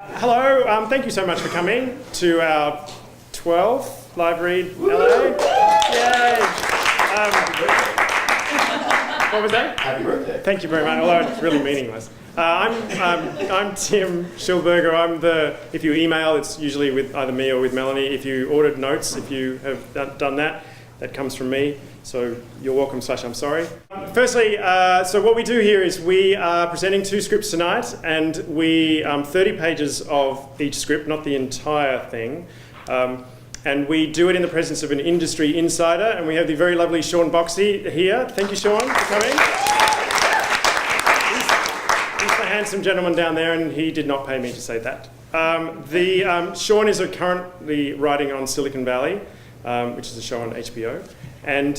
Hello, thank you so much for coming to our 12th LiveRead LA. Yay! What was that? Happy birthday. Thank you very much, although it's really meaningless. I'm Tim Schulberger. If you email, it's usually with either me or with Melanie. If you ordered notes, if you have done that, that comes from me. So you're welcome / I'm sorry. Firstly, so what we do here is we are presenting 2 scripts tonight, and we 30 pages of each script, not the entire thing. And we do it in the presence of an industry insider, and we have the very lovely Shawn Boxe here. Thank you, Shawn, for coming. He's the handsome gentleman down there, and he did not pay me to say that. Shawn is currently writing on Silicon Valley, which is a show on HBO. And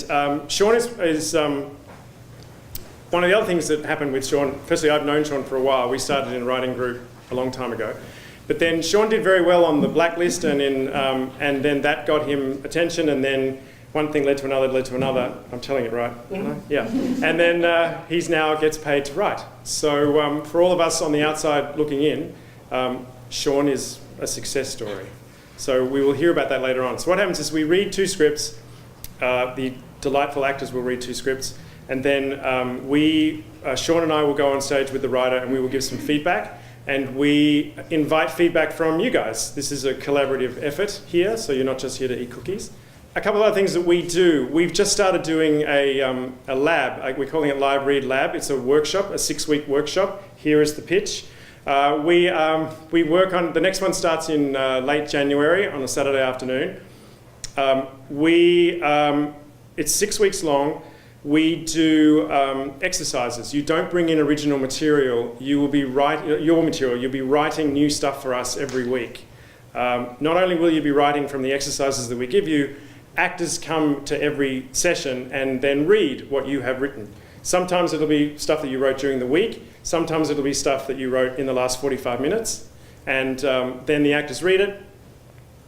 Shawn is one of the other things that happened with Shawn. Firstly, I've known Shawn for a while. We started in a writing group a long time ago. But then Shawn did very well on the Blacklist, and then that got him attention, and then one thing led to another. I'm telling it right, aren't I? Yeah. And then he's now gets paid to write. So for all of us on the outside looking in, Shawn is a success story. So we will hear about that later on. So what happens is we read 2 scripts. The delightful actors will read 2 scripts, and then Shawn and I will go on stage with the writer, and we will give some feedback, and we invite feedback from you guys. This is a collaborative effort here, so you're not just here to eat cookies. A couple of other things that we do. We've just started doing a lab. We're calling it LiveRead Lab. It's a workshop, a 6-week workshop. Here is the pitch. We work on, the next one starts in late January on a Saturday afternoon. It's 6 weeks long. We do exercises. You don't bring in original material. You will be You'll be writing new stuff for us every week. Not only will you be writing from the exercises that we give you, actors come to every session and then read what you have written. Sometimes it'll be stuff that you wrote during the week. Sometimes it'll be stuff that you wrote in the last 45 minutes. And then the actors read it.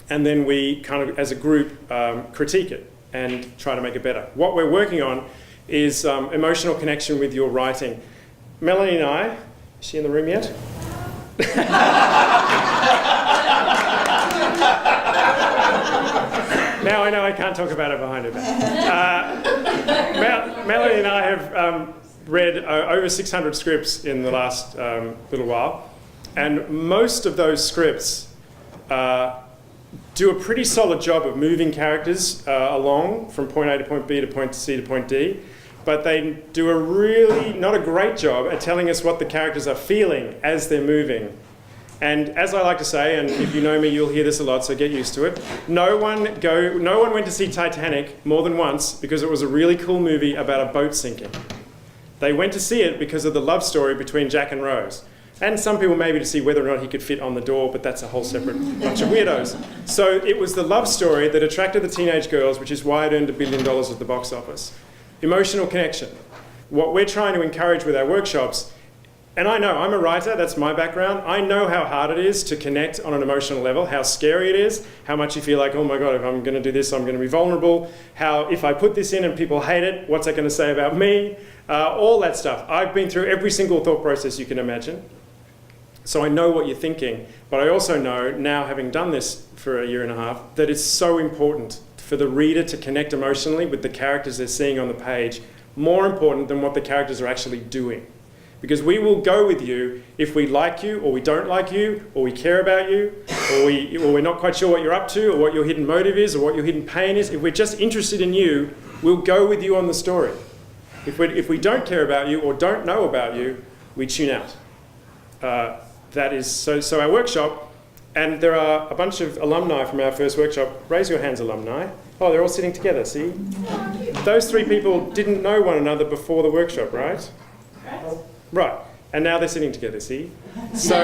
And then we kind of, as a group, critique it and try to make it better. What we're working on is emotional connection with your writing. Melanie and I, is she in the room yet? Now I know I can't talk about it behind her back. Melanie and I have read over 600 scripts in the last little while, and most of those scripts do a pretty solid job of moving characters along from point A to point B to point C to point D, but they do a really not a great job at telling us what the characters are feeling as they're moving. And as I like to say, and if you know me, you'll hear this a lot, so get used to it. No one went to see Titanic more than once because it was a really cool movie about a boat sinking. They went to see it because of the love story between Jack and Rose. And some people maybe to see whether or not he could fit on the door, but that's a whole separate bunch of weirdos. So it was the love story that attracted the teenage girls, which is why it earned $1 billion at the box office. Emotional connection. What we're trying to encourage with our workshops, and I know, I'm a writer, that's my background, I know how hard it is to connect on an emotional level, how scary it is, how much you feel like, oh my God, if I'm going to do this, I'm going to be vulnerable, how if I put this in and people hate it, what's that going to say about me? All that stuff. I've been through every single thought process you can imagine. So I know what you're thinking, but I also know, now having done this for a year and a half, that it's so important for the reader to connect emotionally with the characters they're seeing on the page, more important than what the characters are actually doing. Because we will go with you if we like you, or we don't like you, or we care about you, or we're not quite sure what you're up to, or what your hidden motive is, or what your hidden pain is. If we're just interested in you, we'll go with you on the story. If we don't care about you or don't know about you, we tune out. That is so our workshop, and there are a bunch of alumni from our first workshop. Raise your hands, alumni. Oh, they're all sitting together, see? Those 3 people didn't know one another before the workshop, right? Right. And now they're sitting together, see? So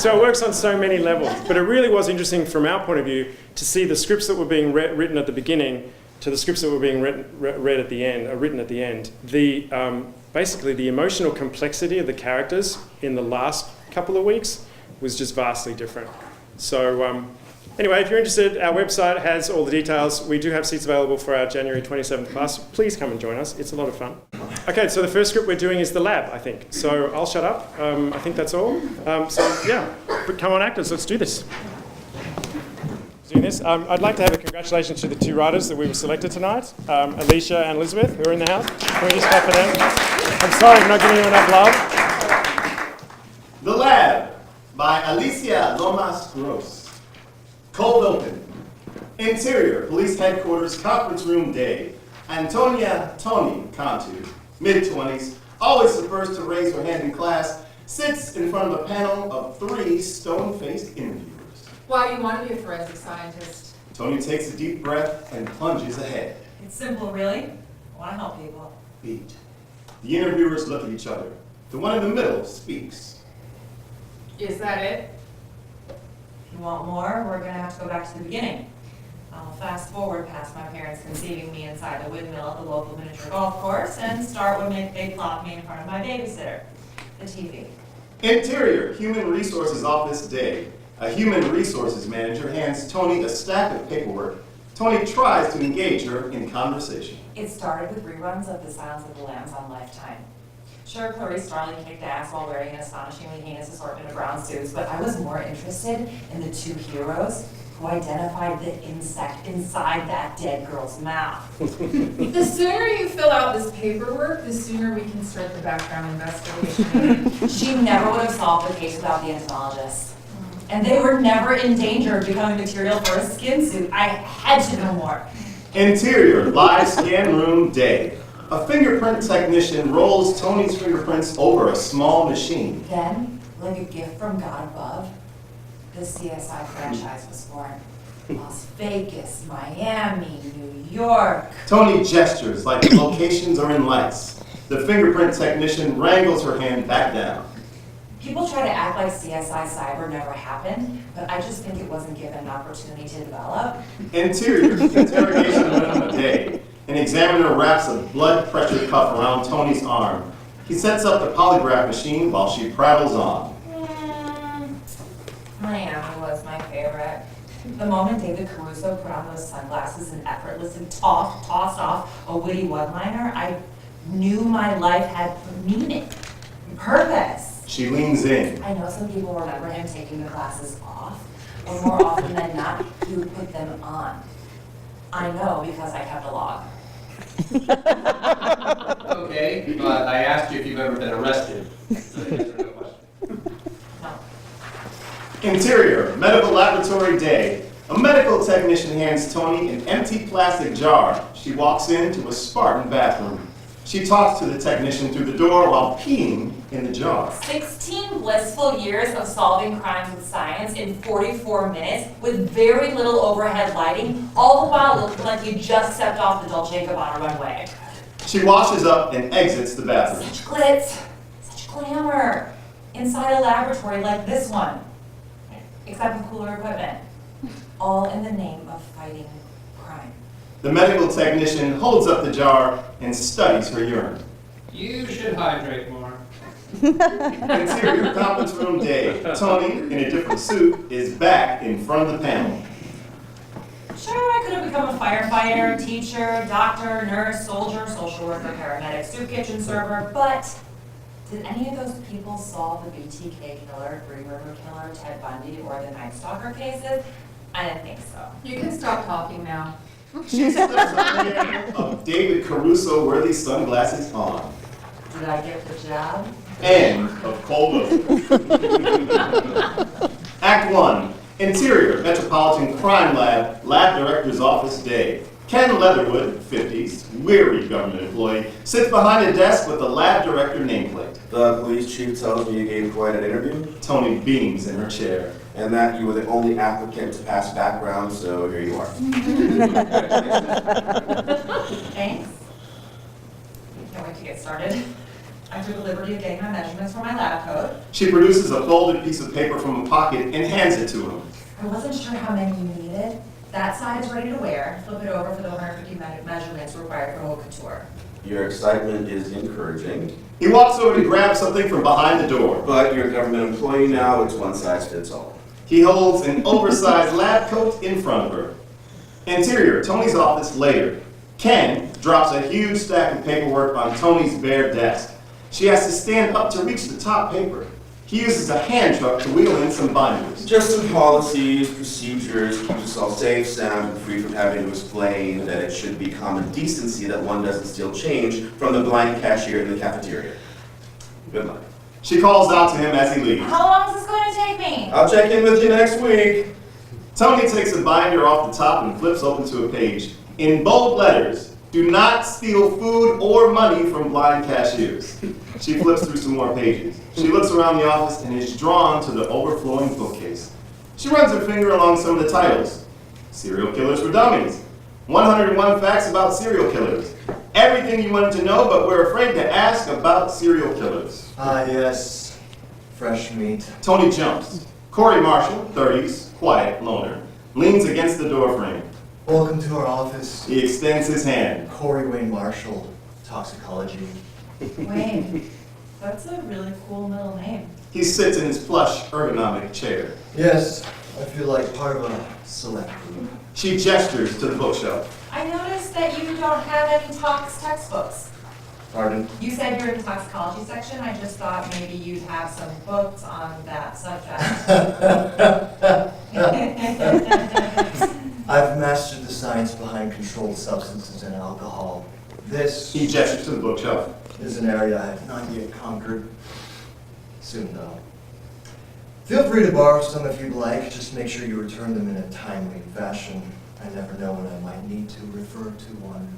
it works on so many levels. But it really was interesting from our point of view to see the scripts that were being written at the beginning to the scripts that were being written at the end. Basically, the emotional complexity of the characters in the last couple of weeks was just vastly different. So Anyway, if you're interested, our website has all the details. We do have seats available for our January 27th class. Please come and join us. It's a lot of fun. Okay, so the first script we're doing is the lab, I think. So I'll shut up. I think that's all. So yeah, come on actors, let's do this. Doing this. I'd like to have a congratulations to the two writers that we were selected tonight, Alicia and Elizabeth, who are in the house. Can we just clap for them? I'm sorry for not giving you enough love. The Lab by Alicia Lomas-Gross. Cold open. Interior, police headquarters, conference room day. Antonia Tony Cantu, mid-20s, always the first to raise her hand in class, sits in front of a panel of 3 stone-faced interviewers. Why do you want to be a forensic scientist? Tony takes a deep breath and plunges ahead. It's simple, really. I want to help people. Beat. The interviewers look at each other. The one in the middle speaks. Is that it? If you want more, we're going to have to go back to the beginning. I'll fast forward past my parents conceiving me inside the windmill at the local miniature golf course and start when they plop me in front of my babysitter, the TV. Interior, Human Resources Office Day. A Human Resources manager hands Tony a stack of paperwork. Tony tries to engage her in conversation. It started with reruns of The Silence of the Lambs on Lifetime. Sure, Clarice Starling kicked ass while wearing an astonishingly heinous assortment of brown suits, but I was more interested in the 2 heroes who identified the insect inside that dead girl's mouth. The sooner you fill out this paperwork, the sooner we can start the background investigation. She never would have solved the case without the entomologist. And they were never in danger of becoming material for a skin suit. I had to know more. Interior, live scan room day. A fingerprint technician rolls Tony's fingerprints over a small machine. Then, like a gift from God above, the CSI franchise was born. Las Vegas, Miami, New York. Tony gestures like the locations are in lights. The fingerprint technician wrangles her hand back down. People try to act like CSI Cyber never happened, but I just think it wasn't given an opportunity to develop. Interior, interrogation room day. An examiner wraps a blood pressure cuff around Tony's arm. He sets up the polygraph machine while she prattles on. Miami was my favorite. The moment David Caruso put on those sunglasses and effortlessly tossed off a witty one-liner, I knew my life had meaning, purpose. She leans in. I know some people remember him taking the glasses off, but more often than not, he would put them on. I know because I kept a log. Okay, but I asked you if you've ever been arrested. So yes or no question. No. Interior, medical laboratory day. A medical technician hands Tony an empty plastic jar. She walks into a Spartan bathroom. She talks to the technician through the door while peeing in the jar. 16 blissful years of solving crimes with science in 44 minutes with very little overhead lighting, all the while looking like you just stepped off the Dolce & Gabbana runway. She washes up and exits the bathroom. Such glitz, such glamour. Inside a laboratory like this one, except with cooler equipment. All in the name of fighting crime. The medical technician holds up the jar and studies her urine. You should hydrate more. Interior conference room day. Tony, in a different suit, is back in front of the panel. Sure, I could have become a firefighter, teacher, doctor, nurse, soldier, social worker, paramedic, soup kitchen server, but did any of those people solve the BTK killer, Green River killer, Ted Bundy, or the Night Stalker cases? I didn't think so. You can stop talking now. She slips a pair of David Caruso-worthy sunglasses on. Did I get the job? End of cold open. Act 1. Interior, Metropolitan Crime Lab, Lab Director's Office Day. Ken Leatherwood, 50s, weary government employee, sits behind a desk with the lab director nameplate. The police chief tells me you gave quite an interview. Tony beams in her chair. And that you were the only applicant to pass background, so here you are. Thanks. Can't wait to get started. I took the liberty of getting my measurements for my lab coat. She produces a folded piece of paper from a pocket and hands it to him. I wasn't sure how many you needed. That side is ready to wear. Flip it over for the 150 measurements required for haute couture. Your excitement is encouraging. He walks over to grab something from behind the door. But you're a government employee now, it's one size fits all. He holds an oversized lab coat in front of her. Interior, Tony's office later. Ken drops a huge stack of paperwork on Tony's bare desk. She has to stand up to reach the top paper. He uses a hand truck to wheel in some binders. Just some policies, procedures, keep us all safe, sound, and free from having to explain that it should be common decency that one doesn't steal change from the blind cashier in the cafeteria. Good luck. She calls out to him as he leaves. How long is this going to take me? I'll check in with you next week. Tony takes a binder off the top and flips open to a page. In bold letters, do not steal food or money from blind cashiers. She flips through some more pages. She looks around the office and is drawn to the overflowing bookcase. She runs her finger along some of the titles. Serial Killers for Dummies. 101 Facts About Serial Killers. Everything you wanted to know but were afraid to ask about serial killers. Ah, yes. Fresh meat. Tony jumps. Corey Marshall, 30s, quiet, loner, leans against the doorframe. Welcome to our office. He extends his hand. Corey Wayne Marshall, toxicology. Wayne, that's a really cool middle name. He sits in his plush, ergonomic chair. Yes, I feel like part of a select group. She gestures to the bookshelf. I noticed that you don't have any tox textbooks. Pardon? You said you're in the toxicology section. I just thought maybe you'd have some books on that subject. I've mastered the science behind controlled substances and alcohol. This He gestures to the bookshelf. is an area I have not yet conquered. Soon, though. Feel free to borrow some if you'd like. Just make sure you return them in a timely fashion. I never know when I might need to refer to one.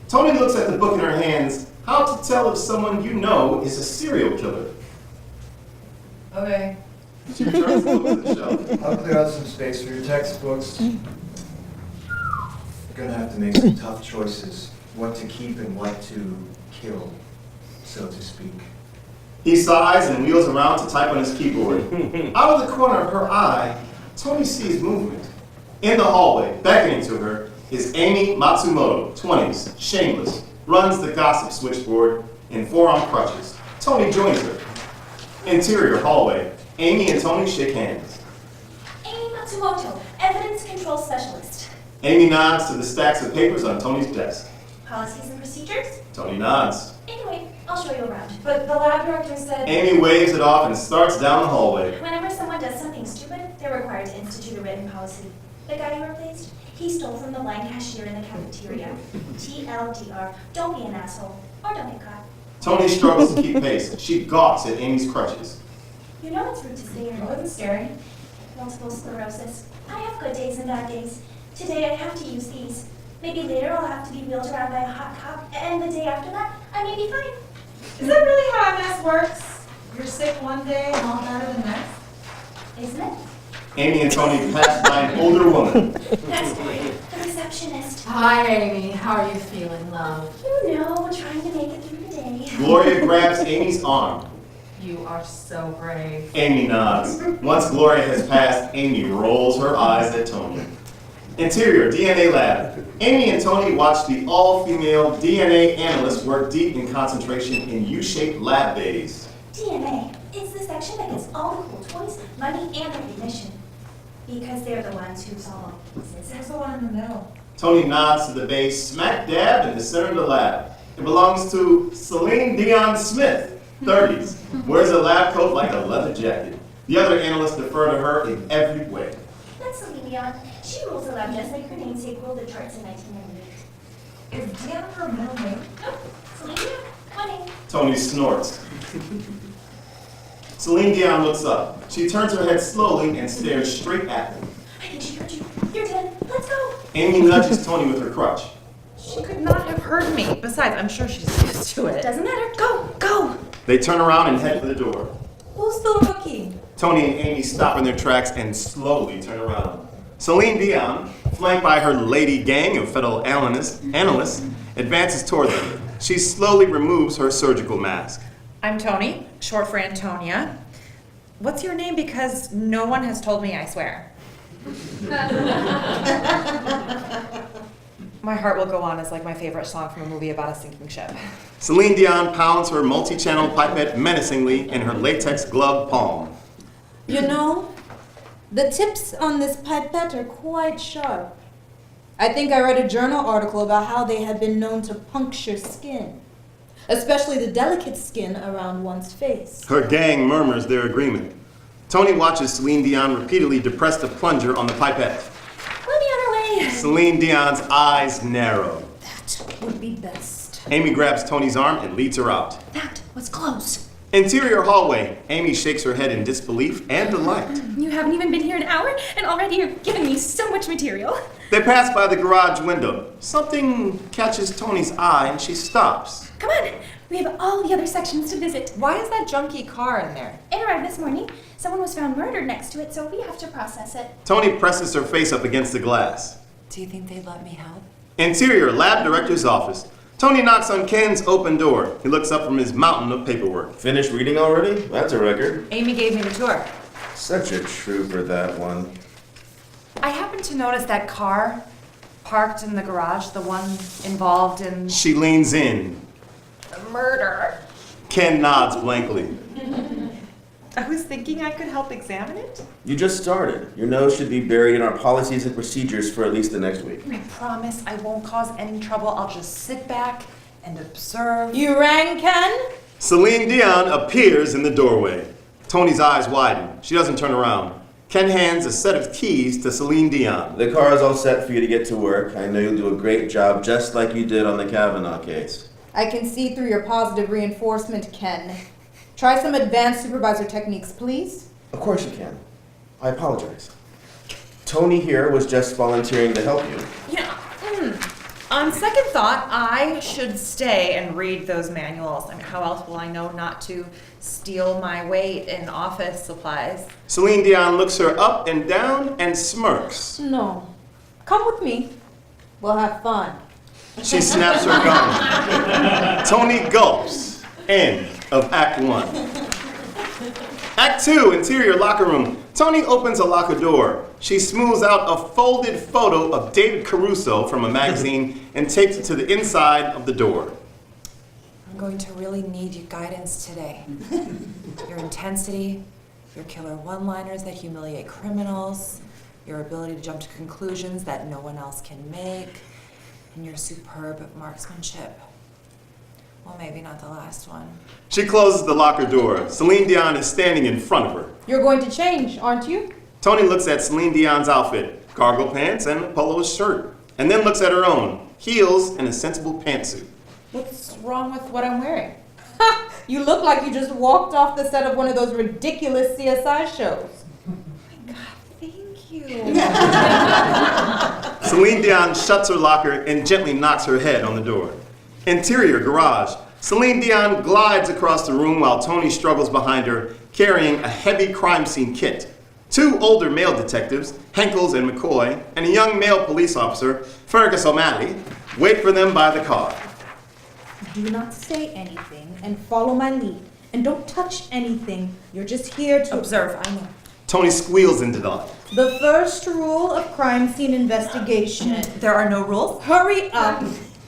Tony looks at the book in her hands. How to tell if someone you know is a serial killer. Okay. She returns the book to the shelf. I'll clear out some space for your textbooks. You're gonna have to make some tough choices. What to keep and what to kill, so to speak. He sighs and wheels around to type on his keyboard. Out of the corner of her eye, Tony sees movement. In the hallway, beckoning to her, is Amy Matsumoto, 20s, shameless, runs the gossip switchboard in forearm crutches. Tony joins her. Interior hallway. Amy and Tony shake hands. Amy Matsumoto, Evidence Control Specialist. Amy nods to the stacks of papers on Tony's desk. Policies and procedures? Tony nods. Anyway, I'll show you around. But the lab director said... Amy waves it off and starts down the hallway. Whenever someone does something stupid, they're required to institute a written policy. The guy you replaced, he stole from the blind cashier in the cafeteria. TLDR, don't be an asshole, or don't get caught. Tony struggles to keep pace. She gawks at Amy's crutches. You know it's rude to say your I wasn't staring. multiple sclerosis. I have good days and bad days. Today I have to use these. Maybe later I'll have to be wheeled around by a hot cop, and the day after that, I may be fine. Is that really how MS works? You're sick one day and all better the next? Isn't it? Amy and Tony pass by an older woman. That's great. The receptionist. Hi, Amy. How are you feeling, love? You know, trying to make it through the day. Gloria grabs Amy's arm. You are so brave. Amy nods. Once Gloria has passed, Amy rolls her eyes at Tony. Interior DNA lab. Amy and Tony watch the all-female DNA analyst work deep in concentration in U-shaped lab bays. DNA. It's the section that gets all the cool toys, money, and recognition. Because they're the ones who solve cases. Who's the one in the middle? Tony nods to the bay smack dab in the center of the lab. It belongs to Celine Dion Smith, 30s. Wears a lab coat like a leather jacket. The other analysts defer to her in every way. That's Celine Dion. She rules the lab just like her namesake ruled the charts in 1998. Is Dion her middle name? Nope. Celine Dion. One name. Tony snorts. Celine Dion looks up. She turns her head slowly and stares straight at him. I think she heard you. You're dead. Let's go. Amy nudges Tony with her crutch. She could not have heard me. Besides, I'm sure she's used to it. Doesn't matter. Go. Go. They turn around and head for the door. Who's the rookie? Tony and Amy stop in their tracks and slowly turn around. Celine Dion, flanked by her lady gang of fellow analysts, advances toward them. She slowly removes her surgical mask. I'm Tony, short for Antonia. What's your name? Because no one has told me, I swear. My Heart Will Go On is like my favorite song from a movie about a sinking ship. Celine Dion pounds her multi-channel pipette menacingly in her latex glove palm. You know, The tips on this pipette are quite sharp. I think I read a journal article about how they have been known to puncture skin, especially the delicate skin around one's face. Her gang murmurs their agreement. Tony watches Celine Dion repeatedly depress the plunger on the pipette. Move the other way. Celine Dion's eyes narrow. That would be best. Amy grabs Tony's arm and leads her out. That was close. Interior hallway. Amy shakes her head in disbelief and delight. You haven't even been here an hour, and already you've given me so much material. They pass by the garage window. Something catches Tony's eye and she stops. Come on, we have all the other sections to visit. Why is that junky car in there? It arrived this morning. Someone was found murdered next to it, so we have to process it. Tony presses her face up against the glass. Do you think they'd let me help? Interior lab director's office. Tony knocks on Ken's open door. He looks up from his mountain of paperwork. Finished reading already? That's a record. Amy gave me the tour. Such a trooper, that one. I happened to notice that car parked in the garage, the one involved in She leans in. murder. Ken nods blankly. I was thinking I could help examine it. You just started. Your nose should be buried in our policies and procedures for at least the next week. I promise I won't cause any trouble. I'll just sit back and observe. You rang, Ken? Celine Dion appears in the doorway. Tony's eyes widen. She doesn't turn around. Ken hands a set of keys to Celine Dion. The car is all set for you to get to work. I know you'll do a great job, just like you did on the Kavanaugh case. I can see through your positive reinforcement, Ken. Try some advanced supervisor techniques, please. Of course you can. I apologize. Tony here was just volunteering to help you. Yeah. On second thought, I should stay and read those manuals. I mean, how else will I know not to steal my weight in office supplies? Celine Dion looks her up and down and smirks. No. Come with me. We'll have fun. She snaps her gum. Tony gulps. End of Act 1. Act 2, interior locker room. Tony opens a locker door. She smooths out a folded photo of David Caruso from a magazine and tapes it to the inside of the door. I'm going to really need your guidance today. Your intensity, your killer one-liners that humiliate criminals, your ability to jump to conclusions that no one else can make, and your superb marksmanship. Well, maybe not the last one. She closes the locker door. Celine Dion is standing in front of her. You're going to change, aren't you? Tony looks at Celine Dion's outfit, cargo pants and a polo shirt, and then looks at her own, heels and a sensible pantsuit. What's wrong with what I'm wearing? Ha! You look like you just walked off the set of one of those ridiculous CSI shows. Thank you. Celine Dion shuts her locker and gently knocks her head on the door. Interior garage. Celine Dion glides across the room while Tony struggles behind her, carrying a heavy crime scene kit. Two older male detectives, Henkels and McCoy, and a young male police officer, Fergus O'Malley, wait for them by the car. Do not say anything and follow my lead. And don't touch anything. You're just here to Observe, I know. Tony squeals into the light. The first rule of crime scene investigation. There are no rules? Hurry up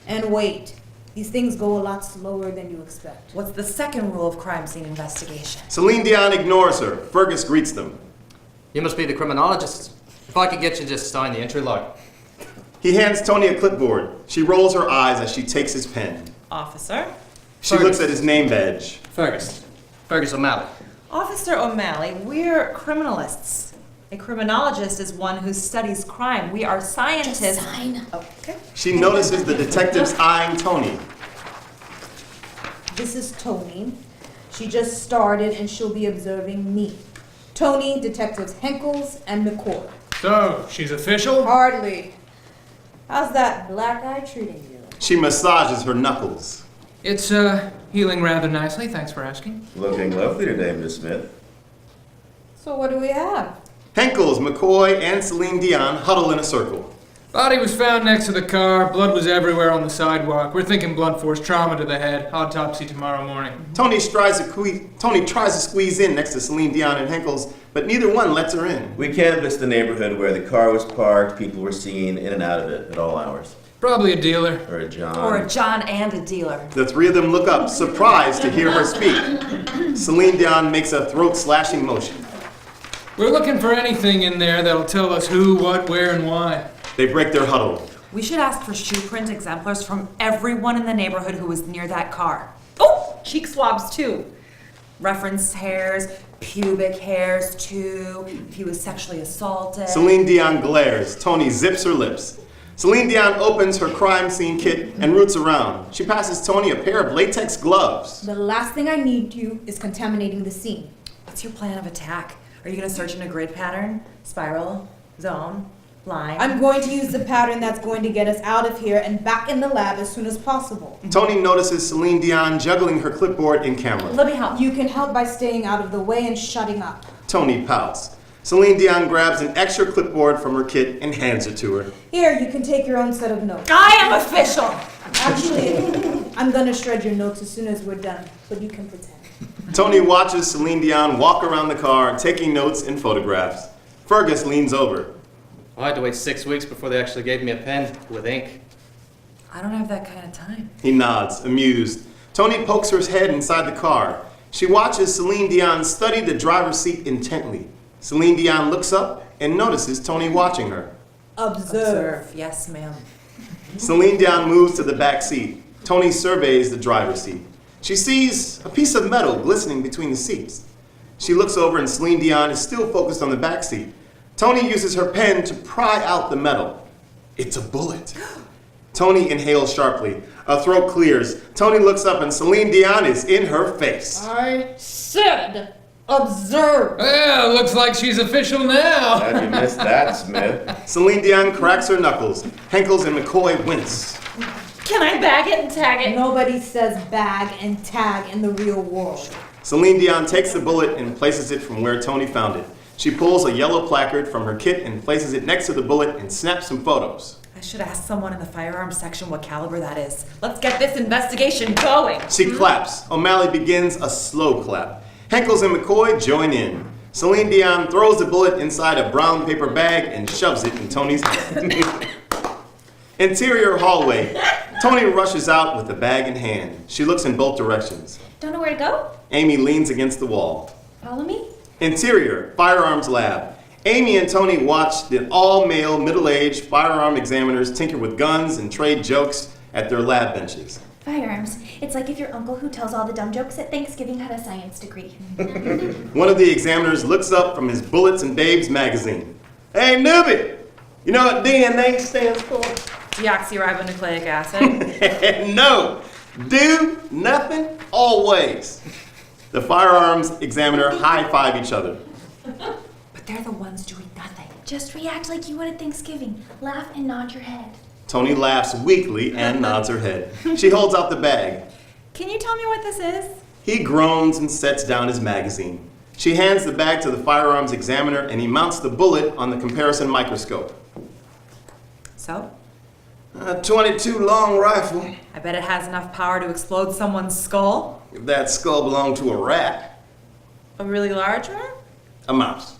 and wait. These things go a lot slower than you expect. What's the second rule of crime scene investigation? Celine Dion ignores her. Fergus greets them. You must be the criminologist. If I could get you to just sign the entry log. He hands Tony a clipboard. She rolls her eyes as she takes his pen. Officer? She looks at his name badge. Fergus O'Malley. Officer O'Malley, we're criminalists. A criminologist is one who studies crime. We are scientists. Just sign. Okay. She notices the detectives eyeing Tony. This is Tony. She just started and she'll be observing me. Tony, detectives Henkels and McCoy. So, she's official? Hardly. How's that black eye treating you? She massages her knuckles. It's, healing rather nicely, thanks for asking. Looking lovely today, Miss Smith. So what do we have? Henkels, McCoy, and Celine Dion huddle in a circle. Body was found next to the car, blood was everywhere on the sidewalk. We're thinking blunt force trauma to the head. Autopsy tomorrow morning. Tony tries to squeeze in next to Celine Dion and Henkels, but neither one lets her in. We canvassed the neighborhood where the car was parked. People were seen in and out of it at all hours. Probably a dealer. Or a John. Or a John and a dealer. The three of them look up, surprised to hear her speak. Celine Dion makes a throat-slashing motion. We're looking for anything in there that'll tell us who, what, where, and why. They break their huddle. We should ask for shoe print exemplars from everyone in the neighborhood who was near that car. Oh, cheek swabs too. Reference hairs, pubic hairs too, if he was sexually assaulted. Celine Dion glares. Tony zips her lips. Celine Dion opens her crime scene kit and roots around. She passes Tony a pair of latex gloves. The last thing I need you is contaminating the scene. What's your plan of attack? Are you gonna search in a grid pattern? Spiral? Zone? Line? I'm going to use the pattern that's going to get us out of here and back in the lab as soon as possible. Tony notices Celine Dion juggling her clipboard in camera. Let me help. You can help by staying out of the way and shutting up. Tony pouts. Celine Dion grabs an extra clipboard from her kit and hands it to her. Here, you can take your own set of notes. I am official! Actually, I'm gonna shred your notes as soon as we're done, but you can pretend. Tony watches Celine Dion walk around the car, taking notes and photographs. Fergus leans over. I had to wait 6 weeks before they actually gave me a pen with ink. I don't have that kind of time. He nods, amused. Tony pokes her head inside the car. She watches Celine Dion study the driver's seat intently. Celine Dion looks up and notices Tony watching her. Observe. Yes, ma'am. Celine Dion moves to the back seat. Tony surveys the driver's seat. She sees a piece of metal glistening between the seats. She looks over and Celine Dion is still focused on the back seat. Tony uses her pen to pry out the metal. It's a bullet. Tony inhales sharply. Her throat clears. Tony looks up and Celine Dion is in her face. I said, observe. Well, looks like she's official now. How'd you miss that, Smith? Celine Dion cracks her knuckles. Henkels and McCoy wince. Can I bag it and tag it? Nobody says bag and tag in the real world. Celine Dion takes the bullet and places it from where Tony found it. She pulls a yellow placard from her kit and places it next to the bullet and snaps some photos. I should ask someone in the firearms section what caliber that is. Let's get this investigation going. She claps. O'Malley begins a slow clap. Henkels and McCoy join in. Celine Dion throws the bullet inside a brown paper bag and shoves it in Tony's hand. Interior hallway. Tony rushes out with the bag in hand. She looks in both directions. Don't know where to go? Amy leans against the wall. Follow me? Interior, firearms lab. Amy and Tony watch the all-male, middle-aged firearm examiners tinker with guns and trade jokes at their lab benches. Firearms. It's like if your uncle who tells all the dumb jokes at Thanksgiving had a science degree. One of the examiners looks up from his Bullets and Babes magazine. Hey, newbie! You know what DNA stands for? Deoxyribonucleic acid. No! Do nothing, always. The firearms examiner high-five each other. But they're the ones doing nothing. Just react like you would at Thanksgiving. Laugh and nod your head. Tony laughs weakly and nods her head. She holds out the bag. Can you tell me what this is? He groans and sets down his magazine. She hands the bag to the firearms examiner and he mounts the bullet on the comparison microscope. So? A .22 long rifle. I bet it has enough power to explode someone's skull. If that skull belonged to a rat. A really large one? A mouse.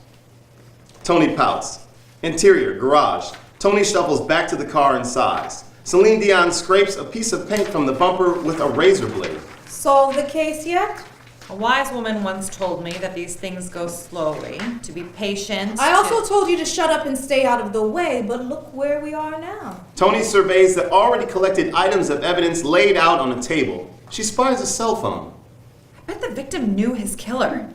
Tony pouts. Interior, garage. Tony shuffles back to the car and sighs. Celine Dion scrapes a piece of paint from the bumper with a razor blade. Solve the case yet? A wise woman once told me that these things go slowly, to be patient. I also told you to shut up and stay out of the way, but look where we are now. Tony surveys the already collected items of evidence laid out on a table. She spies a cell phone. I bet the victim knew his killer.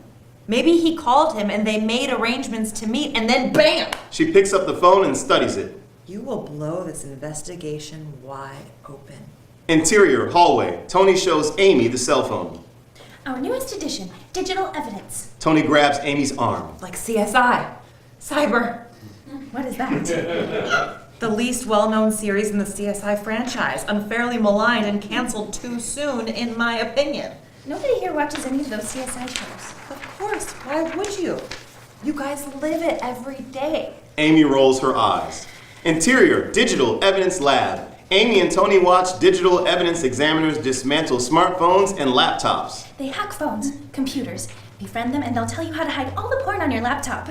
Maybe he called him and they made arrangements to meet, and then BAM! She picks up the phone and studies it. You will blow this investigation wide open. Interior, hallway. Tony shows Amy the cell phone. Our newest edition, digital evidence. Tony grabs Amy's arm. Like CSI. Cyber. What is that? The least well-known series in the CSI franchise. Unfairly maligned and canceled too soon, in my opinion. Nobody here watches any of those CSI shows. Of course, why would you? You guys live it every day. Amy rolls her eyes. Interior, digital evidence lab. Amy and Tony watch digital evidence examiners dismantle smartphones and laptops. They hack phones, computers, befriend them, and they'll tell you how to hide all the porn on your laptop.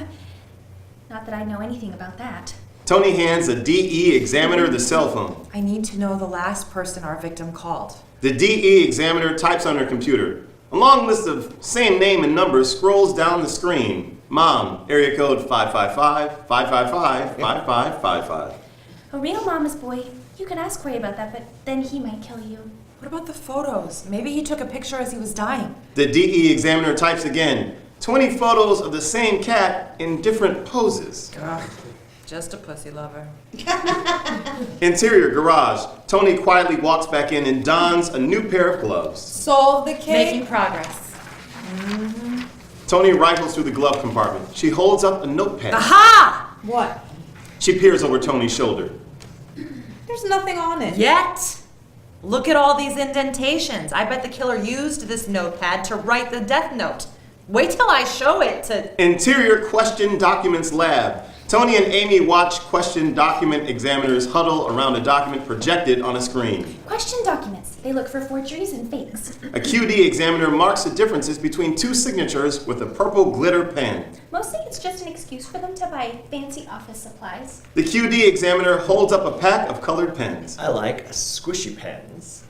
Not that I know anything about that. Tony hands a DE examiner the cell phone. I need to know the last person our victim called. The DE examiner types on her computer. A long list of same name and numbers scrolls down the screen. Mom, area code 555-555-5555. A real mama's boy. You can ask Corey about that, but then he might kill you. What about the photos? Maybe he took a picture as he was dying. The DE examiner types again. 20 photos of the same cat in different poses. Ugh, just a pussy lover. Interior garage. Tony quietly walks back in and dons a new pair of gloves. Solve the case. Making progress. Tony rifles through the glove compartment. She holds up a notepad. Aha! What? She peers over Tony's shoulder. There's nothing on it. Yet! Look at all these indentations. I bet the killer used this notepad to write the death note. Wait till I show it to... Interior question documents lab. Tony and Amy watch question document examiners huddle around a document projected on a screen. Question documents. They look for forgeries and fakes. A QD examiner marks the differences between two signatures with a purple glitter pen. Mostly it's just an excuse for them to buy fancy office supplies. The QD examiner holds up a pack of colored pens. I like squishy pens.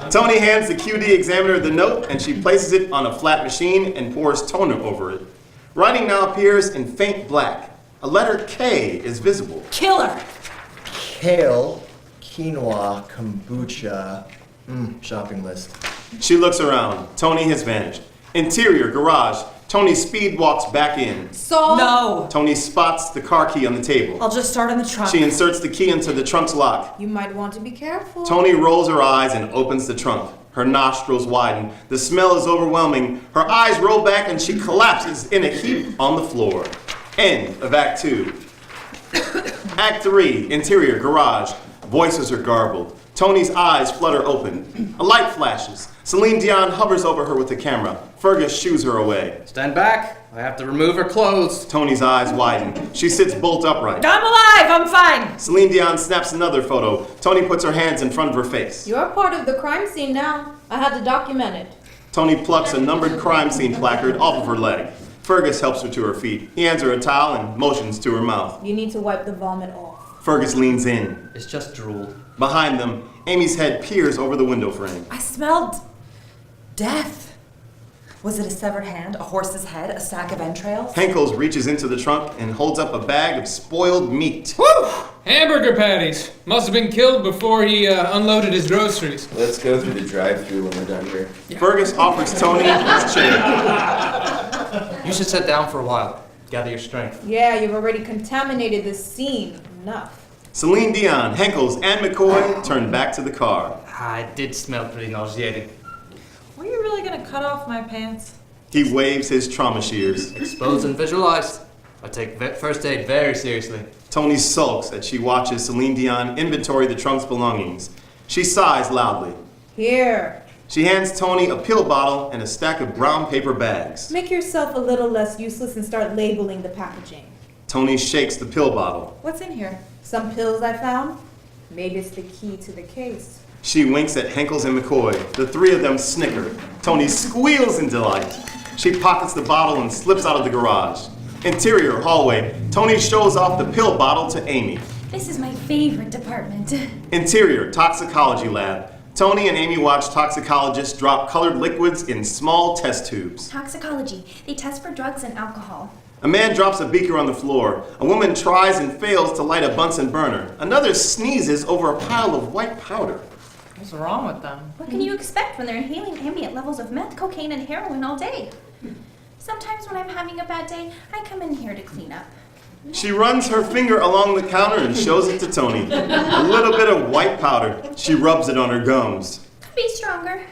Tony hands the QD examiner the note and she places it on a flat machine and pours toner over it. Writing now appears in faint black. A letter K is visible. Killer! Kale, quinoa, kombucha. Shopping list. She looks around. Tony has vanished. Interior garage. Tony speed walks back in. Solve. No! Tony spots the car key on the table. I'll just start in the trunk. She inserts the key into the trunk's lock. You might want to be careful. Tony rolls her eyes and opens the trunk. Her nostrils widen. The smell is overwhelming. Her eyes roll back and she collapses in a heap on the floor. End of Act 2. Act 3, interior garage. Voices are garbled. Tony's eyes flutter open. A light flashes. Celine Dion hovers over her with the camera. Fergus shoos her away. Stand back. I have to remove her clothes. Tony's eyes widen. She sits bolt upright. I'm alive! I'm fine! Celine Dion snaps another photo. Tony puts her hands in front of her face. You're part of the crime scene now. I had to document it. Tony plucks a numbered crime scene placard off of her leg. Fergus helps her to her feet. He hands her a towel and motions to her mouth. You need to wipe the vomit off. Fergus leans in. It's just drool. Behind them, Amy's head peers over the window frame. I smelled... death. Was it a severed hand, a horse's head, a sack of entrails? Henkels reaches into the trunk and holds up a bag of spoiled meat. Woo! Hamburger patties. Must have been killed before he unloaded his groceries. Let's go through the drive-thru when we're done here. Fergus offers Tony his chair. You should sit down for a while. Gather your strength. Yeah, you've already contaminated this scene. Enough. Celine Dion, Henkels, and McCoy turn back to the car. It did smell pretty nauseating. Were you really gonna cut off my pants? He waves his trauma shears. Exposed and visualized. I take first aid very seriously. Tony sulks as she watches Celine Dion inventory the trunk's belongings. She sighs loudly. Here. She hands Tony a pill bottle and a stack of brown paper bags. Make yourself a little less useless and start labeling the packaging. Tony shakes the pill bottle. What's in here? Some pills I found? Maybe it's the key to the case. She winks at Henkels and McCoy. The three of them snicker. Tony squeals in delight. She pockets the bottle and slips out of the garage. Interior hallway. Tony shows off the pill bottle to Amy. This is my favorite department. Interior toxicology lab. Tony and Amy watch toxicologists drop colored liquids in small test tubes. Toxicology. They test for drugs and alcohol. A man drops a beaker on the floor. A woman tries and fails to light a Bunsen burner. Another sneezes over a pile of white powder. What's wrong with them? What can you expect when they're inhaling ambient levels of meth, cocaine, and heroin all day? Sometimes when I'm having a bad day, I come in here to clean up. She runs her finger along the counter and shows it to Tony. A little bit of white powder. She rubs it on her gums. Could be stronger.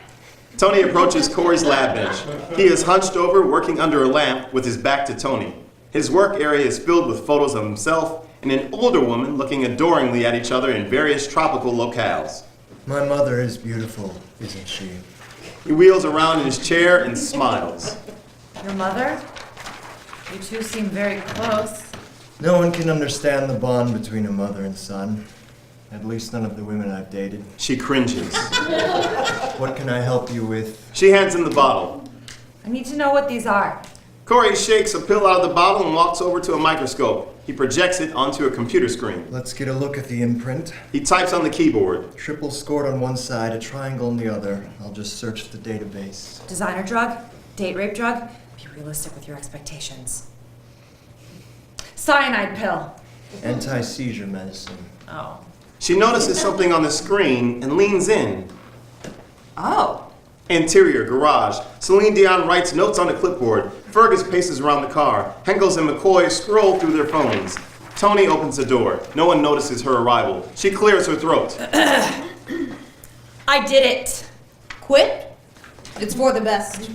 Tony approaches Corey's lab bench. He is hunched over, working under a lamp with his back to Tony. His work area is filled with photos of himself and an older woman looking adoringly at each other in various tropical locales. My mother is beautiful, isn't she? He wheels around in his chair and smiles. Your mother? You two seem very close. No one can understand the bond between a mother and son. At least none of the women I've dated. She cringes. What can I help you with? She hands him the bottle. I need to know what these are. Corey shakes a pill out of the bottle and walks over to a microscope. He projects it onto a computer screen. Let's get a look at the imprint. He types on the keyboard. Triple scored on one side, a triangle on the other. I'll just search the database. Designer drug? Date rape drug? Be realistic with your expectations. Cyanide pill. Anti-seizure medicine. Oh. She notices something on the screen and leans in. Oh. Interior, garage. Celine Dion writes notes on a clipboard. Fergus paces around the car. Henkels and McCoy scroll through their phones. Tony opens the door. No one notices her arrival. She clears her throat. I did it. Quit? It's for the best.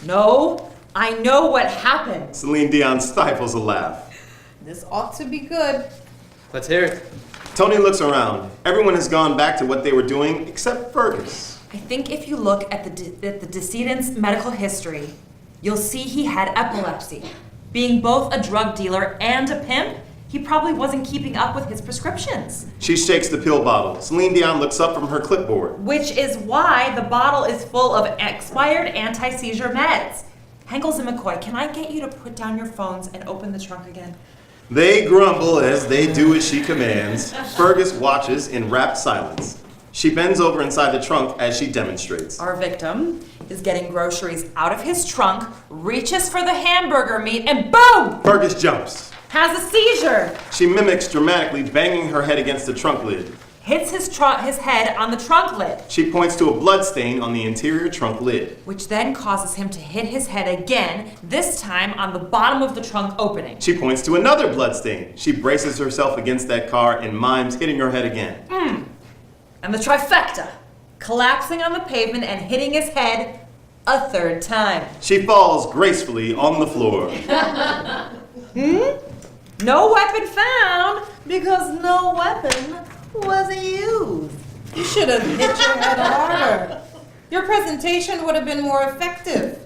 No, I know what happened. Celine Dion stifles a laugh. This ought to be good. Let's hear it. Tony looks around. Everyone has gone back to what they were doing except Fergus. I think if you look at the decedent's medical history, you'll see he had epilepsy. Being both a drug dealer and a pimp, he probably wasn't keeping up with his prescriptions. She shakes the pill bottle. Celine Dion looks up from her clipboard. Which is why the bottle is full of expired anti-seizure meds. Henkels and McCoy, can I get you to put down your phones and open the trunk again? They grumble as they do as she commands. Fergus watches in rapt silence. She bends over inside the trunk as she demonstrates. Our victim is getting groceries out of his trunk, reaches for the hamburger meat, and boom! Fergus jumps. Has a seizure. She mimics dramatically, banging her head against the trunk lid. Hits his head on the trunk lid. She points to a blood stain on the interior trunk lid. Which then causes him to hit his head again, this time on the bottom of the trunk opening. She points to another blood stain. She braces herself against that car and mimes hitting her head again. And the trifecta, collapsing on the pavement and hitting his head a third time. She falls gracefully on the floor. No weapon found because no weapon was used. You should have hit your head harder. Your presentation would have been more effective.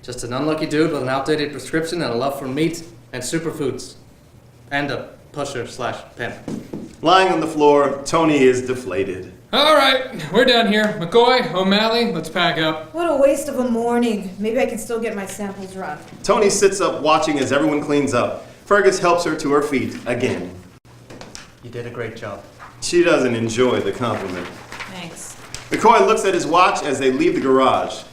Just an unlucky dude with an outdated prescription and a love for meat and superfoods. And a pusher/pimp. Lying on the floor, Tony is deflated. All right, we're done here. McCoy, O'Malley, let's pack up. What a waste of a morning. Maybe I can still get my samples run. Tony sits up watching as everyone cleans up. Fergus helps her to her feet again. You did a great job. She doesn't enjoy the compliment. Thanks. McCoy looks at his watch as they leave the garage.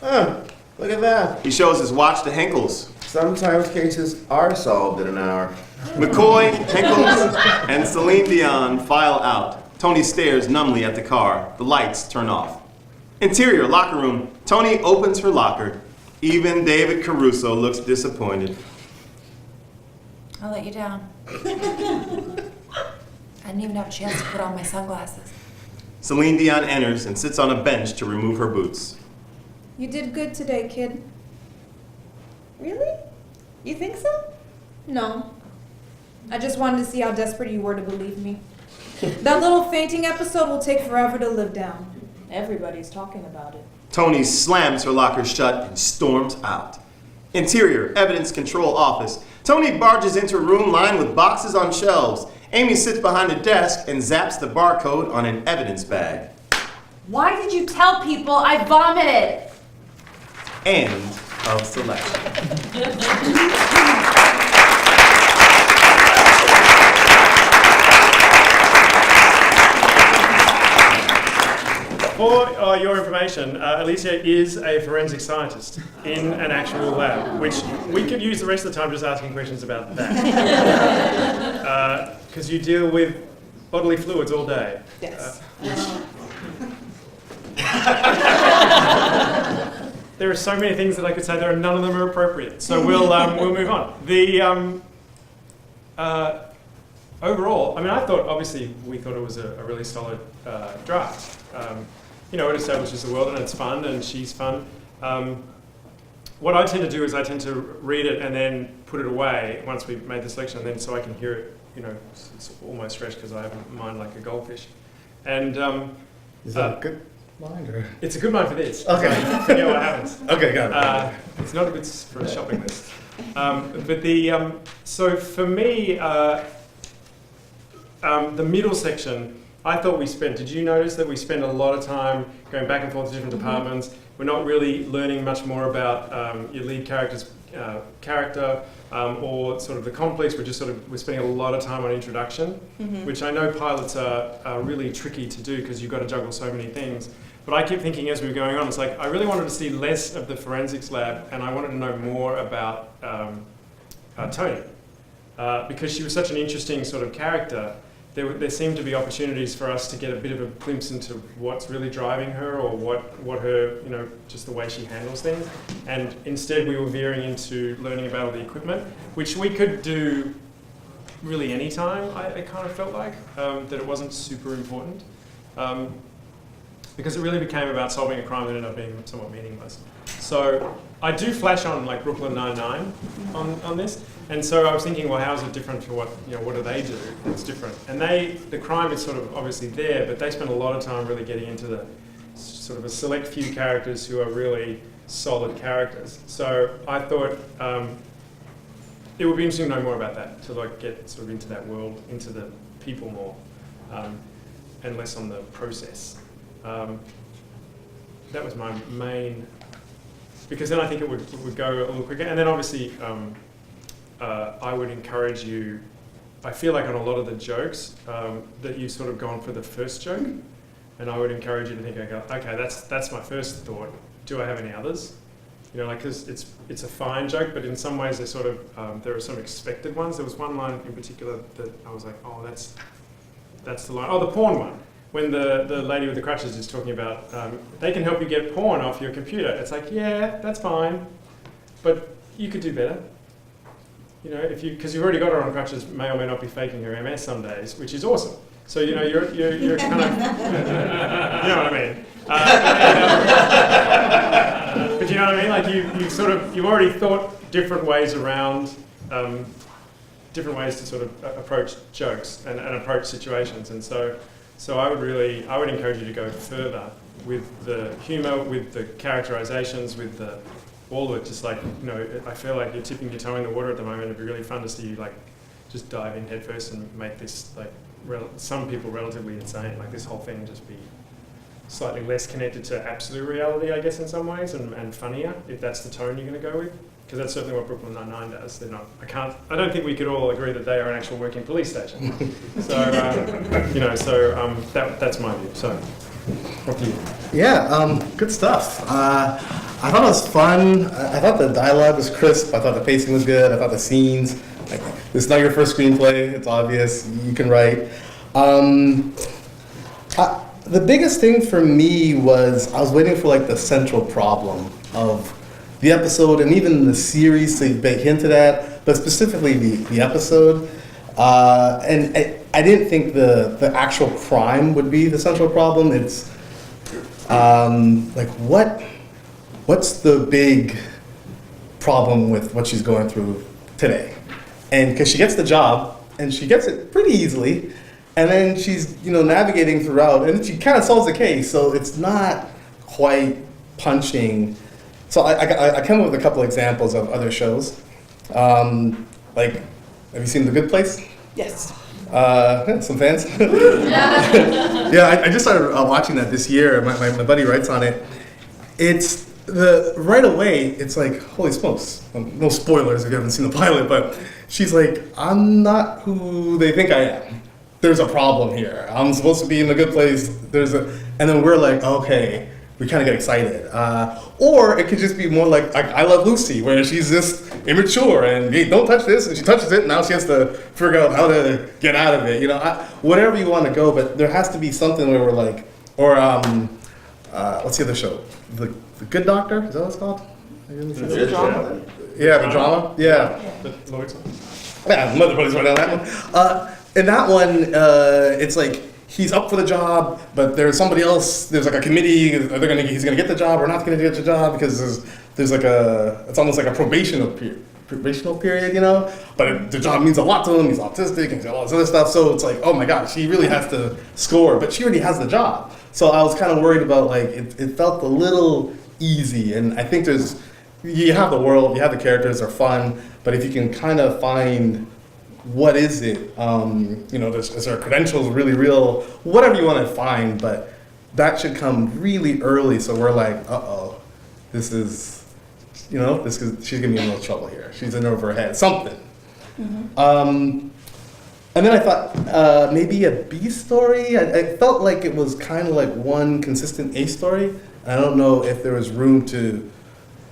Look at that. He shows his watch to Henkels. Sometimes cases are solved in an hour. McCoy, Henkels, and Celine Dion file out. Tony stares numbly at the car. The lights turn off. Interior, locker room. Tony opens her locker. Even David Caruso looks disappointed. I'll let you down. I didn't even have a chance to put on my sunglasses. Celine Dion enters and sits on a bench to remove her boots. You did good today, kid. Really? You think so? No. I just wanted to see how desperate you were to believe me. That little fainting episode will take forever to live down. Everybody's talking about it. Tony slams her locker shut and storms out. Interior, evidence control office. Tony barges into a room lined with boxes on shelves. Amy sits behind a desk and zaps the barcode on an evidence bag. Why did you tell people I vomited? End of selection. For your information, Alicia is a forensic scientist in an actual lab, which we could use the rest of the time just asking questions about that. Because you deal with bodily fluids all day. Yes. There are so many things that I could say. None of them are appropriate. So we'll move on. The overall, I mean, I thought obviously we thought it was a really solid draft. It establishes the world and it's fun and she's fun. What I tend to do is I tend to read it and then put it away once we've made the selection, and then so I can hear it. It's almost fresh because I have a mind like a goldfish. And Is that a good mind or? it's a good mind for this. Okay. Forget what happens. Okay, got it. It's not a good for a shopping list. But so for me, the middle section, I thought we spent. Did you notice that we spend a lot of time going back and forth to different departments? We're not really learning much more about your lead character's character, or sort of the conflicts. We're spending a lot of time on introduction, which I know pilots are really tricky to do because you've got to juggle so many things. But I keep thinking as we were going on, it's like I really wanted to see less of the forensics lab, and I wanted to know more about Tony, because she was such an interesting sort of character. There seemed to be opportunities for us to get a bit of a glimpse into what's really driving her, or what her, just the way she handles things. And instead we were veering into learning about all the equipment, which we could do really any time, I kind of felt like, that it wasn't super important. Because it really became about solving a crime that ended up being somewhat meaningless. So I do flash on like Brooklyn Nine-Nine on this, and so I was thinking, well, how is it different to what do they do that's different? And the crime is sort of obviously there, but they spend a lot of time really getting into the sort of a select few characters who are really solid characters. So I thought it would be interesting to know more about that, to like get sort of into that world, into the people more, and less on the process. That was my main, because then I think it would go a little quicker. And then obviously I would encourage you, I feel like on a lot of the jokes that you've sort of gone for the first joke, and I would encourage you to think, okay, that's my first thought. Do I have any others? Because it's a fine joke, but in some ways there are some expected ones. There was one line in particular that I was like, oh, that's the line. Oh, the porn one. When the lady with the crutches is talking about, they can help you get porn off your computer. It's like, yeah, that's fine, but you could do better. Because you've already got her on crutches, may or may not be faking her MS some days, which is awesome. So you're kind of, you know what I mean. But you know what I mean. Like you've already thought different ways around, different ways to sort of approach jokes and approach situations, and so I would encourage you to go further with the humour, with the characterizations, with all of it. Just like, I feel like you're tipping your toe in the water at the moment. It'd be really fun to see you like just dive in head first and make this like some people relatively insane. Like this whole thing just be slightly less connected to absolute reality, I guess, in some ways, and funnier if that's the tone you're going to go with. Because that's certainly what Brooklyn Nine-Nine does. They're not. I don't think we could all agree that they are an actual working police station. So, that's my view. So, what do you? Yeah, good stuff. I thought it was fun. I thought the dialogue was crisp. I thought the pacing was good. I thought the scenes. Like, this is not your first screenplay. It's obvious you can write. The biggest thing for me was I was waiting for like the central problem of the episode and even the series to bake into that, but specifically the episode. And I didn't think the actual crime would be the central problem. It's like what's the big problem with what she's going through today? And because she gets the job and she gets it pretty easily, and then she's navigating throughout, and she kind of solves the case. So it's not quite punching. So I came up with a couple examples of other shows. Like, have you seen The Good Place? Yes. Some fans? Yeah, I just started watching that this year. My buddy writes on it. It's right away, it's like, holy smokes. No spoilers if you haven't seen the pilot, but she's like, I'm not who they think I am. There's a problem here. I'm supposed to be in a good place. And then we're like, okay. We kind of get excited. Or it could just be more like I Love Lucy, where she's just immature and, hey, don't touch this, and she touches it, and now she has to figure out how to get out of it. Whatever you want to go, but there has to be something where we're like, or what's the other show? The Good Doctor? Is that what it's called? The drama. Yeah, the drama. Yeah. The Lloyd's one. Yeah, Mother Buddies right on that one. In that one, it's like, he's up for the job, but there's somebody else. There's like a committee. He's gonna get the job or not gonna get the job because there's like it's almost like a probational period, But the job means a lot to him. He's autistic and all this other stuff. So it's like, oh my gosh, he really has to score, but she already has the job. So I was kind of worried about like it felt a little easy, and I think you have the world, you have the characters, they're fun, but if you can kind of find what is it? Is her credentials really real? Whatever you want to find, but that should come really early. So we're like, this is you know, she's gonna be in a little trouble here. She's in over her head, something. And then I thought maybe a B story. I felt like it was kind of like one consistent A story. I don't know if there was room to,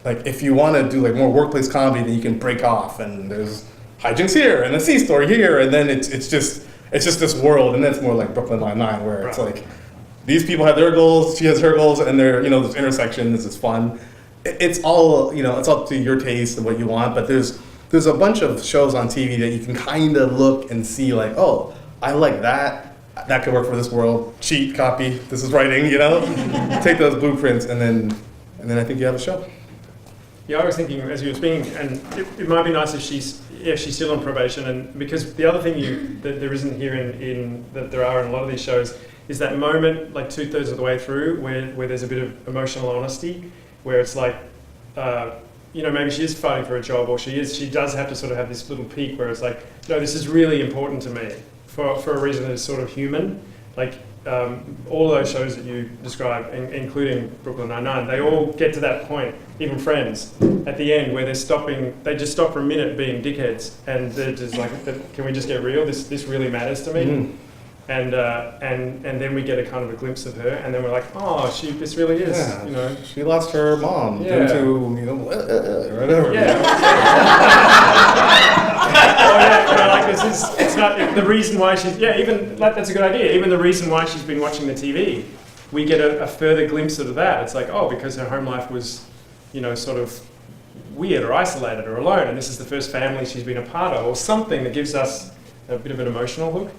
like, if you want to do like more workplace comedy, then you can break off and there's hijinks here and a C story here, and then it's just this world, and then it's more like Brooklyn Nine-Nine, where it's like these people have their goals, she has her goals, and they're, you know, this intersection. This is fun. It's all, you know, it's up to your taste and what you want, but there's a bunch of shows on TV that you can kind of look and see like, oh, I like that. That could work for this world. Cheat, copy. This is writing, you know. Take those blueprints, and then I think you have a show. Yeah, I was thinking as you were speaking, and it might be nice if she's still on probation, and because the other thing that there isn't here in that there are in a lot of these shows is that moment like 2/3 of the way through where there's a bit of emotional honesty, where it's like. You know, maybe she is fighting for a job, or she does have to sort of have this little peak where it's like, no, this is really important to me for a reason that is sort of human. Like all of those shows that you describe, including Brooklyn Nine-Nine, they all get to that point, even Friends, at the end where they just stop for a minute being dickheads, and they're just like, can we just get real? This really matters to me. Mm. And then we get a kind of a glimpse of her, and then we're like, oh, this really is, you know. She lost her mom due to, you know, whatever. Yeah. It's not the reason why she's, even, like, that's a good idea. Even the reason why she's been watching the TV, we get a further glimpse of that. It's like, oh, because her home life was, you know, sort of weird or isolated or alone, and this is the first family she's been a part of, or something that gives us a bit of an emotional hook.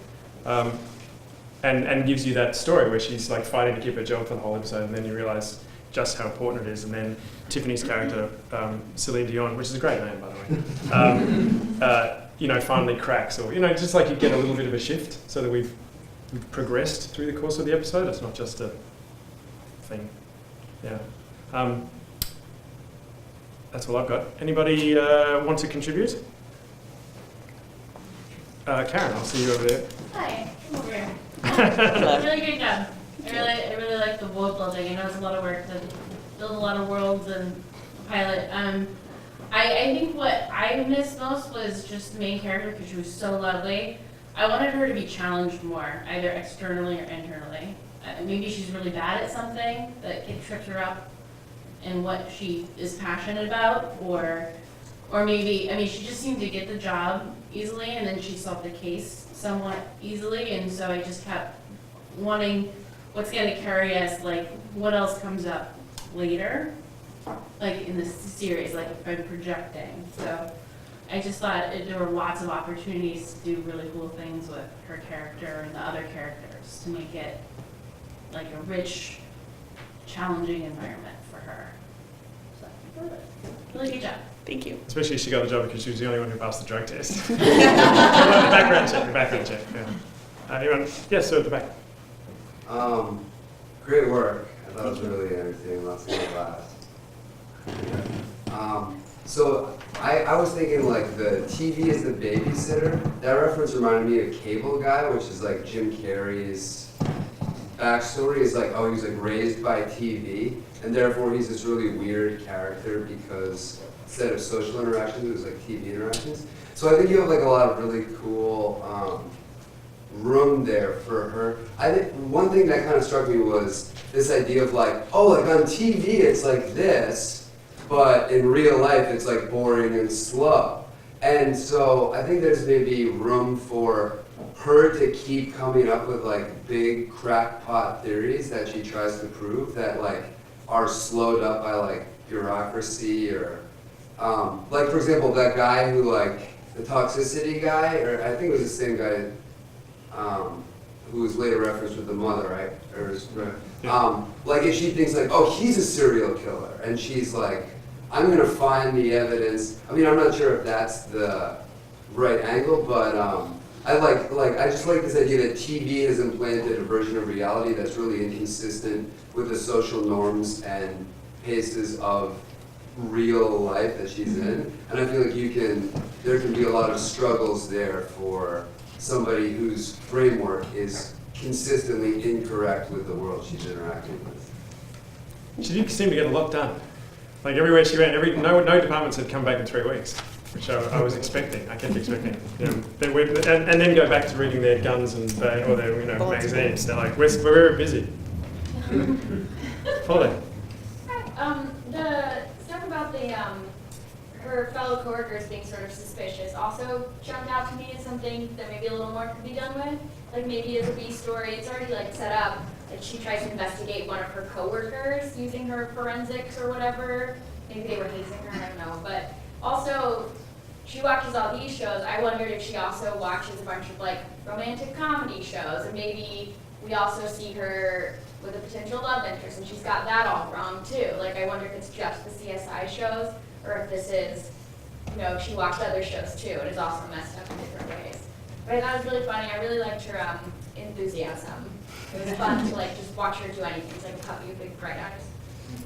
And gives you that story where she's like fighting to keep her job for the whole episode, and then you realise just how important it is. And then Tiffany's character, Celine Dion, which is a great name by the way, you know, finally cracks, or, you know, just like you get a little bit of a shift, so that we've progressed through the course of the episode. It's not just a thing. Yeah. That's all I've got. Anybody want to contribute? Karen, I'll see you over there. Hi, come over here. Really great job. I really like the world building. I know it's a lot of work to build a lot of worlds and pilot. I think what I missed most was just the main character, because she was so lovely. I wanted her to be challenged more, either externally or internally. Maybe she's really bad at something that trips her up in what she is passionate about, or maybe, I mean, she just seemed to get the job easily, and then she solved the case somewhat easily, and so I just kept wanting what's going to carry us, like what else comes up later, like in the series, like if I'm projecting. So I just thought there were lots of opportunities to do really cool things with her character and the other characters to make it like a rich, challenging environment for her. So really good job. Thank you. Especially she got the job because she was the only one who passed the drug test. The background check. Yeah. Anyone? Yes, sir, at the back. Great work. I thought it was really entertaining. Lots of good laughs. So I was thinking like the TV is the babysitter. That reference reminded me of Cable Guy, which is like Jim Carrey's backstory. Is like, oh, he was like raised by TV, and therefore he's this really weird character because instead of social interactions, it was like TV interactions. So I think you have like a lot of really cool room there for her. I think one thing that kind of struck me was this idea of like, oh, like on TV it's like this, but in real life it's like boring and slow. And so I think there's maybe room for her to keep coming up with like big crackpot theories that she tries to prove that like are slowed up by like bureaucracy or like for example that guy who like the toxicity guy, or I think it was the same guy who was later referenced with the mother, right? Like if she thinks like, oh, he's a serial killer, and she's like, I'm gonna find the evidence. I mean, I'm not sure if that's the right angle, but I just like this idea that TV has implanted a version of reality that's really inconsistent with the social norms and paces of real life that she's in. And I feel like there can be a lot of struggles there for somebody whose framework is consistently incorrect with the world she's interacting with. She did seem to get a lot done. Like everywhere she went, no departments had come back in 3 weeks, which I was expecting. I kept expecting. And then go back to reading their guns and or their magazines. They're like, we're very busy. Follow. The stuff about her fellow coworkers being sort of suspicious also jumped out to me as something that maybe a little more could be done with. Like maybe as a B story, it's already like set up. Like she tries to investigate one of her coworkers using her forensics or whatever. Maybe they were hazing her, I don't know. But also, she watches all these shows. I wondered if she also watches a bunch of like romantic comedy shows, and maybe we also see her with a potential love interest, and she's got that all wrong too. Like I wonder if it's just the CSI shows, or if this is, she watched other shows too, and is also messed up in different ways. But I thought it was really funny. I really liked her enthusiasm. It was fun to like just watch her do anything. It's like a puppy with big bright eyes.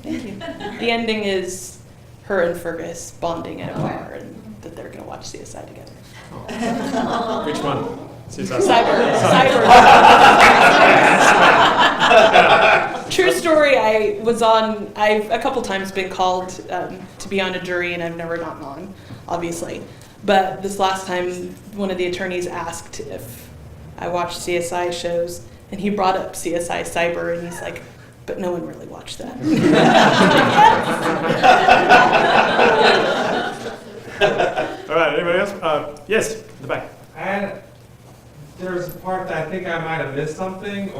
Thank you. The ending is her and Fergus bonding at a bar, and that they're going to watch CSI together. Which one? Cyber. True story. I've a couple times been called to be on a jury, and I've never gotten on, obviously. But this last time, one of the attorneys asked if I watched CSI shows, and he brought up CSI Cyber, and he's like, but no one really watched that. All right, anybody else? Yes, in the back. And there's a part that I think I might have missed something,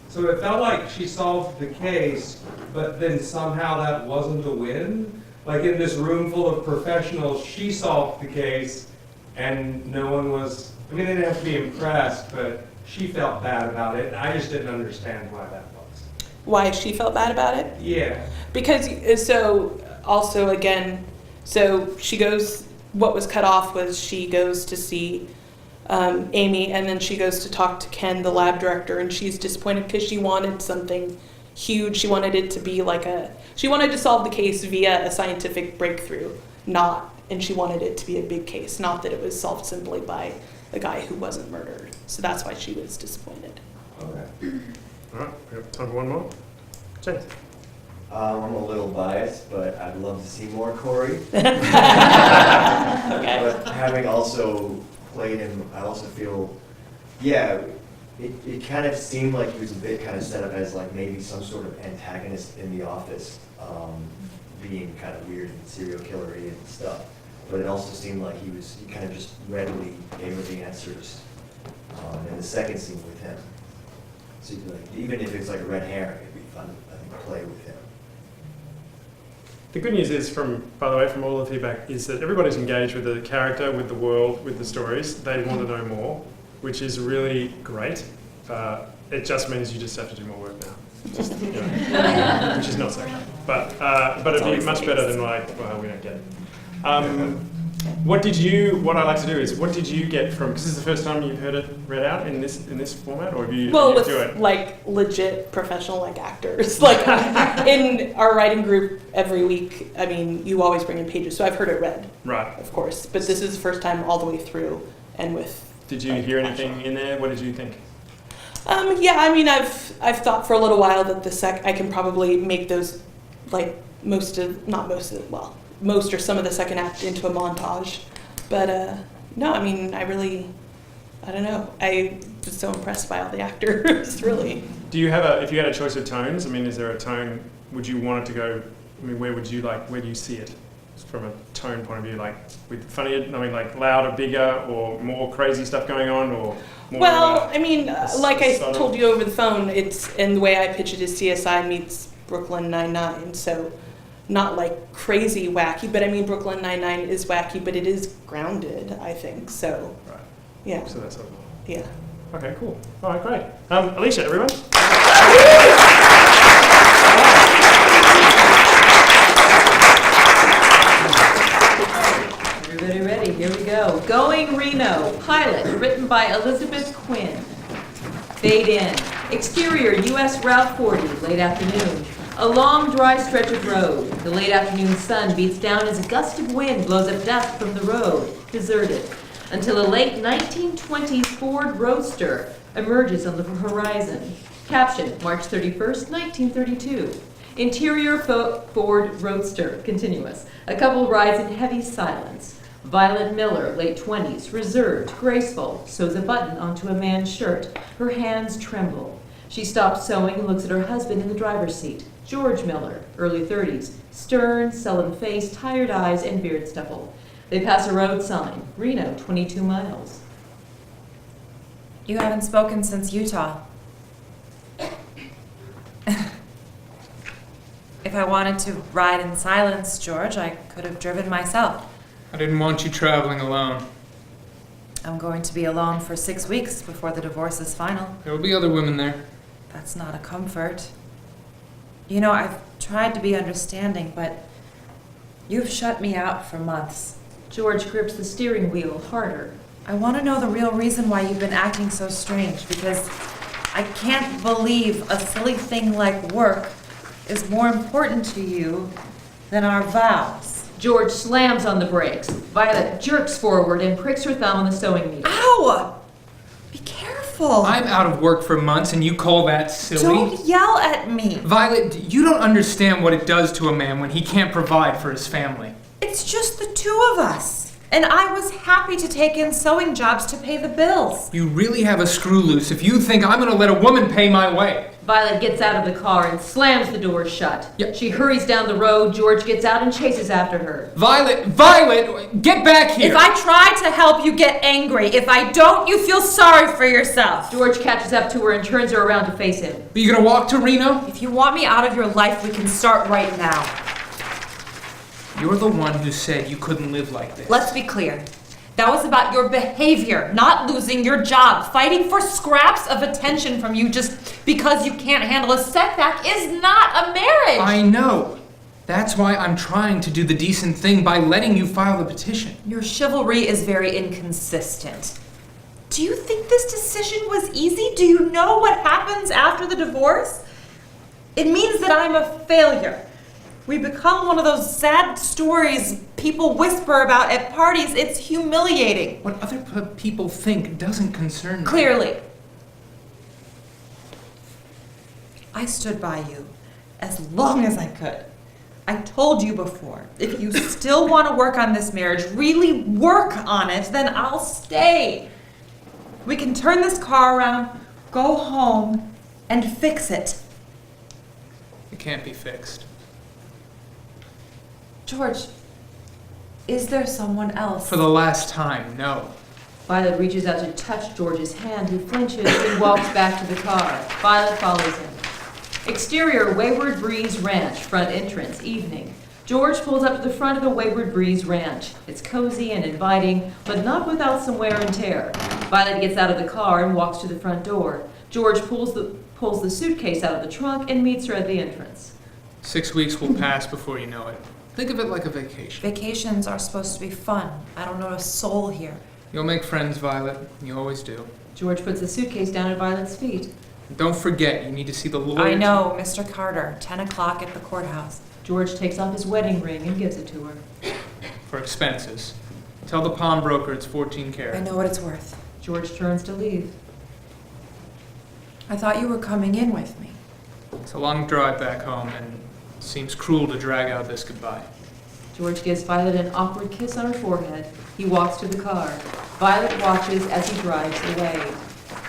so it felt like she solved the case, but then somehow that wasn't a win. Like in this room full of professionals, she solved the case, and no one was, they didn't have to be impressed, but she felt bad about it, and I just didn't understand why that was. Why she felt bad about it? Yeah. Because, she goes, what was cut off was she goes to see Amy, and then she goes to talk to Ken, the lab director, and she's disappointed because she wanted something huge. She wanted it to be she wanted to solve the case via a scientific breakthrough, and she wanted it to be a big case, not that it was solved simply by a guy who wasn't murdered. So that's why she was disappointed. Okay. All right, we have time for one more. James. I'm a little biased, but I'd love to see more Corey. Okay. But having also played him, I also feel, it kind of seemed like he was a bit kind of set up as like maybe some sort of antagonist in the office, being kind of weird and serial killer-y and stuff. But it also seemed like he kind of just readily gave her the answers in the second scene with him. So even if it's like a red herring, it'd be fun, I think, to play with him. The good news is, by the way, from all the feedback, is that everybody's engaged with the character, with the world, with the stories. They want to know more, which is really great. It just means you just have to do more work now, which is not so great. But it'd be much better than we don't get it. What I like to do is, what did you get from, because this is the first time you've heard it read out in this format, or have you with do it? Like legit professional actors. Like in our writing group every week, I mean, you always bring in pages, so I've heard it read. Right. Of course, but this is the first time all the way through and with. Did you hear anything in there? What did you think? I've thought for a little while that I can probably make those most or some of the second act into a montage. But no, I don't know. I was so impressed by all the actors, really. Do you if you had a choice of tones, is there a tone, would you want it to go, where do you see it from a tone point of view, with funnier, louder, bigger, or more crazy stuff going on, or more? Well, I told you over the phone, and the way I pitch it is CSI meets Brooklyn Nine-Nine, so not crazy wacky, but Brooklyn Nine-Nine is wacky, but it is grounded, I think, so. Right. Yeah. So that's it. Yeah. Okay, cool. All right, great. Alicia, everyone. Everybody ready? Here we go. Going Reno, pilot, written by Elizabeth Quinn. Fade in. Exterior, U.S. Route 40, late afternoon. A long, dry stretch of road. The late afternoon sun beats down as a gust of wind blows up dust from the road, deserted, until a late 1920s Ford Roadster emerges on the horizon. Caption, March 31st, 1932. Interior Ford Roadster, continuous. A couple rides in heavy silence. Violet Miller, late 20s, reserved, graceful, sews a button onto a man's shirt. Her hands tremble. She stops sewing and looks at her husband in the driver's seat. George Miller, early 30s, stern, sullen face, tired eyes, and beard stubble. They pass a road sign, Reno, 22 miles. You haven't spoken since Utah. If I wanted to ride in silence, George, I could have driven myself. I didn't want you traveling alone. I'm going to be alone for 6 weeks before the divorce is final. There will be other women there. That's not a comfort. You know, I've tried to be understanding, but you've shut me out for months. George grips the steering wheel harder. I want to know the real reason why you've been acting so strange, because I can't believe a silly thing like work is more important to you than our vows. George slams on the brakes. Violet jerks forward and pricks her thumb on the sewing needle. Ow! Be careful. I'm out of work for months and you call that silly? Don't yell at me. Violet, you don't understand what it does to a man when he can't provide for his family. It's just the two of us. And I was happy to take in sewing jobs to pay the bills. You really have a screw loose if you think I'm going to let a woman pay my way. Violet gets out of the car and slams the door shut. Yep. She hurries down the road. George gets out and chases after her. Violet, get back here! If I try to help, you get angry. If I don't, you feel sorry for yourself. George catches up to her and turns her around to face him. Are you going to walk to Reno? If you want me out of your life, we can start right now. You're the one who said you couldn't live like this. Let's be clear. That was about your behavior, not losing your job. Fighting for scraps of attention from you just because you can't handle a setback is not a marriage. I know. That's why I'm trying to do the decent thing by letting you file the petition. Your chivalry is very inconsistent. Do you think this decision was easy? Do you know what happens after the divorce? It means that I'm a failure. We become one of those sad stories people whisper about at parties. It's humiliating. What other people think doesn't concern me. Clearly. I stood by you as long as I could. I told you before, if you still want to work on this marriage, really work on it, then I'll stay. We can turn this car around, go home, and fix it. It can't be fixed. George, is there someone else? For the last time, no. Violet reaches out to touch George's hand. He flinches and walks back to the car. Violet follows him. Exterior, Wayward Breeze Ranch, front entrance, evening. George pulls up to the front of the Wayward Breeze Ranch. It's cozy and inviting, but not without some wear and tear. Violet gets out of the car and walks to the front door. George pulls the suitcase out of the trunk and meets her at the entrance. 6 weeks will pass before you know it. Think of it like a vacation. Vacations are supposed to be fun. I don't know a soul here. You'll make friends, Violet. You always do. George puts the suitcase down at Violet's feet. Don't forget, you need to see the lawyer. I know, Mr. Carter, 10 o'clock at the courthouse. George takes off his wedding ring and gives it to her. For expenses. Tell the pawnbroker it's 14 karat. I know what it's worth. George turns to leave. I thought you were coming in with me. It's a long drive back home, and it seems cruel to drag out this goodbye. George gives Violet an awkward kiss on her forehead. He walks to the car. Violet watches as he drives away.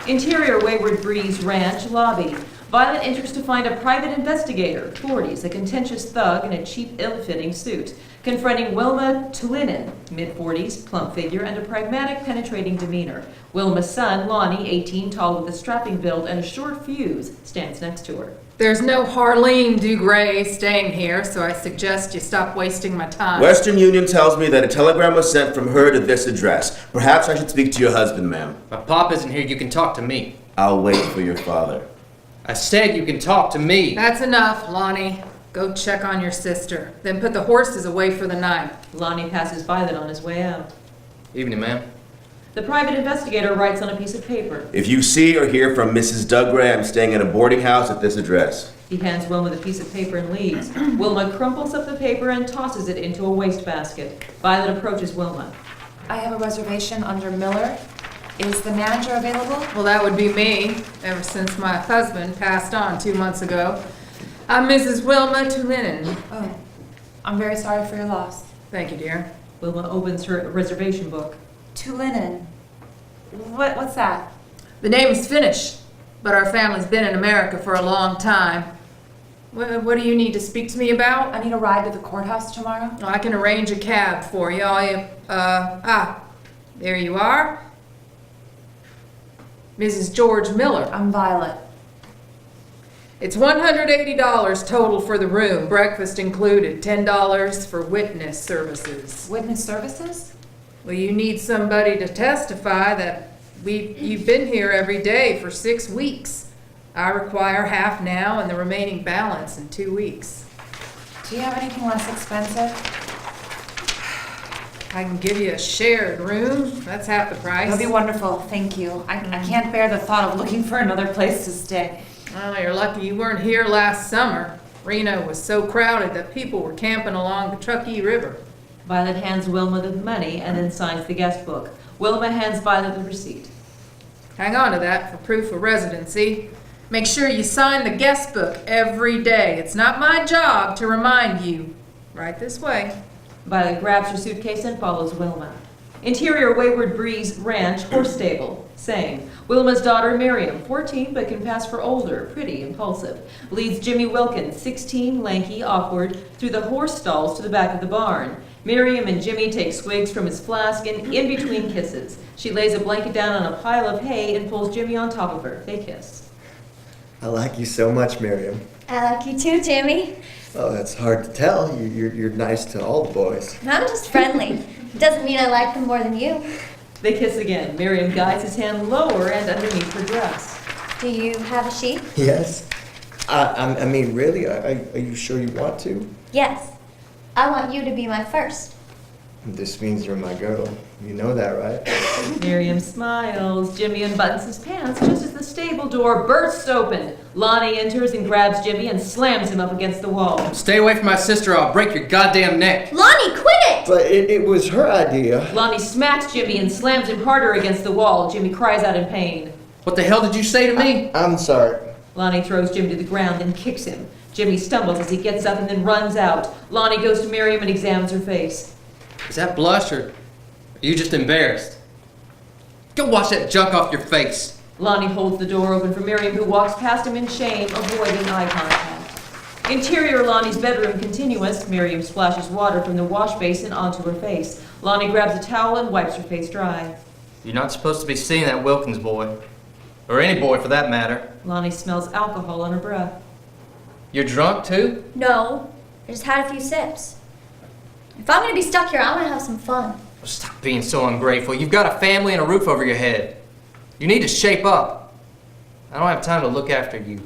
Interior, Wayward Breeze Ranch, lobby. Violet enters to find a private investigator, 40s, a contentious thug in a cheap, ill-fitting suit, confronting Wilma Tulinin, mid-40s, plump figure, and a pragmatic, penetrating demeanor. Wilma's son, Lonnie, 18, tall with a strapping build and a short fuse, stands next to her. There's no Harleen Dugray staying here, so I suggest you stop wasting my time. Western Union tells me that a telegram was sent from her to this address. Perhaps I should speak to your husband, ma'am. My pop isn't here, you can talk to me. I'll wait for your father. I said you can talk to me. That's enough, Lonnie. Go check on your sister. Then put the horses away for the night. Lonnie passes Violet on his way out. Evening, ma'am. The private investigator writes on a piece of paper. If you see or hear from Mrs. Dugray, I'm staying at a boarding house at this address. He hands Wilma the piece of paper and leaves. Wilma crumples up the paper and tosses it into a wastebasket. Violet approaches Wilma. I have a reservation under Miller. Is the manager available? Well, that would be me, ever since my husband passed on 2 months ago. I'm Mrs. Wilma Tulinen. Oh, I'm very sorry for your loss. Thank you, dear. Wilma opens her reservation book. Tulinen. What's that? The name is Finnish, but our family's been in America for a long time. What do you need to speak to me about? I need a ride to the courthouse tomorrow. I can arrange a cab for you. There you are. Mrs. George Miller. I'm Violet. It's $180 total for the room, breakfast included, $10 for witness services. Witness services? Well, you need somebody to testify that you've been here every day for 6 weeks. I require half now and the remaining balance in 2 weeks. Do you have anything less expensive? I can give you a shared room. That's half the price. That'd be wonderful, thank you. I can't bear the thought of looking for another place to stay. Well, you're lucky you weren't here last summer. Reno was so crowded that people were camping along the Truckee River. Violet hands Wilma the money and then signs the guest book. Wilma hands Violet the receipt. Hang on to that for proof of residency. Make sure you sign the guest book every day. It's not my job to remind you. Right this way. Violet grabs her suitcase and follows Wilma. Interior Wayward Breeze Ranch Horse Stable. Same. Wilma's daughter Miriam, 14 but can pass for older, pretty, impulsive, leads Jimmy Wilkins, 16, lanky, awkward, through the horse stalls to the back of the barn. Miriam and Jimmy take swigs from his flask and in between kisses. She lays a blanket down on a pile of hay and pulls Jimmy on top of her. They kiss. I like you so much, Miriam. I like you too, Jimmy. Oh, that's hard to tell. You're nice to all the boys. I'm just friendly. Doesn't mean I like them more than you. They kiss again. Miriam guides his hand lower and underneath her dress. Do you have a sheep? Yes. I mean, really? Are you sure you want to? Yes. I want you to be my first. This means you're my girl. You know that, right? Miriam smiles. Jimmy unbuttons his pants just as the stable door bursts open. Lonnie enters and grabs Jimmy and slams him up against the wall. Stay away from my sister or I'll break your goddamn neck. Lonnie, quit it! But it was her idea. Lonnie smacks Jimmy and slams him harder against the wall. Jimmy cries out in pain. What the hell did you say to me? I'm sorry. Lonnie throws Jimmy to the ground and kicks him. Jimmy stumbles as he gets up and then runs out. Lonnie goes to Miriam and examines her face. Is that blush or are you just embarrassed? Go wash that junk off your face. Lonnie holds the door open for Miriam, who walks past him in shame, avoiding eye contact. Interior Lonnie's bedroom continuous. Miriam splashes water from the wash basin onto her face. Lonnie grabs a towel and wipes her face dry. You're not supposed to be seeing that Wilkins boy. Or any boy for that matter. Lonnie smells alcohol on her breath. You're drunk too? No. I just had a few sips. If I'm gonna be stuck here, I wanna have some fun. Stop being so ungrateful. You've got a family and a roof over your head. You need to shape up. I don't have time to look after you.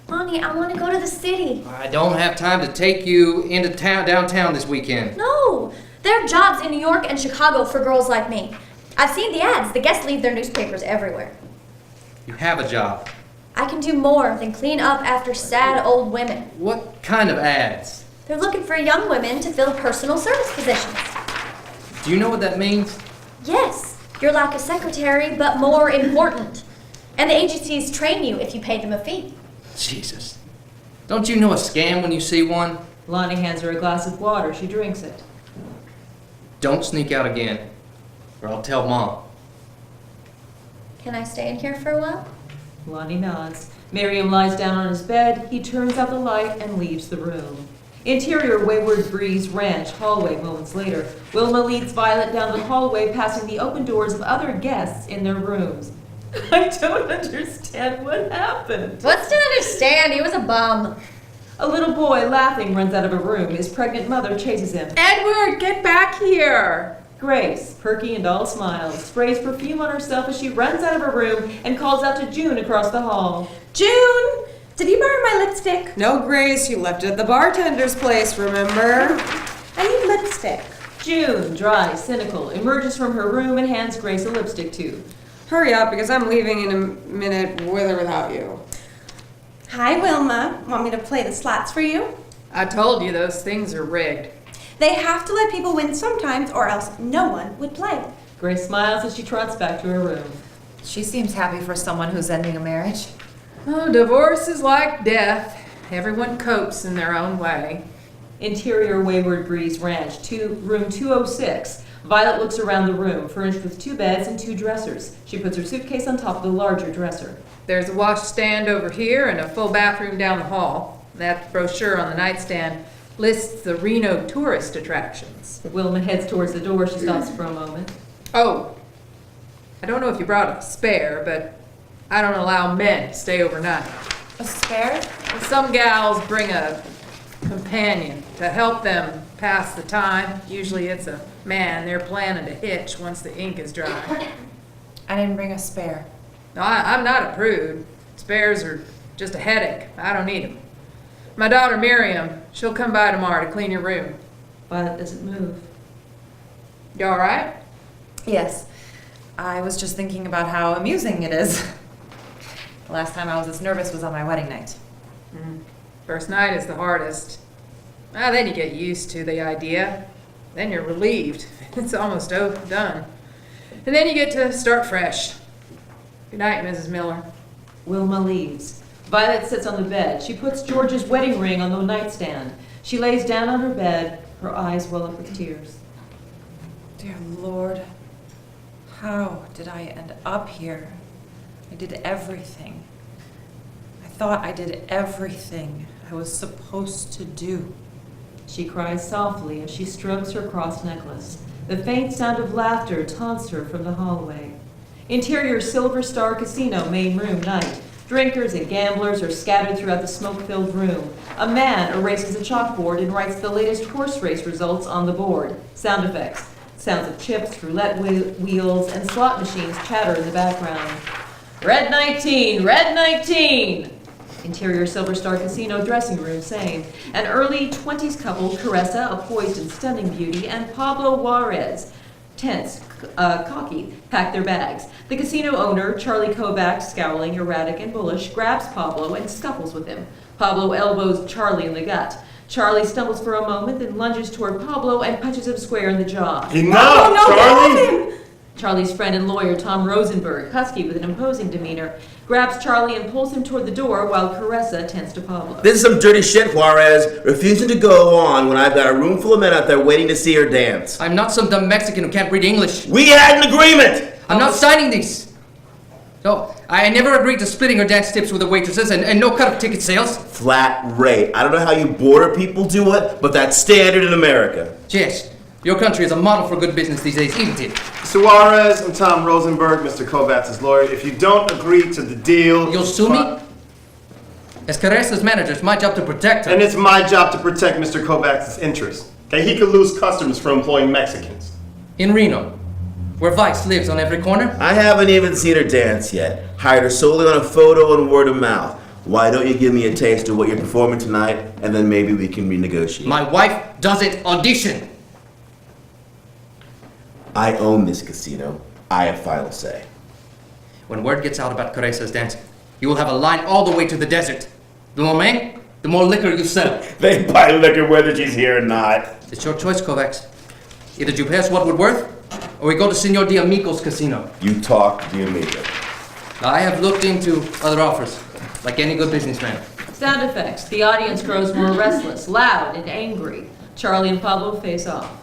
Lonnie, I wanna go to the city. I don't have time to take you into downtown this weekend. No. There are jobs in New York and Chicago for girls like me. I've seen the ads. The guests leave their newspapers everywhere. You have a job. I can do more than clean up after sad old women. What kind of ads? They're looking for young women to fill personal service positions. Do you know what that means? Yes, you're like a secretary, but more important. And the agencies train you if you pay them a fee. Jesus. Don't you know a scam when you see one? Lonnie hands her a glass of water. She drinks it. Don't sneak out again, or I'll tell Mom. Can I stay in here for a while? Lonnie nods. Miriam lies down on his bed. He turns out the light and leaves the room. Interior Wayward Breeze Ranch hallway moments later. Wilma leads Violet down the hallway, passing the open doors of other guests in their rooms. I don't understand what happened. What's to understand? He was a bum. A little boy laughing runs out of a room. His pregnant mother chases him. Edward, get back here! Grace, perky and all smiles, sprays perfume on herself as she runs out of her room and calls out to June across the hall. June! Did you borrow my lipstick? No, Grace, you left it at the bartender's place, remember? I need lipstick. June, dry, cynical, emerges from her room and hands Grace a lipstick tube. Hurry up, because I'm leaving in a minute with or without you. Hi, Wilma. Want me to play the slots for you? I told you those things are rigged. They have to let people win sometimes, or else no one would play. Grace smiles as she trots back to her room. She seems happy for someone who's ending a marriage. Oh, divorce is like death. Everyone copes in their own way. Interior Wayward Breeze Ranch, room 206. Violet looks around the room, furnished with 2 beds and 2 dressers. She puts her suitcase on top of the larger dresser. There's a washstand over here and a full bathroom down the hall. That brochure on the nightstand lists the Reno tourist attractions. Wilma heads towards the door. She stops for a moment. Oh, I don't know if you brought a spare, but I don't allow men to stay overnight. A spare? Some gals bring a companion to help them pass the time. Usually it's a man they're planning to hitch once the ink is dry. I didn't bring a spare. No, I'm not a prude. Spares are just a headache. I don't need them. My daughter Miriam, she'll come by tomorrow to clean your room. Violet doesn't move. You all right? Yes. I was just thinking about how amusing it is. The last time I was this nervous was on my wedding night. First night is the hardest. Then you get used to the idea. Then you're relieved. It's almost done. And then you get to start fresh. Good night, Mrs. Miller. Wilma leaves. Violet sits on the bed. She puts George's wedding ring on the nightstand. She lays down on her bed. Her eyes well up with tears. Dear Lord, how did I end up here? I did everything. I thought I did everything I was supposed to do. She cries softly as she strokes her cross necklace. The faint sound of laughter taunts her from the hallway. Interior Silver Star Casino, main room, night. Drinkers and gamblers are scattered throughout the smoke-filled room. A man erases a chalkboard and writes the latest horse race results on the board. Sound effects. Sounds of chips, roulette wheels, and slot machines chatter in the background. Red 19! Red 19! Interior Silver Star Casino dressing room, same. An early 20s couple, Caressa, a poised and stunning beauty, and Pablo Juarez, tense, cocky, pack their bags. The casino owner, Charlie Kovacs, scowling, erratic, and bullish, grabs Pablo and scuffles with him. Pablo elbows Charlie in the gut. Charlie stumbles for a moment, then lunges toward Pablo and punches him square in the jaw. Enough, Charlie! Charlie's friend and lawyer, Tom Rosenberg, husky with an imposing demeanor, grabs Charlie and pulls him toward the door while Caressa tends to Pablo. This is some dirty shit, Juarez. Refusing to go on when I've got a room full of men out there waiting to see her dance. I'm not some dumb Mexican who can't read English. We had an agreement! I'm not signing these. So, I never agreed to splitting her dance tips with the waitresses and no cut of ticket sales. Flat rate. I don't know how you border people do it, but that's standard in America. Yes, your country is a model for good business these days, isn't it? Mr. Juarez, I'm Tom Rosenberg, Mr. Kovacs' lawyer. If you don't agree to the deal... You'll sue me? As Caresa's manager, it's my job to protect her. And it's my job to protect Mr. Kovacs' interests. Okay, he could lose customers for employing Mexicans. In Reno, where Vice lives on every corner? I haven't even seen her dance yet. Hired her solely on a photo and word of mouth. Why don't you give me a taste of what you're performing tonight, and then maybe we can renegotiate. My wife doesn't audition. I own this casino. I have final say. When word gets out about Caresa's dancing, you will have a line all the way to the desert. The more men, the more liquor you sell. They buy liquor whether she's here or not. It's your choice, Kovacs. Either you pay us what we're worth, or we go to Senor D'Amico's casino. You talk to D'Amico. I have looked into other offers, like any good businessman. Sound effects. The audience grows more restless, loud, and angry. Charlie and Pablo face off.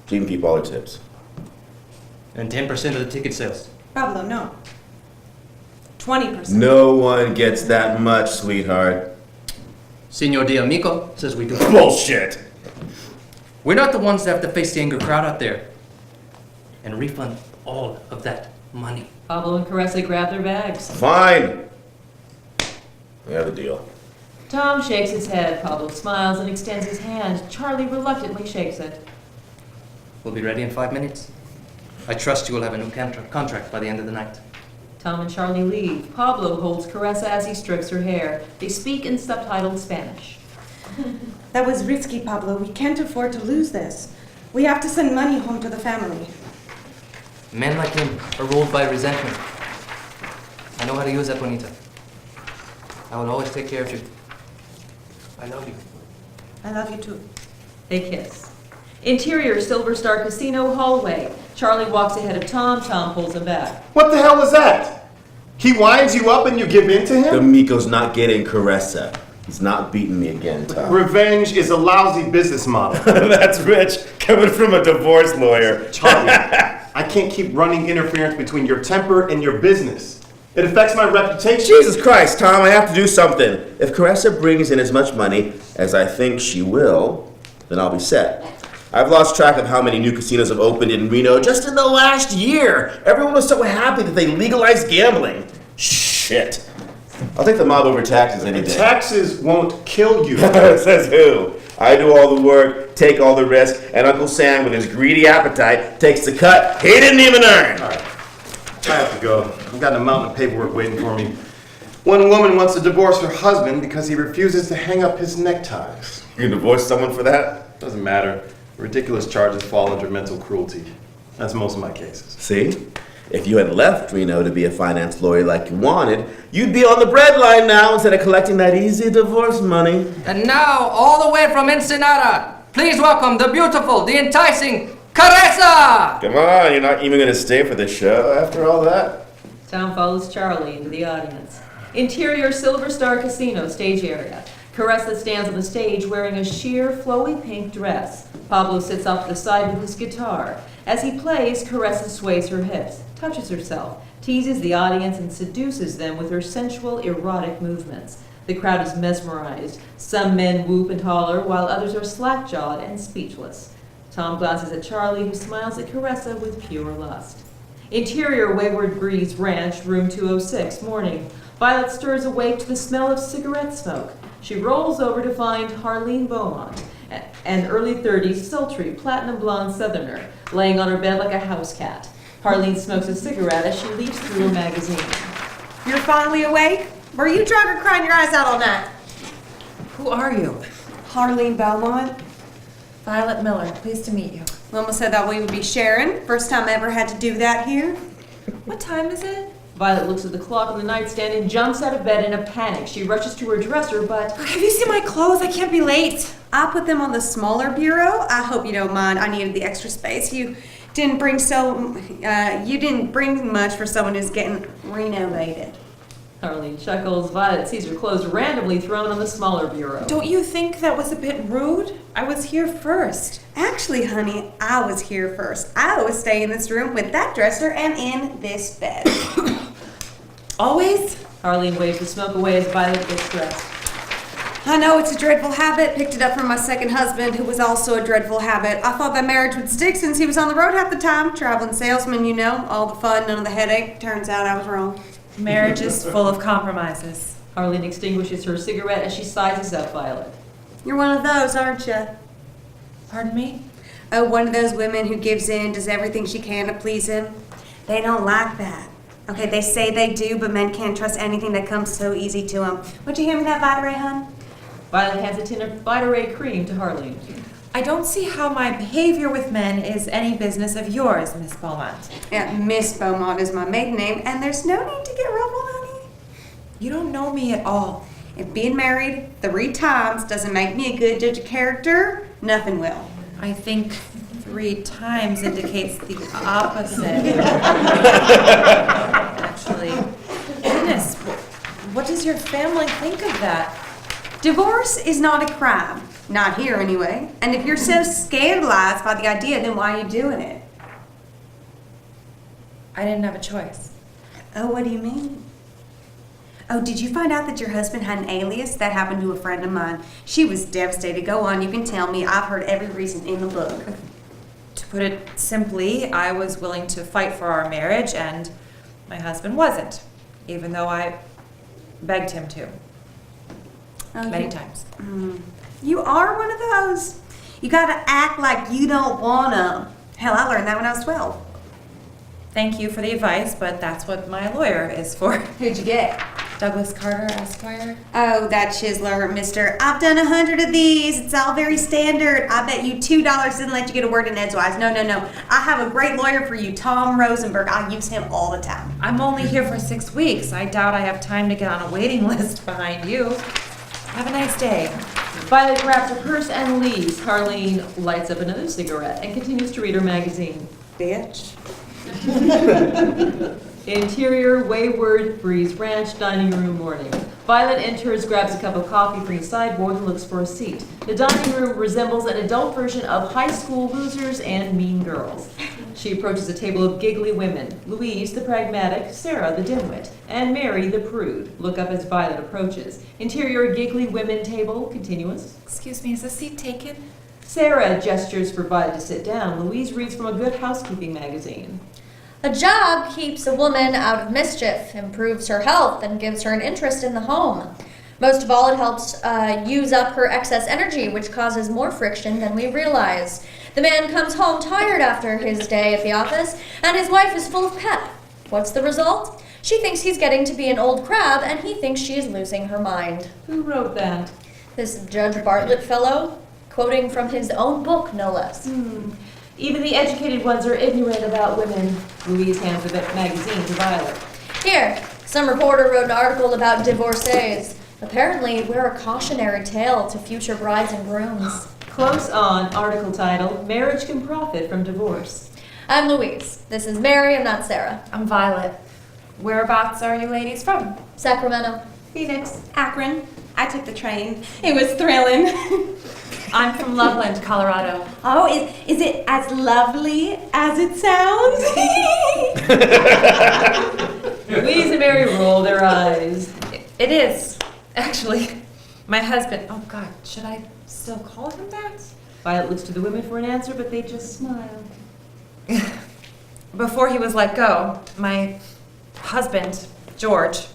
She can keep all her tips. And 10% of the ticket sales. Pablo, no. 20%. No one gets that much, sweetheart. Senor D'Amico says we do. Bullshit! We're not the ones that have to face the angry crowd out there and refund all of that money. Pablo and Caressa grab their bags. Fine. We have a deal. Tom shakes his head. Pablo smiles and extends his hand. Charlie reluctantly shakes it. We'll be ready in 5 minutes. I trust you will have a new contract by the end of the night. Tom and Charlie leave. Pablo holds Caressa as he strokes her hair. They speak in subtitled Spanish. That was risky, Pablo. We can't afford to lose this. We have to send money home to the family. Men like him are ruled by resentment. I know how to use that, Juanita. I will always take care of you. I love you. I love you too. They kiss. Interior Silver Star Casino hallway. Charlie walks ahead of Tom. Tom pulls him back. What the hell was that? He winds you up and you give in to him? D'Amico's not getting Caressa. He's not beating me again, Tom. Revenge is a lousy business model. That's rich, coming from a divorce lawyer. Charlie, I can't keep running interference between your temper and your business. It affects my reputation. Jesus Christ, Tom, I have to do something. If Caressa brings in as much money as I think she will, then I'll be set. I've lost track of how many new casinos have opened in Reno just in the last year. Everyone was so happy that they legalized gambling. Shit. I'll take the mob over taxes any day. Taxes won't kill you. Says who? I do all the work, take all the risk, and Uncle Sam, with his greedy appetite, takes the cut he didn't even earn. All right. I have to go. I've got a mountain of paperwork waiting for me. One woman wants to divorce her husband because he refuses to hang up his neckties. You can divorce someone for that? Doesn't matter. Ridiculous charges fall under mental cruelty. That's most of my cases. See? If you had left Reno to be a finance lawyer like you wanted, you'd be on the breadline now instead of collecting that easy divorce money. And now, all the way from Ensenada, please welcome the beautiful, the enticing Caressa! Come on, you're not even going to stay for the show after all that? Tom follows Charlie into the audience. Interior Silver Star Casino stage area. Caressa stands on the stage wearing a sheer, flowy pink dress. Pablo sits off to the side with his guitar. As he plays, Caressa sways her hips, touches herself, teases the audience, and seduces them with her sensual, erotic movements. The crowd is mesmerized. Some men whoop and holler, while others are slack-jawed and speechless. Tom glances at Charlie, who smiles at Caressa with pure lust. Interior Wayward Breeze Ranch, room 206, morning. Violet stirs awake to the smell of cigarette smoke. She rolls over to find Harleen Beaumont, an early 30s, sultry, platinum blonde southerner, laying on her bed like a house cat. Harleen smokes a cigarette as she leafs through a magazine. You're finally awake? Were you drunk or crying your eyes out all night? Who are you? Harleen Beaumont. Violet Miller. Pleased to meet you. Wilma said that we would be sharing. First time I ever had to do that here. What time is it? Violet looks at the clock on the nightstand and jumps out of bed in a panic. She rushes to her dresser, but... Have you seen my clothes? I can't be late. I put them on the smaller bureau. I hope you don't mind. I needed the extra space. You didn't bring much for someone who's getting renovated. Harleen chuckles. Violet sees her clothes randomly thrown on the smaller bureau. Don't you think that was a bit rude? I was here first. Actually, honey, I was here first. I always stay in this room with that dresser and in this bed. Always? Harleen waves the smoke away as Violet gets dressed. I know it's a dreadful habit. Picked it up from my second husband, who was also a dreadful habit. I thought that marriage would stick since he was on the road half the time. Traveling salesman, you know. All the fun, none of the headache. Turns out I was wrong. Marriage is full of compromises. Harleen extinguishes her cigarette as she sizes up Violet. You're one of those, aren't you? Pardon me? Oh, one of those women who gives in, does everything she can to please him. They don't like that. Okay, they say they do, but men can't trust anything that comes so easy to them. Would you hand me that Vitaray, hon? Violet hands a tin of Vitaray cream to Harleen. I don't see how my behavior with men is any business of yours, Miss Beaumont. Yeah, Miss Beaumont is my maiden name, and there's no need to get ruffled, honey. You don't know me at all. If being married 3 times doesn't make me a good judge of character, nothing will. I think 3 times indicates the opposite. Actually, goodness, what does your family think of that? Divorce is not a crime. Not here, anyway. And if you're so scandalized by the idea, then why are you doing it? I didn't have a choice. Oh, what do you mean? Oh, did you find out that your husband had an alias? That happened to a friend of mine. She was devastated. Go on, you can tell me. I've heard every reason in the book. To put it simply, I was willing to fight for our marriage, and my husband wasn't, even though I begged him to. Many times. You are one of those. You gotta act like you don't wanna. Hell, I learned that when I was 12. Thank you for the advice, but that's what my lawyer is for. Who'd you get? Douglas Carter, Esquire. Oh, that chiseler, mister. I've done 100 of these. It's all very standard. I bet you $2 didn't let you get a word in edgewise. No. I have a great lawyer for you, Tom Rosenberg. I use him all the time. I'm only here for 6 weeks. I doubt I have time to get on a waiting list behind you. Have a nice day. Violet grabs her purse and leaves. Harleen lights up another cigarette and continues to read her magazine. Bitch. Interior, Wayward Breeze Ranch, dining room, morning. Violet enters, grabs a cup of coffee from the sideboard, and looks for a seat. The dining room resembles an adult version of High School Losers and Mean Girls. She approaches a table of giggly women. Louise, the pragmatic, Sarah, the dimwit, and Mary, the prude, look up as Violet approaches. Interior, giggly women table, continuous. Excuse me, is the seat taken? Sarah gestures for Violet to sit down. Louise reads from a Good Housekeeping magazine. A job keeps a woman out of mischief, improves her health, and gives her an interest in the home. Most of all, it helps use up her excess energy, which causes more friction than we realize. The man comes home tired after his day at the office, and his wife is full of pep. What's the result? She thinks he's getting to be an old crab, and he thinks she is losing her mind. Who wrote that? This Judge Bartlett fellow, quoting from his own book, no less. Even the educated ones are ignorant about women. Louise hands the magazine to Violet. Here, some reporter wrote an article about divorcees. Apparently, we're a cautionary tale to future brides and grooms. Close on, article title, Marriage Can Profit from Divorce. I'm Louise. This is Mary, I'm not Sarah. I'm Violet. Whereabouts are you ladies from? Sacramento. Phoenix. Akron. I took the train. It was thrilling. I'm from Loveland, Colorado. Oh, is it as lovely as it sounds? Louise and Mary roll their eyes. It is. Actually, my husband... Oh, God, should I still call him that? Violet looks to the women for an answer, but they just smile. Before he was let go, my husband, George,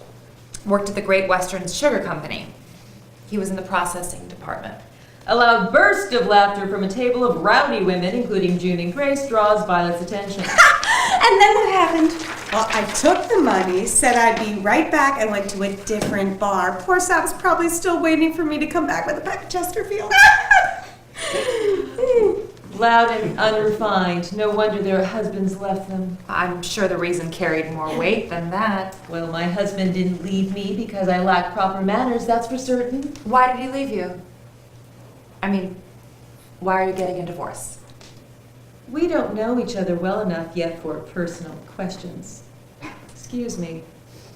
worked at the Great Western Sugar Company. He was in the processing department. A loud burst of laughter from a table of rowdy women, including June and Grace, draws Violet's attention. And then what happened? Well, I took the money, said I'd be right back, and went to a different bar. Poor Sal's probably still waiting for me to come back with a pack of Chesterfield. Loud and unrefined. No wonder their husbands left them. I'm sure the reason carried more weight than that. Well, my husband didn't leave me because I lack proper manners, that's for certain. Why did he leave you? I mean, why are you getting a divorce? We don't know each other well enough yet for personal questions. Excuse me.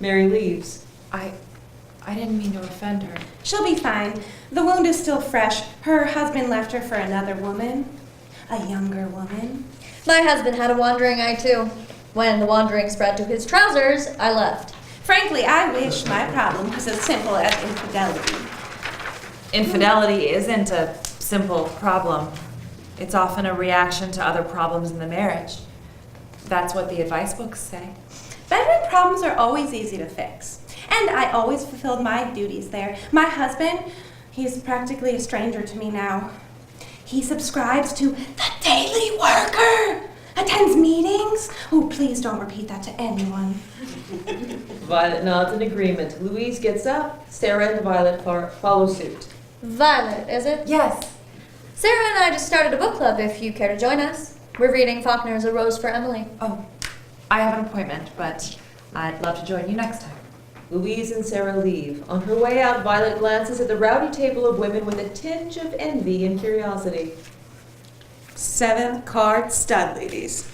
Mary leaves. I didn't mean to offend her. She'll be fine. The wound is still fresh. Her husband left her for another woman. A younger woman. My husband had a wandering eye too. When the wandering spread to his trousers, I left. Frankly, I wish my problem was as simple as infidelity. Infidelity isn't a simple problem. It's often a reaction to other problems in the marriage. That's what the advice books say. Bedroom problems are always easy to fix. And I always fulfilled my duties there. My husband, he's practically a stranger to me now. He subscribes to the Daily Worker, attends meetings. Oh, please don't repeat that to anyone. Violet nods in agreement. Louise gets up. Sarah and Violet follow suit. Violet, is it? Yes. Sarah and I just started a book club if you care to join us. We're reading Faulkner's A Rose for Emily. Oh, I have an appointment, but I'd love to join you next time. Louise and Sarah leave. On her way out, Violet glances at the rowdy table of women with a tinge of envy and curiosity. 7-card stud ladies.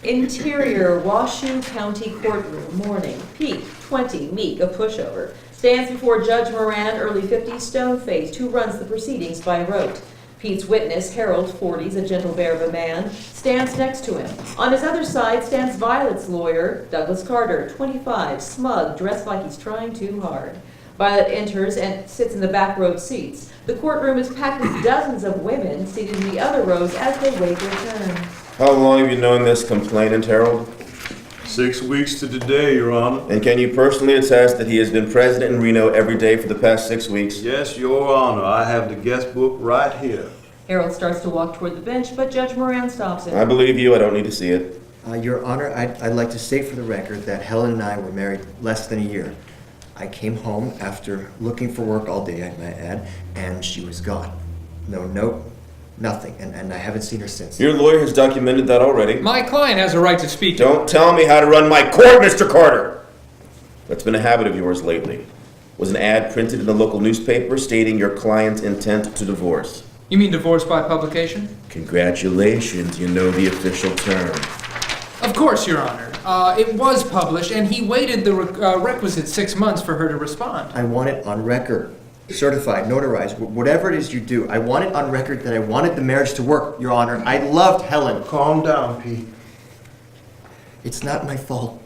Interior, Washoe County Courtroom, morning. Pete, 20, meek, a pushover. Stands before Judge Moran, early 50s, stone-faced, who runs the proceedings by rote. Pete's witness, Harold, 40s, a gentle bear of a man, stands next to him. On his other side stands Violet's lawyer, Douglas Carter, 25, smug, dressed like he's trying too hard. Violet enters and sits in the back row seats. The courtroom is packed with dozens of women seated in the other rows as they wait their turn. How long have you known this complainant, Harold? 6 weeks to today, Your Honor. And can you personally attest that he has been president in Reno every day for the past 6 weeks? Yes, Your Honor. I have the guest book right here. Harold starts to walk toward the bench, but Judge Moran stops him. I believe you. I don't need to see it. Your Honor, I'd like to state for the record that Helen and I were married less than a year. I came home after looking for work all day, I might add, and she was gone. No note, nothing, and I haven't seen her since. Your lawyer has documented that already. My client has a right to speak. Don't tell me how to run my court, Mr. Carter! That's been a habit of yours lately. Was an ad printed in a local newspaper stating your client's intent to divorce. You mean divorce by publication? Congratulations, you know the official term. Of course, Your Honor. It was published, and he waited the requisite 6 months for her to respond. I want it on record. Certified, notarized, whatever it is you do. I want it on record that I wanted the marriage to work, Your Honor. I loved Helen. Calm down, Pete. It's not my fault.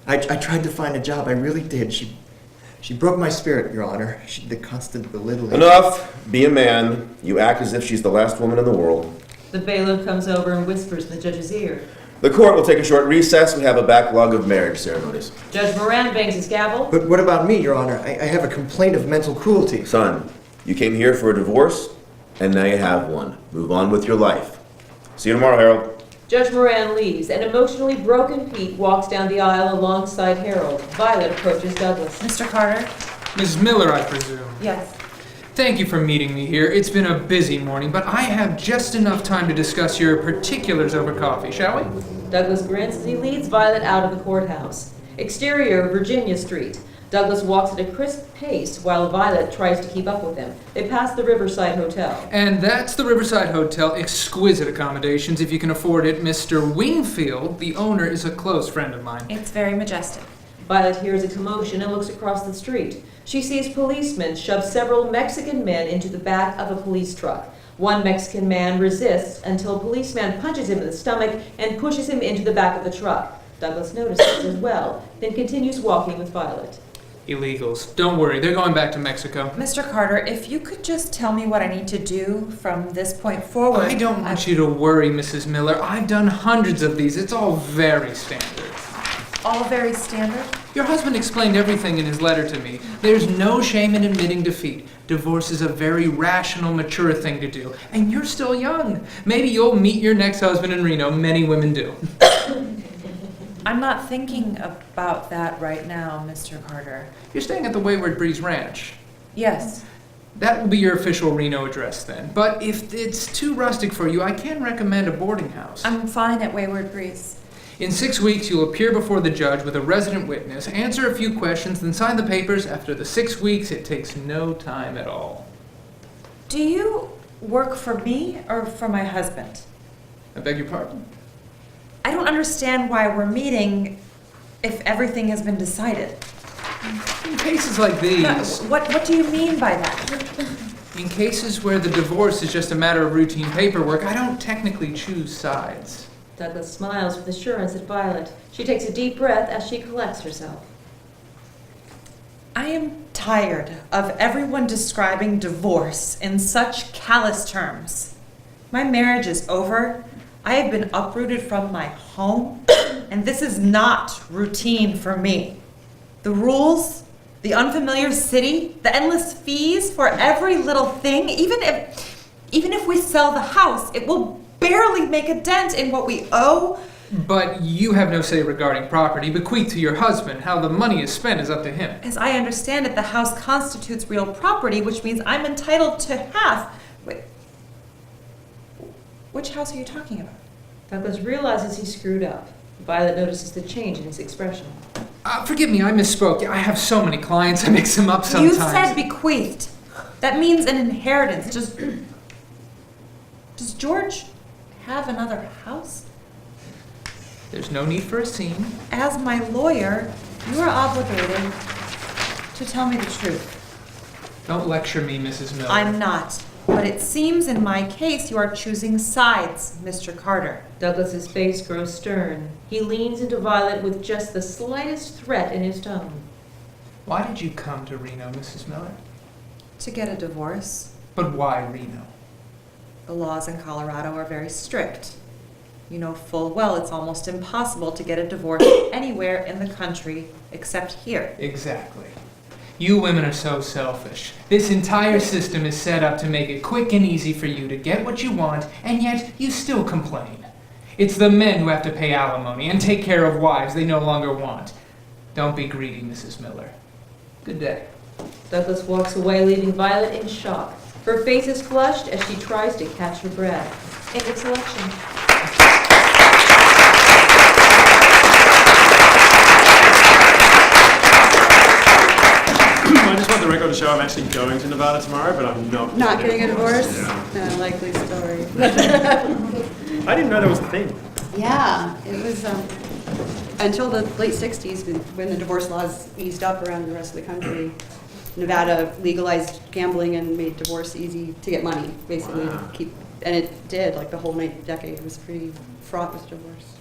I tried to find a job. I really did. She broke my spirit, Your Honor. The constant belittling. Enough. Be a man. You act as if she's the last woman in the world. The bailiff comes over and whispers in the judge's ear. The court will take a short recess. We have a backlog of marriage ceremonies. Judge Moran bangs his gavel. But what about me, Your Honor? I have a complaint of mental cruelty. Son, you came here for a divorce, and now you have one. Move on with your life. See you tomorrow, Harold. Judge Moran leaves. An emotionally broken Pete walks down the aisle alongside Harold. Violet approaches Douglas. Mr. Carter? Mrs. Miller, I presume. Yes. Thank you for meeting me here. It's been a busy morning, but I have just enough time to discuss your particulars over coffee, shall we? Douglas grins as he leads Violet out of the courthouse. Exterior, Virginia Street. Douglas walks at a crisp pace while Violet tries to keep up with him. They pass the Riverside Hotel. And that's the Riverside Hotel. Exquisite accommodations if you can afford it. Mr. Wingfield, the owner, is a close friend of mine. It's very majestic. Violet hears a commotion and looks across the street. She sees policemen shove several Mexican men into the back of a police truck. One Mexican man resists until a policeman punches him in the stomach and pushes him into the back of the truck. Douglas notices as well, then continues walking with Violet. Illegals. Don't worry, they're going back to Mexico. Mr. Carter, if you could just tell me what I need to do from this point forward. I don't want you to worry, Mrs. Miller. I've done hundreds of these. It's all very standard. All very standard? Your husband explained everything in his letter to me. There's no shame in admitting defeat. Divorce is a very rational, mature thing to do. And you're still young. Maybe you'll meet your next husband in Reno. Many women do. I'm not thinking about that right now, Mr. Carter. You're staying at the Wayward Breeze Ranch. Yes. That will be your official Reno address then. But if it's too rustic for you, I can recommend a boarding house. I'm fine at Wayward Breeze. In 6 weeks, you'll appear before the judge with a resident witness, answer a few questions, then sign the papers. After the 6 weeks, it takes no time at all. Do you work for me or for my husband? I beg your pardon? I don't understand why we're meeting if everything has been decided. In cases like these... What do you mean by that? In cases where the divorce is just a matter of routine paperwork, I don't technically choose sides. Douglas smiles with assurance at Violet. She takes a deep breath as she collects herself. I am tired of everyone describing divorce in such callous terms. My marriage is over. I have been uprooted from my home, and this is not routine for me. The rules, the unfamiliar city, the endless fees for every little thing, even if we sell the house, it will barely make a dent in what we owe. But you have no say regarding property bequeathed to your husband. How the money is spent is up to him. As I understand it, the house constitutes real property, which means I'm entitled to half. Wait, which house are you talking about? Douglas realizes he screwed up. Violet notices the change in his expression. Forgive me, I misspoke. I have so many clients, I mix them up sometimes. You said bequeathed. That means an inheritance. Does George have another house? There's no need for a scene. As my lawyer, you are obligated to tell me the truth. Don't lecture me, Mrs. Miller. I'm not. But it seems in my case you are choosing sides, Mr. Carter. Douglas's face grows stern. He leans into Violet with just the slightest threat in his tone. Why did you come to Reno, Mrs. Miller? To get a divorce. But why Reno? The laws in Colorado are very strict. You know full well it's almost impossible to get a divorce anywhere in the country except here. Exactly. You women are so selfish. This entire system is set up to make it quick and easy for you to get what you want, and yet you still complain. It's the men who have to pay alimony and take care of wives they no longer want. Don't be greedy, Mrs. Miller. Good day. Douglas walks away, leaving Violet in shock. Her face is flushed as she tries to catch her breath. End of selection. I just want the record to show I'm actually going to Nevada tomorrow, but I'm not. Not getting a divorce? Yeah. No, likely story. I didn't know that was the thing. Yeah, it was until the late 60s when the divorce laws eased up around the rest of the country. Nevada legalized gambling and made divorce easy to get money, basically. Wow. And it did, like the whole decade was pretty fraught with divorce.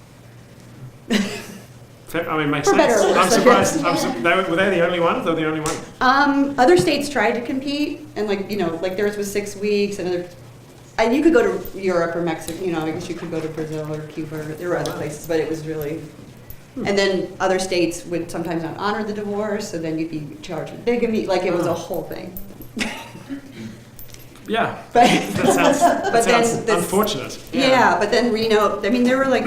I mean, makes For better sense. or worse, I'm I surprised. guess. Were they the only ones? They were the only ones. Other states tried to compete, and like theirs was 6 weeks, and you could go to Europe or Mexico, I guess you could go to Brazil or Cuba, or there were other places, but it was really, and then other states would sometimes not honor the divorce, so then you'd be charged with bigamy, like it was a whole thing. Yeah, But that sounds unfortunate. Yeah, but then Reno, I mean, there were like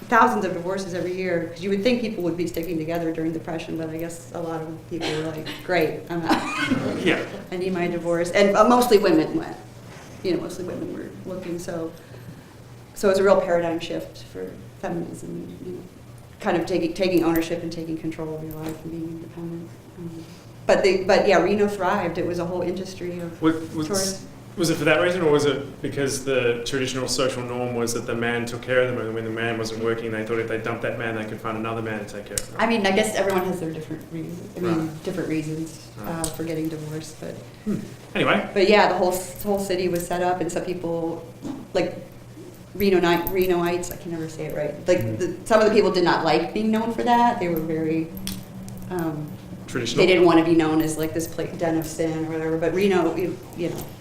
thousands of divorces every year, because you would think people would be sticking together during Depression, but I guess a lot of people were like, great, I'm out. Yeah. I need my divorce. And mostly women went. Mostly women were looking, so it was a real paradigm shift for feminism, kind of taking ownership and taking control of your life and being independent. But yeah, Reno thrived. It was a whole industry of tourists. Was it for that reason, or was it because the traditional social norm was that the man took care of them, and when the man wasn't working, they thought if they dumped that man, they could find another man to take care of them? I mean, I guess everyone has their different reasons. Different reasons for getting divorced, but anyway. But yeah, the whole city was set up, and some people, like Renoites, I can never say it right. Like some of the people did not like being known for that. They were very traditional. They didn't want to be known as like this den of sin or whatever. But Reno,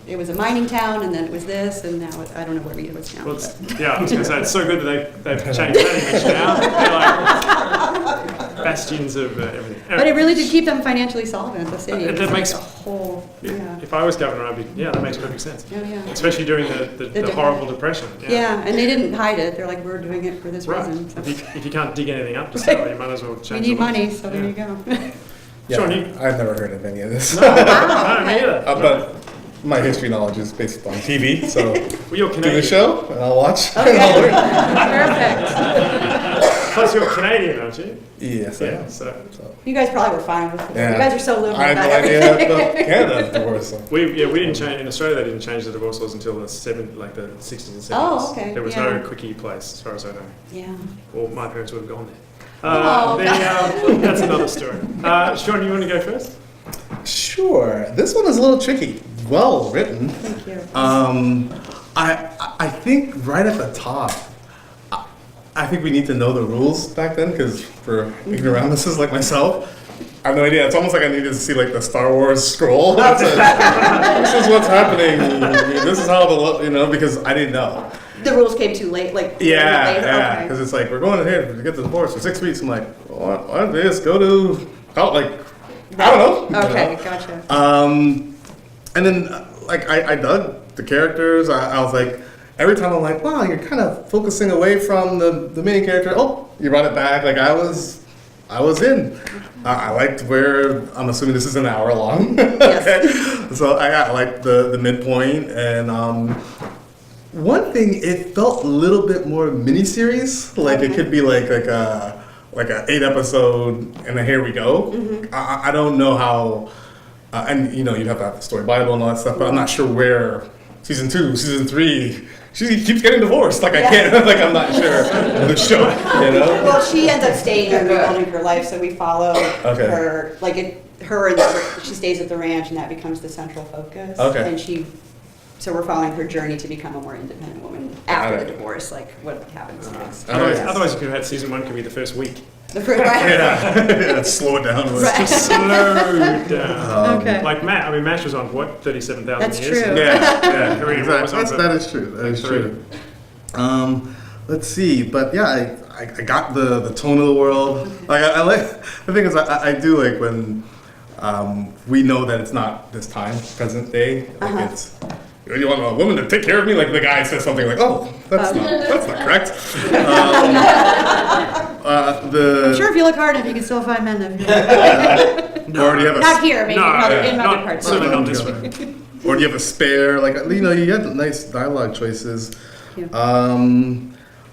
it was a mining town, and then it was this, and now I don't know where Reno is now. Well, I was going to say, it's so good that they've changed that image now. They're like bastions of everything. But it really did keep them financially solvent, the city. That makes a whole. Yeah. If I was governor, I'd be that makes perfect sense. Yeah. Especially during the horrible depression. Yeah, and they didn't hide it. They're like, we're doing it for this reason. So. If you can't dig anything up to sell, you might as well change. We need money, so there you go. Yeah, Sean, I've never heard of any of this. No, me either. But my history knowledge is based on TV, so well, you're do Canadian. the show and I'll watch. Okay. And I'll learn. Perfect. Plus, you're Canadian, aren't you? Yes, I am. So. You guys probably were fine with it. Yeah. You guys are so liberal I had about no idea everything. about Canada's divorce. So. We didn't change in Australia. They didn't change the divorce laws until the 60s and 70s. Oh, okay. There was no quickie place, as far as I know. Yeah. Well, my parents would have gone there. That's another story. Sean, you want to go first? Sure. This one is a little tricky. Well written. Thank you. I think right at the top, I think we need to know the rules back then, because for ignoramuses like myself, I have no idea. It's almost like I needed to see like the Star Wars scroll. This is what's happening. This is how because I didn't know. The rules came too late, like Yeah, because it's like we're going ahead to get the divorce for 6 weeks. I'm like, why don't they just go to I don't know. Okay, gotcha. And then I dug the characters. I was like, every time I'm like, wow, you're kind of focusing away from the main character. Oh, you brought it back. Like I was in. I liked where I'm assuming this is an hour long. Okay. So I liked the midpoint and. One thing, it felt a little bit more miniseries. Like it could be like a 8-episode and then here we go. Mm-hmm. I don't know how, and you'd have to have the story Bible and all that stuff, but I'm not sure where season 2, season 3. She keeps getting divorced. Like I can't. Like I'm not sure the show. Well, she ends up staying and rebuilding her life, so we follow her. She stays at the ranch, and that becomes the central focus. Okay. And so we're following her journey to become a more independent woman after the divorce, like what happens next. Otherwise, you could have had season 1 could be the first week. The first, right? Slow it down. Just slow down. Okay. Like MASH was on what 37,000 That's years. true. Yeah, Exactly. That is true. That is true. Let's see, but yeah, I got the tone of the world. Like I like the thing is I do like when we know that it's not this time, present day. Like it's. You want a woman to take care of me? Like the guy says something like, "Oh, that's not correct." I'm sure if you look hard enough, you can still find men that. Or do you have not here, maybe in other parts. Certainly not this way. Or do you have a spare? Like you had nice dialogue choices. Yeah.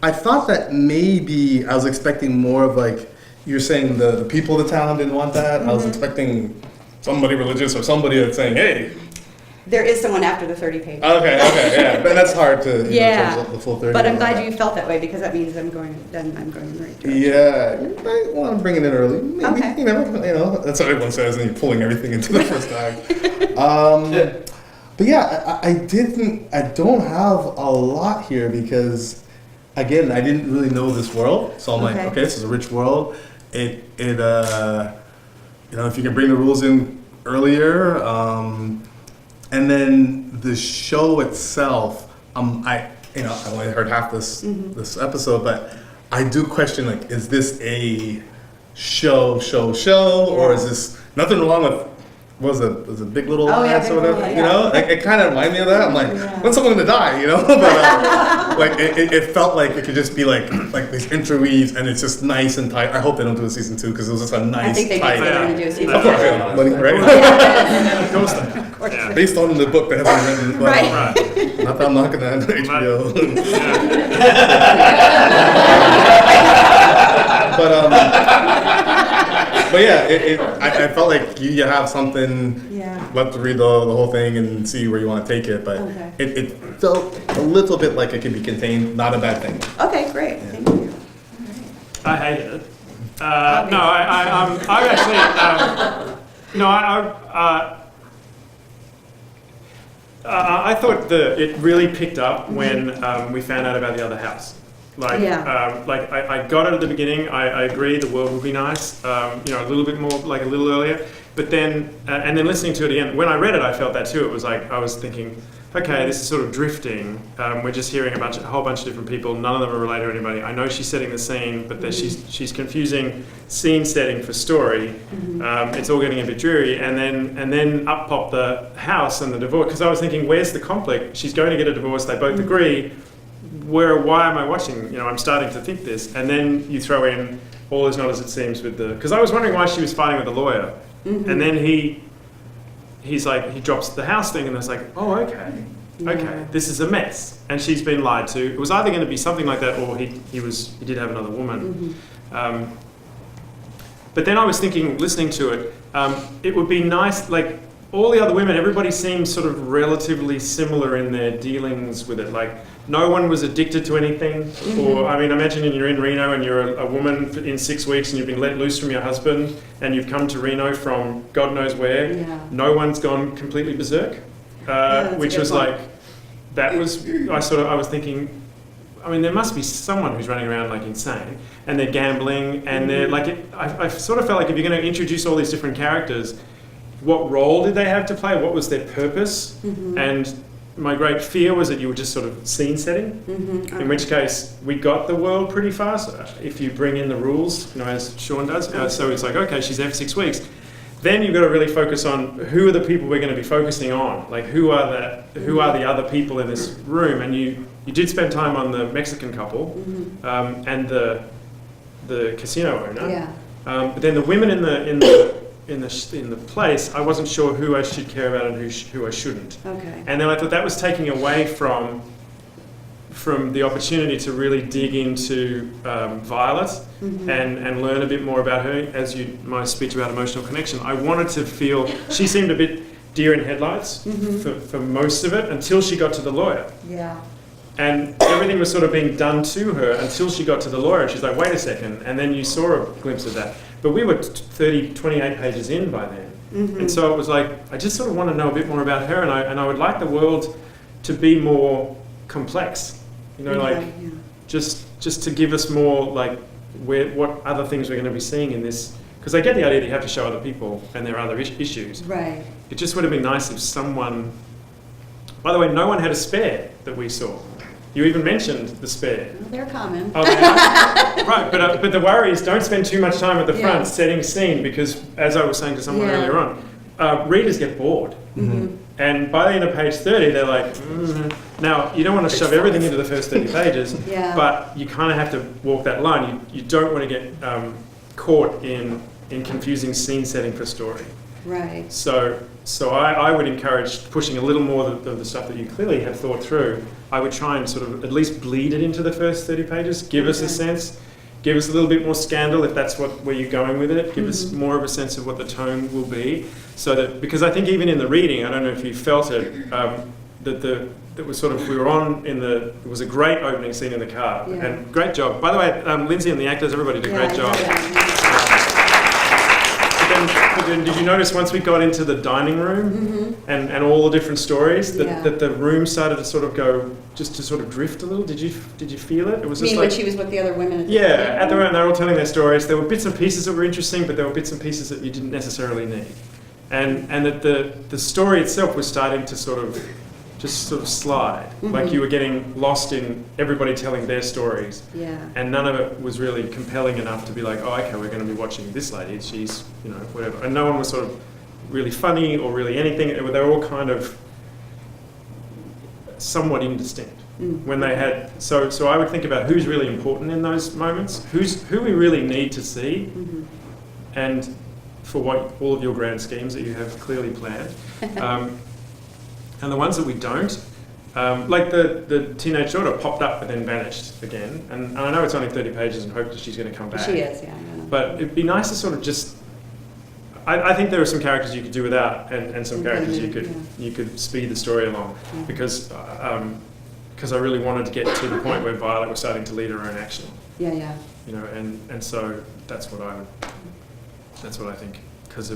I thought that maybe I was expecting more of like you're saying the people of the town didn't want that. I was expecting somebody religious or somebody that's saying, "Hey, There is someone after the 30 pages. Okay, yeah, but that's hard to Yeah, the full 30. but I'm glad you felt that way because that means I'm going in the right direction. Yeah, you might want to bring it in early. Maybe, Okay. you know, that's what everyone says, and you're pulling everything into the first act. But yeah, I don't have a lot here because, again, I didn't really know this world. So I'm like, okay, this is a rich world. You know, if you can bring the rules in earlier, and then the show itself, I only heard half this episode, but I do question, like, is this a show, or is this nothing wrong with? Was it Big Little Lies or whatever? You know, it kind of reminded me of that. I'm like, when's someone gonna die? You know, but like it felt like it could just be like these interweaves, and it's just nice and tight. I hope they don't do a season 2 because it was just a nice. I think they tight. did say they're gonna do a season 2. Of course, yeah, but, right? Of course they do. Yeah. Based on the book that has been written. But, Right. Not that I'm knocking on HBO. But yeah, I felt like you have something left to read the whole thing and see where you want to take it. But it felt a little bit like it could be contained. Not a bad thing. Okay, great. Thank you. I hated it. No, I actually, I thought it really picked up when we found out about the other house. Like, I got it at the beginning. I agree the world would be nice. A little bit more, like a little earlier. But then, and then listening to it again, when I read it, I felt that too. It was like I was thinking, okay, this is sort of drifting. We're just hearing a whole bunch of different people. None of them are related to anybody. I know she's setting the scene, but she's confusing scene setting for story. It's all getting a bit dreary. And then up popped the house and the divorce. Because I was thinking, where's the conflict? She's going to get a divorce. They both agree. Why am I watching? I'm starting to think this. And then you throw in all is not as it seems with because I was wondering why she was fighting with the lawyer. And then he's like, he drops the house thing and it's like, oh, okay, this is a mess. And she's been lied to. It was either going to be something like that or he did have another woman. But then I was thinking, listening to it, it would be nice, like all the other women, everybody seemed sort of relatively similar in their dealings with it. Like no one was addicted to anything. Or, I mean, imagine you're in Reno and you're a woman in 6 weeks and you've been let loose from your husband and you've come to Reno from God knows where. No one's gone completely berserk. Which was like, I was thinking, I mean, there must be someone who's running around like insane and they're gambling and they're like, I sort of felt like if you're going to introduce all these different characters, what role did they have to play? What was their purpose? And my great fear was that you were just sort of scene setting, in which case we got the world pretty fast if you bring in the rules, as Shawn does. So it's like, okay, she's there for 6 weeks. Then you've got to really focus on who are the people we're going to be focusing on. Like who are the other people in this room? And you did spend time on the Mexican couple and the casino owner. But then the women in the place, I wasn't sure who I should care about and who I shouldn't. And then I thought that was taking away from the opportunity to really dig into Violet and learn a bit more about her. As my speech about emotional connection, I wanted to feel she seemed a bit deer in headlights for most of it until she got to the lawyer. And everything was sort of being done to her until she got to the lawyer. And she's like, wait a second. And then you saw a glimpse of that. But we were 28 pages in by then. And so it was like, I just sort of want to know a bit more about her. And I would like the world to be more complex. Just to give us more, like, what other things we're going to be seeing in this. Because I get the idea that you have to show other people and there are other issues. It just would have been nice if someone... By the way, no one had a spare that we saw. You even mentioned the spare. They're common. Oh, they are? Right, but the worry is don't spend too much time at the front setting scene because, as I was saying to someone earlier on, readers get bored. And by the end of page 30, they're like, Now, you don't want to shove everything into the first 30 pages, but you kind of have to walk that line. You don't want to get caught in confusing scene setting for story. So I would encourage pushing a little more of the stuff that you clearly have thought through. I would try and sort of at least bleed it into the first 30 pages, give us a sense, Give us a little bit more scandal if that's where you're going with it. Give us more of a sense of what the tone will be. So that, because I think even in the reading, I don't know if you felt it, that was sort of, we were on in the, it was a great opening scene in the car. Yeah. And great job. By the way, Lindsay and the actors, everybody did a great job. But then did you notice once we got into the dining room and all the different stories that the room started to sort of go, just to sort of drift a little? Did you feel it? It was just when like, she was with the other women? At the end, they were all telling their stories. There were bits and pieces that were interesting, but there were bits and pieces that you didn't necessarily need. And that the story itself was starting to sort of slide. Like you were getting lost in everybody telling their stories. Yeah. And none of it was really compelling enough to be like, oh, okay, we're going to be watching this lady. She's, whatever. And no one was sort of really funny or really anything. They were all kind of somewhat indistinct. When they had, so I would think about who's really important in those moments, who we really need to see, and for what all of your grand schemes that you have clearly planned. And the ones that we don't, like the teenage daughter popped up and then vanished again. And I know it's only 30 pages and hope that she's going to come back. She is, yeah. I know. But it'd be nice to sort of just, I think there are some characters you could do without and some characters you could speed the story along. Because I really wanted to get to the point where Violet was starting to lead her own action. Yeah. And so that's what I think. Because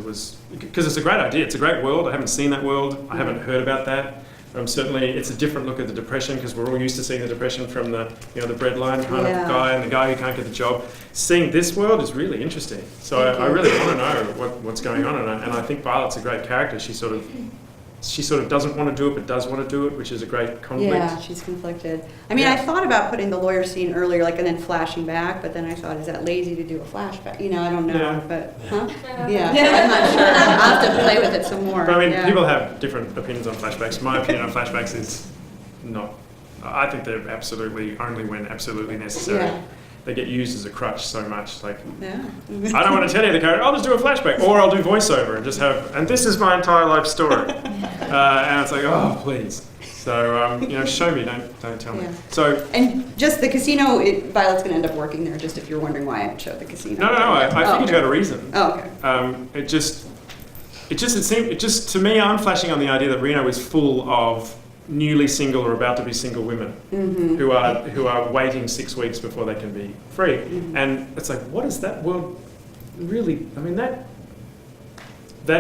it's a great idea. It's a great world. I haven't seen that world. I haven't heard about that. Certainly, it's a different look at the Depression because we're all used to seeing the Depression from the the breadline kind of guy and the guy who can't get the job. Seeing this world is really interesting. So I really want to know what's going on, and I think Violet's a great character. She sort of doesn't want to do it, but does want to do it, which is a great conflict. Yeah, she's conflicted. I mean, I thought about putting the lawyer scene earlier, and then flashing back, but then I thought, is that lazy to do a flashback? I don't know, but, huh? Yeah, so I'm not sure. I'll have to play with it some more. But I mean, people have different opinions on flashbacks. My opinion on flashbacks is not, I think they're absolutely only when absolutely necessary. Yeah. They get used as a crutch so much. Like, Yeah. I don't want to tell you the character, I'll just do a flashback, or I'll do voiceover and just have, and this is my entire life story. And it's like, oh, please. So, show me, don't tell me. Yeah. So, and just the casino, Violet's going to end up working there, just if you're wondering why I showed the casino. No, I figured you had a reason. Oh, okay. It just to me, I'm flashing on the idea that Reno is full of newly single or about to be single women who are waiting 6 weeks before they can be free. And it's like, what is that world really? I mean, that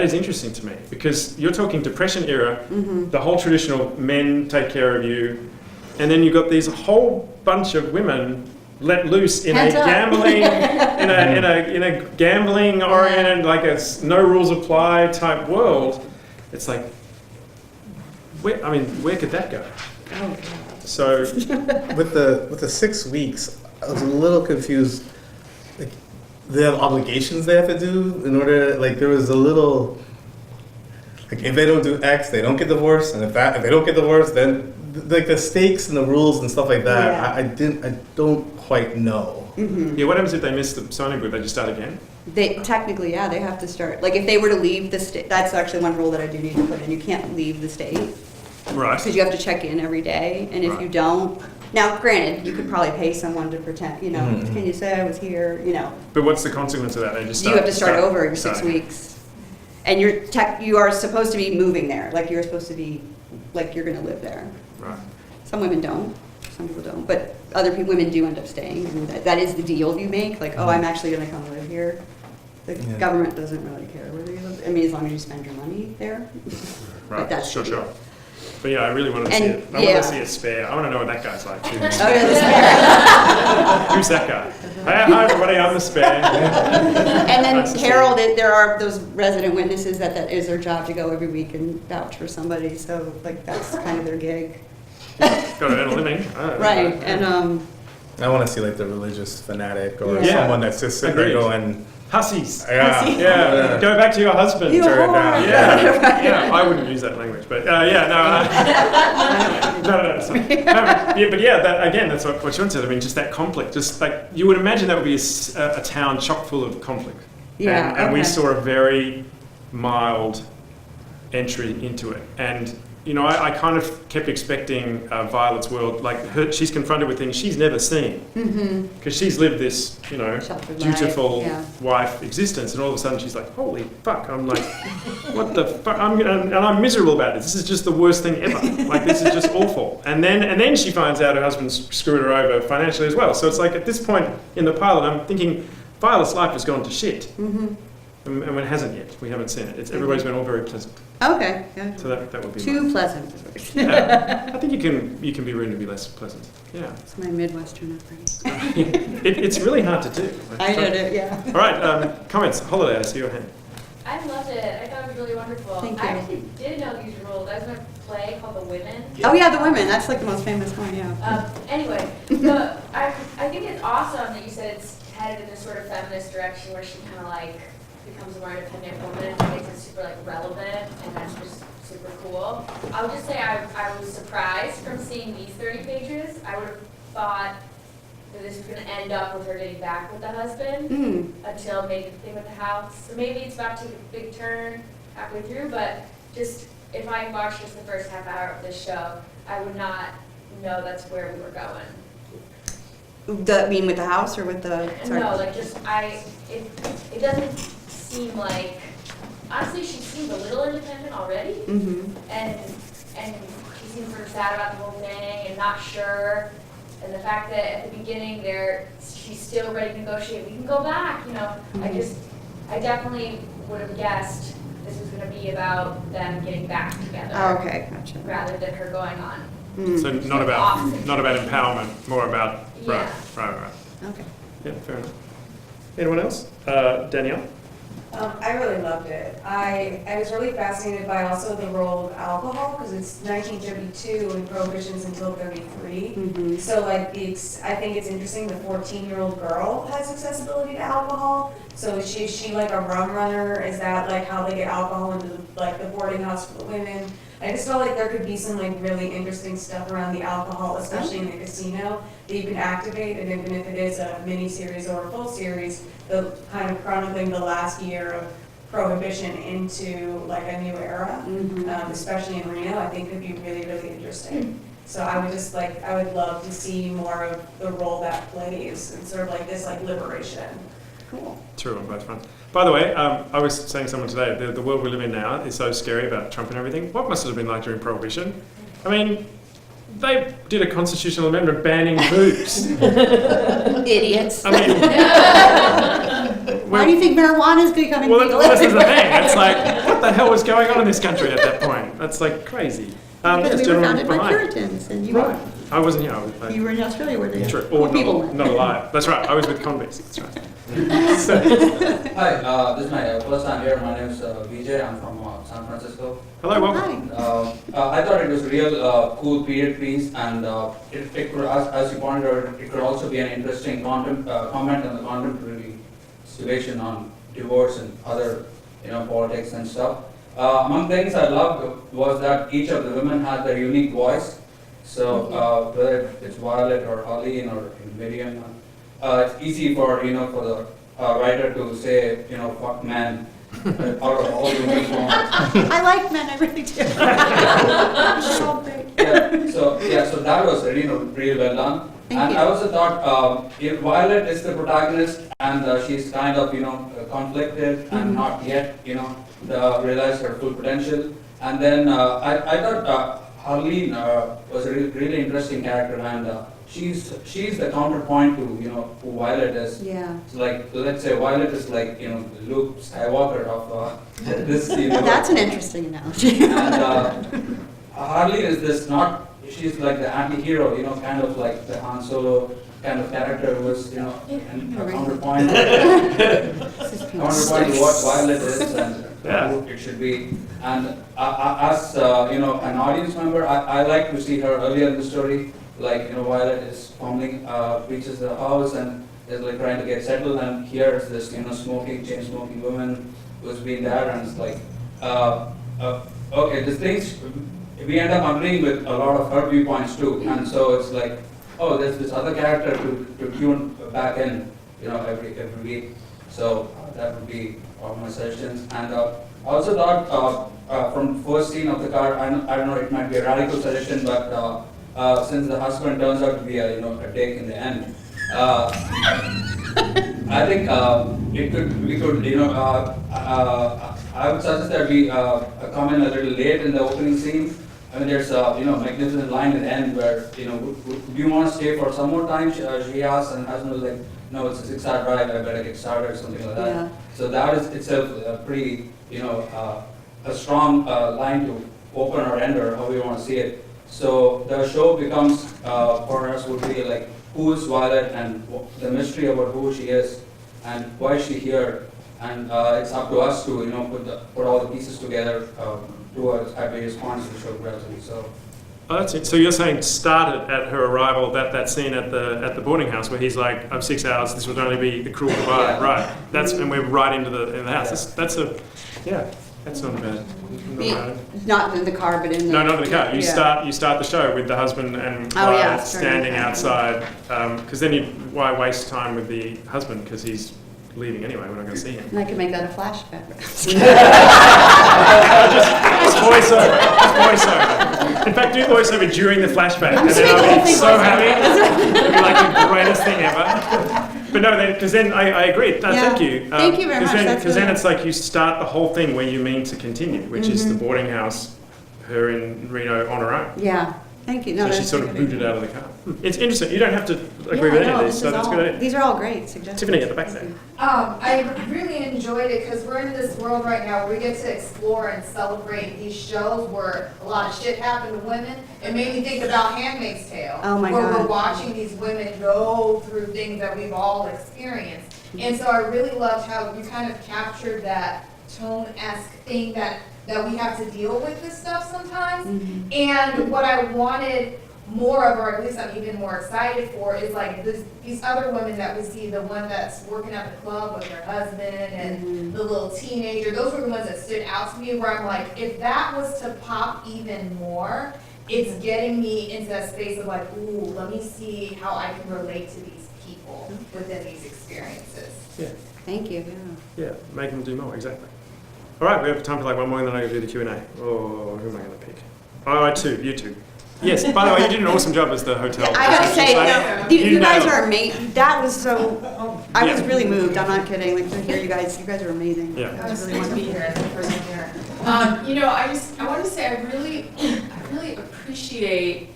is interesting to me because you're talking Depression era, the whole traditional men take care of you, and then you've got these whole bunch of women let loose in a gambling in a gambling oriented, like a no rules apply type world. It's like, where could that go? Oh, so with the 6 weeks, I was a little confused. Like, they have obligations they have to do in order. Like, there was a little. Like, if they don't do X, they don't get divorced, and if they don't get divorced, then like the stakes and the rules and stuff like that. I don't quite know. Yeah, what happens if they miss the signing booth? They just start again? They technically, they have to start. Like, if they were to leave the state, that's actually one rule that I do need to put in. You can't leave the state. Right. Because you have to check in every day, and if you don't, now granted, you could probably pay someone to pretend, can you say I was here, But what's the consequence of that? They just you have to start over in 6 weeks, and you are supposed to be moving there, like you're supposed to be, like you're going to live there. Right. Some women don't, some people don't, but women do end up staying, and that is the deal you make. Like, oh, I'm actually going to come live here. The government doesn't really care whether you live. I mean, as long as you spend your money there. Right. But that's Sure. But yeah, I really wanted to see it. I want to see it spare. I want to know what that guy's like too. Oh, yeah, the spare. Who's that guy? Hi everybody, I'm the spare. And then Harold, there are those resident witnesses that is their job to go every week and vouch for somebody. So like that's kind of their gig. Got to earn a living. Right, and I want to see like the religious fanatic or someone that's just sitting there going. Hussies. Yeah. Go back to your husband. Yeah. I wouldn't use that language, but no. That's what Shawn said. I mean, just that conflict. Just like you would imagine, that would be a town chock full of conflict. And we saw a very mild entry into it, and I kind of kept expecting Violet's world, like she's confronted with things she's never seen. Because she's lived this, Sheltered dutiful life, yeah. wife existence, and all of a sudden she's like, holy fuck, I'm like, what the fuck, and I'm miserable about this. This is just the worst thing ever. Like, this is just awful. And then she finds out her husband's screwed her over financially as well. So it's like, at this point in the pilot, I'm thinking, Violet's life has gone to shit. And it hasn't yet. We haven't seen it. Everybody's been all very pleasant. Okay. Yeah. So that would be Too pleasant. Yeah. I think you can be reasonably less pleasant. Yeah. It's my Midwestern upbringing. It's really hard to do. I did it, yeah. All right, comments. Holiday, I see your hand. I loved it. I thought it was really wonderful. Thank I you. actually did know these rules. I was in a play called The Women. Oh yeah, The Women. That's like the most famous one, yeah. Anyway, I think it's awesome that you said it's headed in this sort of feminist direction where she kind of like becomes a more independent woman and makes it super like relevant, and that's just super cool. I would just say I was surprised from seeing these 30 pages. I would have thought that this was going to end up with her getting back with the husband until maybe the thing with the house. So maybe it's about to take a big turn halfway through, but just if I watched just the first half hour of this show, I would not know that's where we were going. The mean with the house or with the? Sorry. No, like just it doesn't seem like, honestly, she seemed a little independent already, and she seems sort of sad about the whole thing and not sure, and the fact that at the beginning she's still ready to negotiate. We can go back, I definitely would have guessed this was going to be about them getting back together. Oh, okay, gotcha. Rather than her going on. So not about empowerment, more about right. Okay. Yeah, fair enough. Anyone else? Danielle. I really loved it. I was really fascinated by also the role of alcohol, because it's 1932 and prohibition's until 33. So like I think it's interesting the 14-year-old girl has accessibility to alcohol. So is she like a rum runner? Is that like how they get alcohol into the boarding house for the women? I just felt like there could be some like really interesting stuff around the alcohol, especially in the casino, that you can activate, and even if it is a mini series or a full series, the kind of chronicling the last year of prohibition into like a new era, especially in Reno, I think could be really, really interesting. So I would love to see more of the role that plays and sort of like this like liberation. Cool. True on both fronts. By the way, I was saying to someone today, the world we live in now is so scary about Trump and everything. What must it have been like during Prohibition? I mean, they did a constitutional amendment banning boobs. Idiots. I mean, why do you think marijuana is becoming legal? Well, this is the thing. It's like, what the hell was going on in this country at that point? That's like crazy. Because we were founded by Puritans, and you right. I wasn't here. You were in Australia, were they? True. Or not alive. That's right. I was with convicts. That's right. Hi, this is my first time here. My name is Vijay. I'm from San Francisco. Hello, welcome. I thought it was a real cool period piece, and it could, as you pointed out, it could also be an interesting comment on the contemporary situation on divorce and other, politics and stuff. Among things I loved was that each of the women had their unique voice. So whether it's Violet or Arlene or Miriam, it's easy for the writer to say fuck men out of all the unique moments. I like men, I really do. So that was really well done. I also thought if Violet is the protagonist and she's kind of conflicted and not yet realized her full potential, and then I thought Arlene was a really interesting character, and she's the counterpoint to who Violet is. Yeah. So like let's say Violet is like Luke Skywalker of this. That's an interesting analogy. And Arlene is this she's like the anti-hero, kind of like the Han Solo kind of character who is a counterpoint to what Violet is and who it should be. And as an audience member, I like to see her earlier in the story. Like Violet is reaches the house and is like trying to get settled, and here is this chain smoking woman who's been there, and it's like okay, these things we end up agreeing with a lot of her viewpoints too, and so it's like, oh, there's this other character to tune back in every week. So that would be all my suggestions. And I also thought from the first scene of the car, I don't know, it might be a radical suggestion, but since the husband turns out to be a dick in the end, I think we could I would suggest that we come in a little late in the opening scene. I mean, there's magnificent line at the end where do you want to stay for some more time? She asks, and the husband was like, no, it's a 6-hour drive. I better get started or something like that. Yeah. So that is itself a pretty a strong line to open or end or how we want to see it. So the show becomes for us would be like, who is Violet and the mystery about who she is and why is she here, and it's up to us to put all the pieces together at various points of the show gradually. So. Oh, that's it. So you're saying started at her arrival, that scene at the boarding house where he's like, I'm 6 hours. This would only be a cruel goodbye, right? And we're right into the house. That's not bad. Not in the car, but in the... No, not in the car. You start the show with the husband and Violet standing outside, because then why waste time with the husband, because he's leaving anyway, we're not going to see him. And I can make that a flashback. Just voiceover. In fact, do voiceover during the flashback, and then I'll be so happy. It'll be like the greatest thing ever. But no, because then I agree. Thank you. Thank you very much. Because then it's like you start the whole thing where you mean to continue, which is the boarding house, her in Reno on her own. Yeah. Thank you. No, so she's sort of booted out of the car. It's interesting. You don't have to agree with any of these, so that's a good idea. These are all great suggestions. Tiffany at the back there. I really enjoyed it because we're in this world right now where we get to explore and celebrate these shows where a lot of shit happened to women. It made me think about Handmaid's Tale, where we're watching these women go through things that we've all experienced. And so I really loved how you kind of captured that tone-esque thing that we have to deal with this stuff sometimes. And what I wanted more of, or at least I'm even more excited for, is like these other women that we see, the one that's working at the club with her husband and the little teenager. Those were the ones that stood out to me, where I'm like, if that was to pop even more, it's getting me into that space of like, ooh, let me see how I can relate to these people within these experiences. Yeah. Thank you. Yeah, make them do more, exactly. All right, we have time for like one more and then I do the Q&A. Oh, who am I going to pick? Oh, you two. Yes, by the way, you did an awesome job as the hotel. I gotta say, you guys are amazing. That was so, I was really moved, I'm not kidding, like to hear you guys are amazing. Yeah. I was really to be here as the person here. I want to say I really appreciate,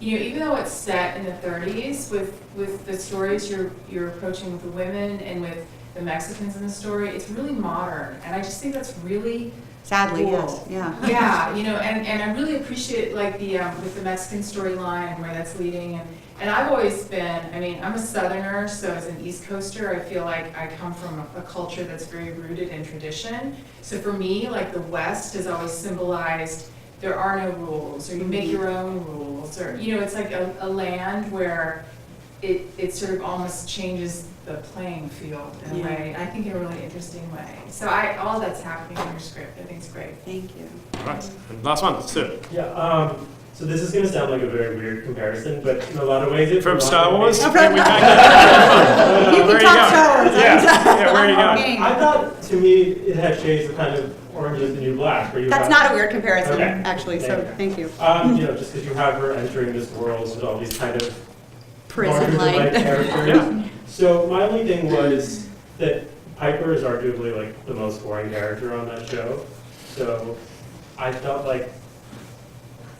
even though it's set in the 30s with the stories you're approaching with the women and with the Mexicans in the story, it's really modern, and I just think that's really sadly cool. Yes, yeah. Yeah, and I really appreciate like the with the Mexican storyline and where that's leading, and I've always been, I'm a Southerner, so as an East Coaster, I feel like I come from a culture that's very rooted in tradition. So for me, like the West has always symbolized there are no rules, or you make your own rules, or it's like a land where it sort of almost changes the playing field in a way, I think in a really interesting way. So all that's happening in your script, I think it's great. Thank you. All right, and last one, Sue. Yeah, so this is going to sound like a very weird comparison, but in a lot of ways it's from Star Wars? You can talk Star Wars. Yeah, where are you going? I thought, to me, it had shades of kind of Orange is the New Black. Where you That's have, not a weird comparison, okay. actually, so thank you. Just because you have her entering this world with all these kind of prison-like characters. Yeah. So my only thing was that Piper is arguably like the most boring character on that show. So I felt like,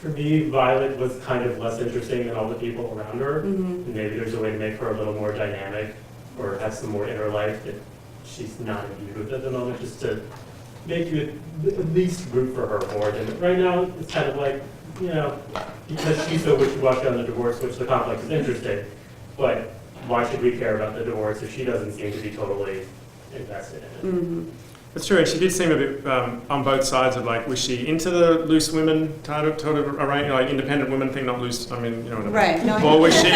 for me, Violet was kind of less interesting than all the people around her. And maybe there's a way to make her a little more dynamic or have some more inner life that she's not imbued with at the moment, just to make you at least root for her more than right now. It's kind of like, because she's so wishy-washy on the divorce, which the conflict is interesting, but why should we care about the divorce if she doesn't seem to be totally invested in it? That's true, and she did seem a bit on both sides of like, was she into the loose women type of arrangement, like independent women thing, not loose, what I mean. Right. No, or was she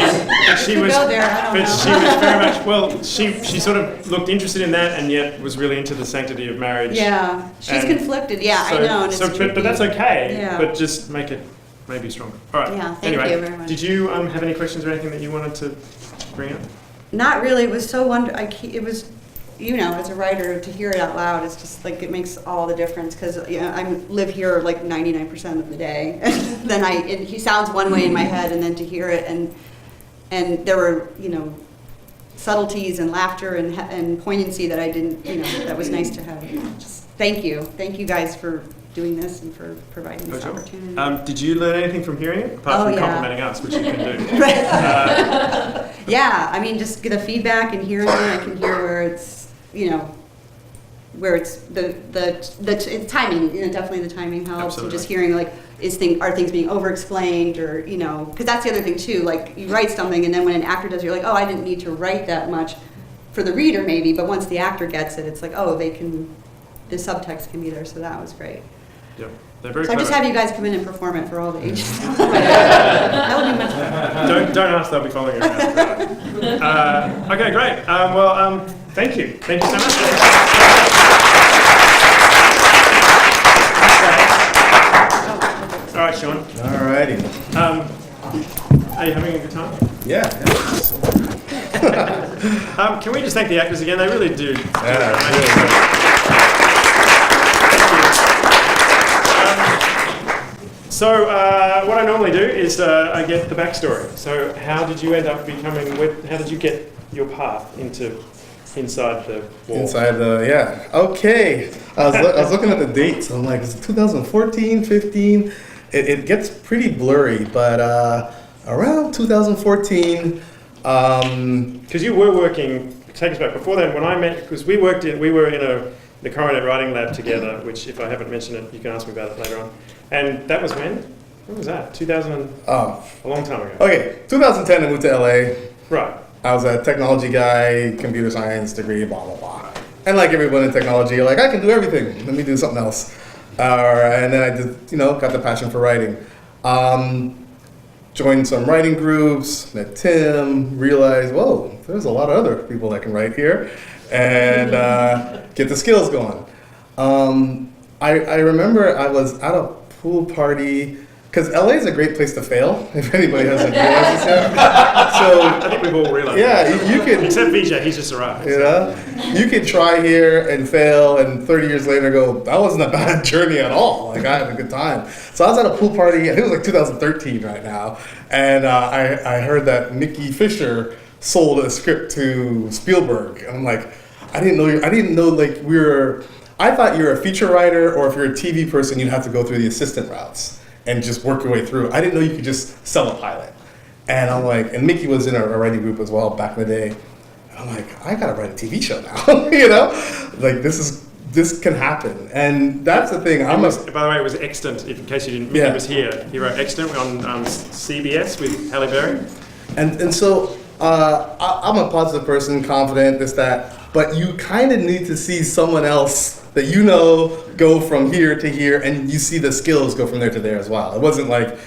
was, go there, I don't know. she was very much, well, she sort of looked interested in that and yet was really into the sanctity of marriage. Yeah, she's conflicted, I know, and it's but that's okay, Yeah. but just make it maybe stronger. All right, Yeah, thank anyway, you very much. Did you have any questions or anything that you wanted to bring up? Not really, it was so wonderful, it was you know, as a writer, to hear it out loud is just like, it makes all the difference, because I live here like 99% of the day. Then he sounds one way in my head, and then to hear it, and there were, you know, subtleties and laughter and poignancy that I didn't, you know, that was nice to have. Just thank you guys for doing this and for providing this opportunity. Did you learn anything from hearing it, apart from complimenting us, which you can do? Yeah, I mean, just the feedback and hearing it, I can hear where it's, you know, where it's the timing, you know, definitely the timing helps. Absolutely. And just hearing, like, are things being over-explained, or, you know, because that's the other thing too, like, you write something and then when an actor does, you're like, oh, I didn't need to write that much for the reader maybe, but once the actor gets it, it's like, oh, the subtext can be there, so that was great. Yep. They're very So I just clever. have you guys come in and perform it for all the ages. That would be much better. Don't ask, they'll be following you around. Okay, great. Thank you. Thank you so much. All right, Shawn. Alrighty. Are you having a good time? Yeah. Can we just thank the actors again? They really do. So what I normally do is I get the backstory. So how did you end up how did you get your path inside the wall? Yeah. Okay. I was looking at the dates. I'm like, is it 2014, 15? It gets pretty blurry, but around 2014. Because you were working, take us back, before then, when I met, because we were in the Coronet Writing Lab together, which if I haven't mentioned it, you can ask me about it later on. And that was when? When was that? 2000? A long time ago. Okay, 2010 I moved to LA. Right. I was a technology guy, computer science degree, blah, blah, blah. And like everyone in technology, you're like, I can do everything. Let me do something else. And then I did, got the passion for writing. Joined some writing groups, met Tim, realized, whoa, there's a lot of other people that can write here, and get the skills going. I remember I was at a pool party, because LA is a great place to fail, if anybody hasn't realized this yet. So, I think we've all realized that. You could, except Vijay, he's just arrived. You could try here and fail, and 30 years later go, that wasn't a bad journey at all. Like, I had a good time. So I was at a pool party, I think it was like 2013 right now, and I heard that Mickey Fisher sold a script to Spielberg. And I'm like, I didn't know like I thought you're a feature writer, or if you're a TV person, you'd have to go through the assistant routes and just work your way through. I didn't know you could just sell a pilot. And I'm like, and Mickey was in a writing group as well back in the day. And I'm like, I gotta write a TV show now, Like this can happen. And that's the thing. By the way, it was Extant, in case you didn't, Mickey was here. He wrote Extant on CBS with Halle Berry. And so I'm a positive person, confident, this, that, but you kind of need to see someone else that go from here to here, and you see the skills go from there to there as well. It wasn't like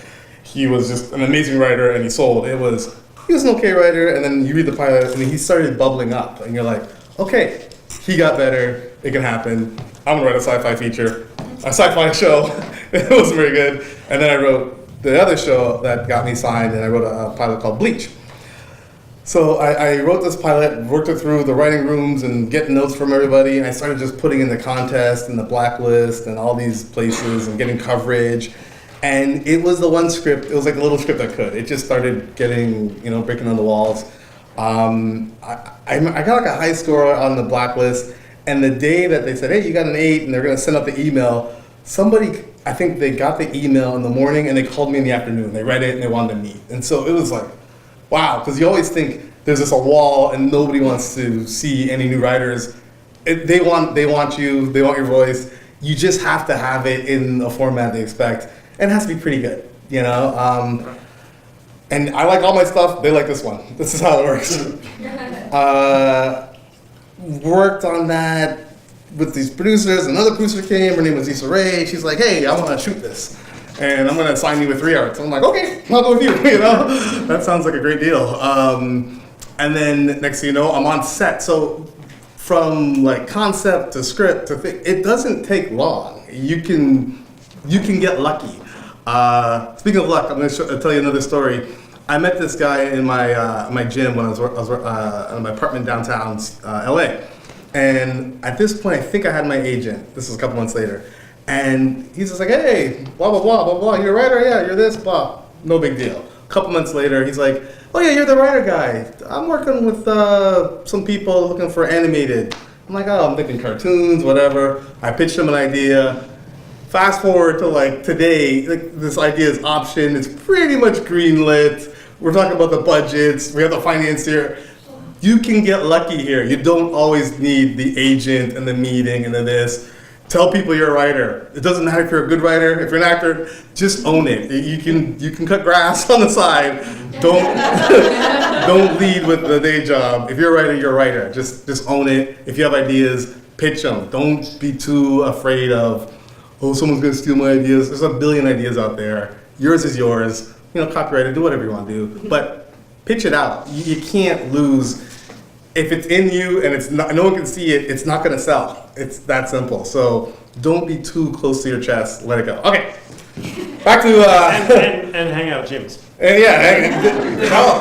he was just an amazing writer and he sold. He was an okay writer, and then you read the pilot and he started bubbling up, and you're like, okay, he got better, it can happen. I'm gonna write a sci-fi feature, a sci-fi show. It wasn't very good. And then I wrote the other show that got me signed, and I wrote a pilot called Bleach. So I wrote this pilot, worked it through the writing rooms and getting notes from everybody, and I started just putting in the contest and the blacklist and all these places and getting coverage. And it was the one script, it was like a little script I could. It just started getting, breaking on the walls. I got like a high score on the blacklist, and the day that they said, hey, you got an 8, and they're gonna send out the email, I think they got the email in the morning and they called me in the afternoon. They read it and they wanted to meet. And so it was like, wow, because you always think there's just a wall and nobody wants to see any new writers. They want you, they want your voice. You just have to have it in a format they expect. And it has to be pretty good, And I like all my stuff, they like this one. This is how it works. Worked on that with these producers. Another producer came, her name was Issa Rae. She's like, hey, I want to shoot this. And I'm going to assign you with 3 arts. I'm like, okay, I'll go with you, That sounds like a great deal. And then next thing you know, I'm on set. So from like concept to script to it doesn't take long. You can get lucky. Speaking of luck, I'm going to tell you another story. I met this guy in my gym when I was in my apartment downtown LA. And at this point, I think I had my agent. This was a couple months later. And he's just like, hey, blah, blah, blah, blah, blah. You're a writer? Yeah, you're this, blah. No big deal. A couple months later, he's like, oh yeah, you're the writer guy. I'm working with some people looking for animated. I'm like, oh, I'm thinking cartoons, whatever. I pitched him an idea. Fast forward to like today, like this idea is optioned. It's pretty much greenlit. We're talking about the budgets. We have the financier. You can get lucky here. You don't always need the agent and the meeting and the this. Tell people you're a writer. It doesn't matter if you're a good writer, if you're an actor, just own it. You can cut grass on the side. Don't lead with the day job. If you're a writer, you're a writer. Just own it. If you have ideas, pitch them. Don't be too afraid of, oh, someone's gonna steal my ideas. There's a billion ideas out there. Yours is yours. You know, copyright it, do whatever you want to do. But pitch it out. You can't lose. If it's in you and it's not, no one can see it, it's not gonna sell. It's that simple. So don't be too close to your chest. Let it go. Okay. Back to and hang out at gyms.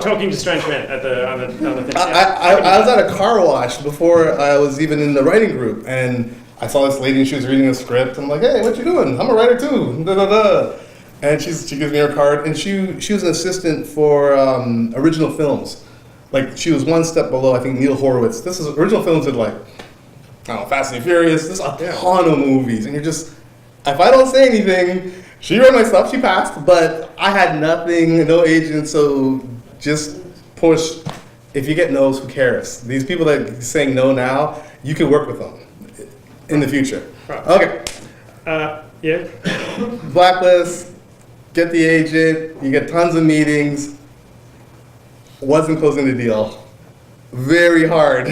Talking to strange men on the thing. I was at a car wash before I was even in the writing group, and I saw this lady and she was reading a script. I'm like, hey, what you doing? I'm a writer too. Da, da, da. And she gives me her card, and she was an assistant for original films. Like, she was one step below, I think, Neil Horowitz. This is original films that, like, I don't know, Fast and Furious. There's a ton of movies, and you're just, if I don't say anything, she read my stuff, she passed, but I had nothing, no agent, so just push. If you get no's, who cares? These people that are saying no now, you can work with them in the future. Right. Okay. Yeah. Blacklist, get the agent, you get tons of meetings. Wasn't closing the deal. Very hard.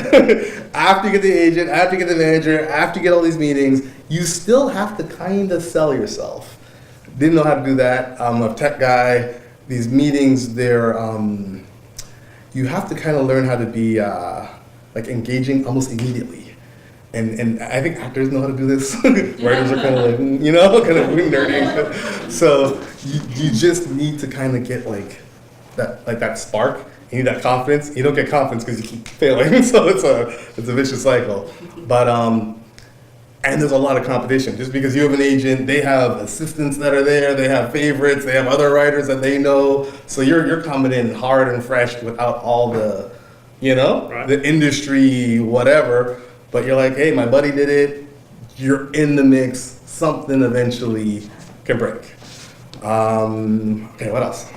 After you get the agent, after you get the manager, after you get all these meetings, you still have to kind of sell yourself. Didn't know how to do that. I'm a tech guy. These meetings, you have to kind of learn how to be like engaging almost immediately. And I think actors know how to do this. Writers are kind of like, you know, kind of nerding. So you just need to kind of get like that spark. You need that confidence. You don't get confidence because you keep failing, so it's a vicious cycle. But and there's a lot of competition. Just because you have an agent, they have assistants that are there, they have favorites, they have other writers that they know. So you're coming in hard and fresh without all the, the industry whatever. But you're like, hey, my buddy did it. You're in the mix. Something eventually can break. Okay, what else?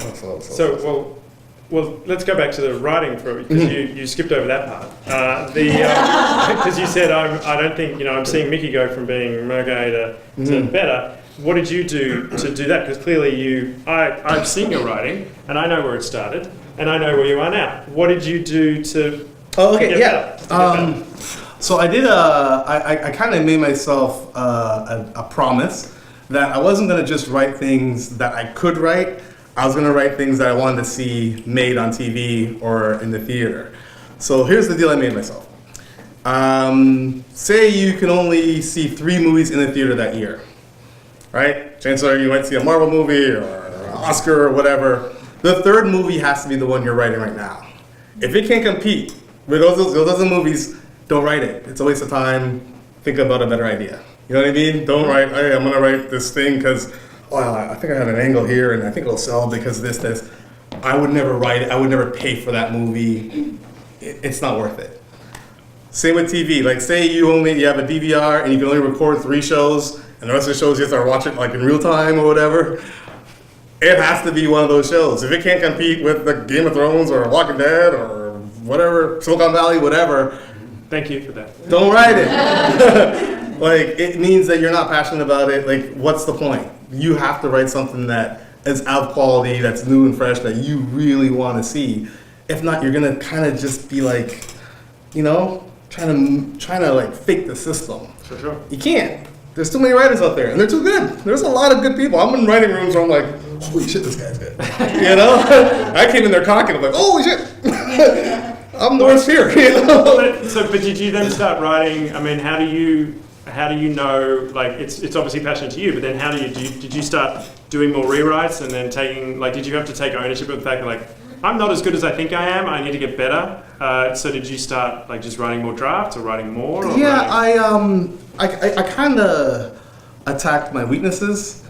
Well, let's go back to the writing for because you skipped over that part. Because you said I don't think I'm seeing Mickey go from being Mergay to better. What did you do to do that? Because clearly I've seen your writing and I know where it started and I know where you are now. What did you do to? Oh, okay, yeah. So I did. I kind of made myself a promise that I wasn't going to just write things that I could write. I was going to write things that I wanted to see made on TV or in the theater. So here's the deal I made myself. Say you can only see 3 movies in the theater that year, right? Chances are you might see a Marvel movie or an Oscar or whatever. The 3rd movie has to be the one you're writing right now. If it can't compete with those other movies, don't write it. It's a waste of time. Think about a better idea. You know what I mean? Don't write, hey, I'm going to write this thing because I think I have an angle here and I think it'll sell because of this. I would never write it. I would never pay for that movie. It's not worth it. Same with TV. Like say you have a DVR and you can only record 3 shows and the rest of the shows you have to watch it like in real time or whatever. It has to be one of those shows. If it can't compete with the Game of Thrones or Walking Dead or whatever, Silicon Valley, whatever. Thank you for that. Don't write it. Like it means that you're not passionate about it. Like what's the point? You have to write something that is of quality, that's new and fresh, that you really want to see. If not, you're gonna kind of just be like, trying to like fake the system. For sure. You can't. There's too many writers out there, and they're too good. There's a lot of good people. I'm in writing rooms where I'm like, holy shit, this guy's good. I came in there cocky, I'm like, holy shit. I'm the worst here. But did you then start writing? I mean, how do you know, like, it's obviously passionate to you, but then did you start doing more rewrites and then did you have to take ownership of the fact that, like, I'm not as good as I think I am. I need to get better. So did you start like just writing more drafts or writing more? Or Yeah, writing... I kind of attacked my weaknesses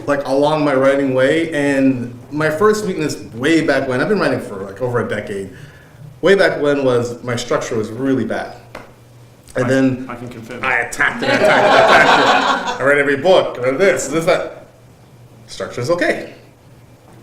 like along my writing way, and my first weakness way back when, I've been writing for like over a decade, way back when was my structure was really bad. And then I can confirm. I attacked it. I read every book, I read this, that. Structure's okay.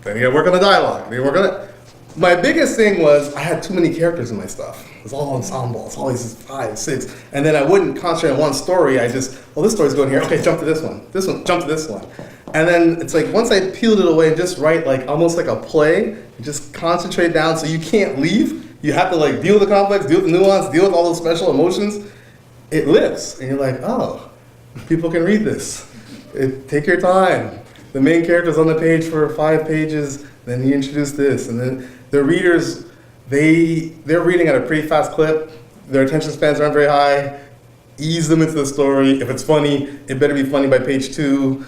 Then you gotta work on the dialogue. Then you work on it. My biggest thing was I had too many characters in my stuff. It was all ensemble. It's always 5, 6. And then I wouldn't concentrate on one story. I just, this story's going here. Okay, jump to this one. This one, jump to this one. And then it's like once I peeled it away and just write like almost like a play, you just concentrate down so you can't leave. You have to like deal with the complex, deal with the nuance, deal with all those special emotions. It lives. And you're like, oh, people can read this. Take your time. The main character's on the page for 5 pages, then you introduce this, and then the readers, they're reading at a pretty fast clip. Their attention spans aren't very high. Ease them into the story. If it's funny, it better be funny by page 2.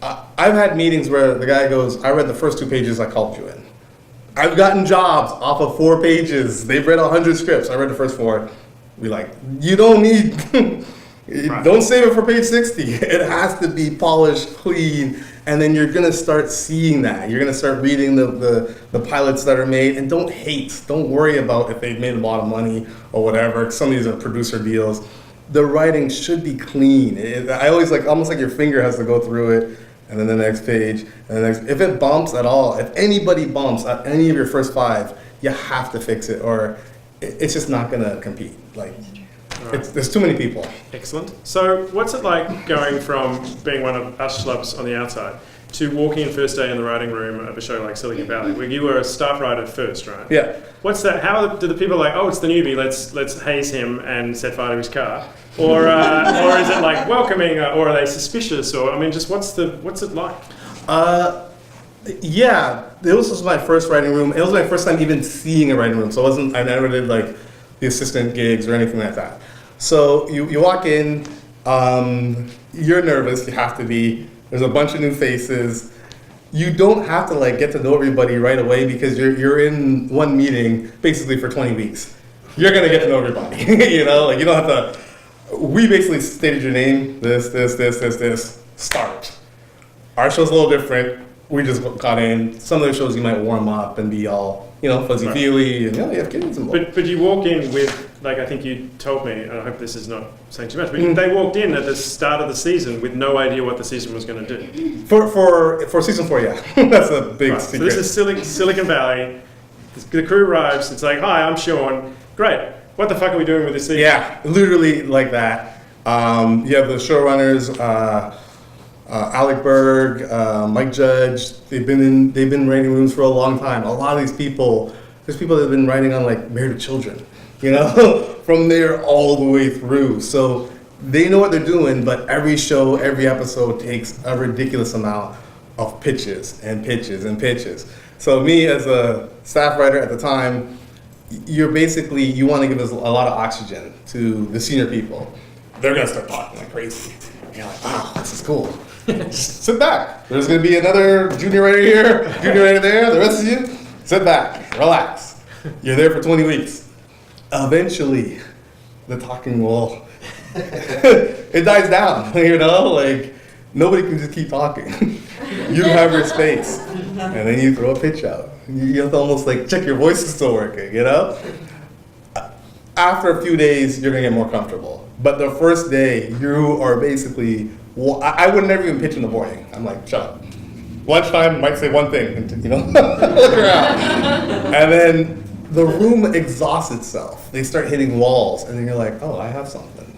I've had meetings where the guy goes, I read the first 2 pages, I called you in. I've gotten jobs off of 4 pages. They've read 100 scripts. I read the first 4. We like, you don't need, don't save it for page 60. It has to be polished, clean, and then you're gonna start seeing that. You're gonna start reading the pilots that are made, and don't hate. Don't worry about if they've made a lot of money or whatever. Some of these are producer deals. The writing should be clean. I always like, almost like your finger has to go through it, and then the next page, and the next. If it bumps at all, if anybody bumps at any of your first 5, you have to fix it, or it's just not gonna compete. Like, there's too many people. Excellent. So what's it like going from being one of us schlubs on the outside to walking in first day in the writing room of a show like Silicon Valley, where you were a staff writer first, right? Yeah. What's that? How do the people like, oh, it's the newbie, let's haze him and set fire to his car? Or is it like welcoming, or are they suspicious? Or, I mean, just what's it like? Yeah, this was my first writing room. It was my first time even seeing a writing room, so I never did like the assistant gigs or anything like that. So you walk in, you're nervous, you have to be. There's a bunch of new faces. You don't have to like get to know everybody right away because you're in one meeting basically for 20 weeks. You're gonna get to know everybody, you know? Like you don't have to, we basically stated your name, this, start. Our show's a little different. We just got in. Some of the shows you might warm up and be all, fuzzy-feely, and you have kids involved. But you walk in with, like I think you told me, and I hope this is not saying too much, but they walked in at the start of the season with no idea what the season was going to do. For season 4, yeah. That's a big secret. So this is Silicon Valley. The crew arrives, it's like, hi, I'm Shawn. Great. What the fuck are we doing with this season? Yeah, literally like that. You have the showrunners, Alec Berg, Mike Judge. They've been writing rooms for a long time. A lot of these people, there's people that have been writing on like Married with Children, from there all the way through. So they know what they're doing, but every show, every episode takes a ridiculous amount of pitches and pitches and pitches. So me as a staff writer at the time, you want to give us a lot of oxygen to the senior people. They're gonna start talking like crazy. And you're like, wow, this is cool. Just sit back. There's gonna be another junior writer here, junior writer there. The rest of you, sit back, relax. You're there for 20 weeks. Eventually, the talking will, it dies down, like nobody can just keep talking. You have your space, and then you throw a pitch out. You have to almost like check your voice is still working, After a few days, you're gonna get more comfortable. But the first day, you are basically, I would never even pitch in the morning. I'm like, shut up. Lunchtime, might say one thing, look around. And then the room exhausts itself. They start hitting walls, and then you're like, oh, I have something.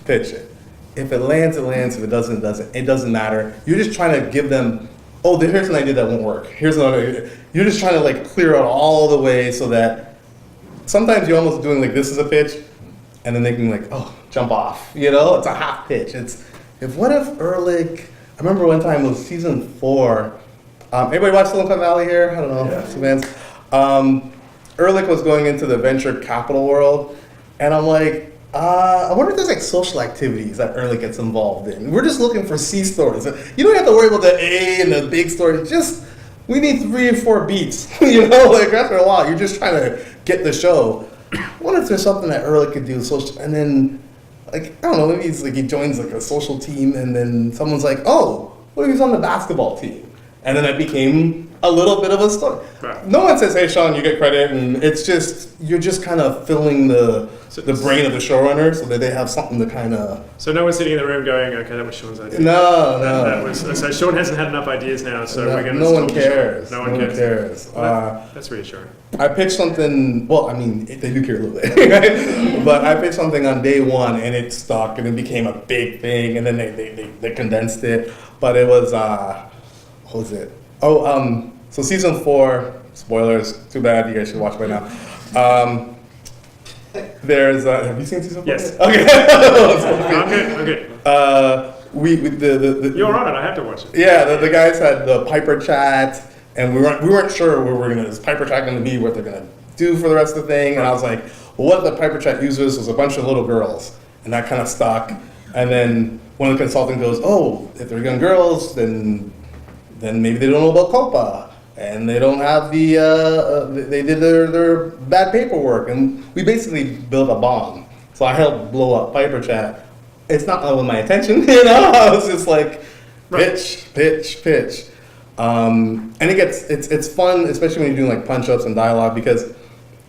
Pitch it. If it lands, it lands. If it doesn't, it doesn't. It doesn't matter. You're just trying to give them, oh, here's an idea that won't work. Here's another. You're just trying to like clear out all the way so that sometimes you're almost doing like this is a pitch, and then they can like, oh, jump off. It's a half pitch. What if Ehrlich, I remember one time it was season 4. Anybody watch Silicon Valley here? I don't know, some fans. Ehrlich was going into the venture capital world, and I'm like, I wonder if there's like social activities that Ehrlich gets involved in. We're just looking for C stories. You don't have to worry about the A and the big stories. Just we need 3 or 4 beats. You know, like after a while, you're just trying to get the show. I wonder if there's something that Earl could do social, and then like I don't know, maybe he's like he joins like a social team, and then someone's like, oh, what if he's on the basketball team? And then it became a little bit of a story. Right. No one says, hey, Shawn, you get credit, and it's just you're just kind of filling the brain of the showrunner so that they have something to kind of. So no one's sitting in the room going, okay, that was Shawn's idea. No. That was, so Shawn hasn't had enough ideas now, so we're going to. No one cares. No one cares. Well, that's reassuring. I pitched something. Well, I mean, they do care a little bit, right? But I pitched something on day 1, and it stuck, and it became a big thing, and then they condensed it. But it was what was it? Oh, so season 4. Spoilers. Too bad. You guys should watch by now. There's have you seen season 4? Yes. Okay. I'm good. We You're on it. I have to watch it. Yeah, the guys had the Piper chat, and we weren't sure where we're gonna is Piper chat gonna be, what they're gonna do for the rest of the thing. And I was like, well, what the Piper chat uses was a bunch of little girls, and that kind of stuck. And then one of the consultants goes, oh, if they're young girls, then maybe they don't know about COPA. And they don't have they did their bad paperwork, and we basically built a bomb. So I helped blow up Piper Chat. It's not with my intention, you know. I was just like, pitch. And it's fun, especially when you're doing like punch-ups and dialogue, because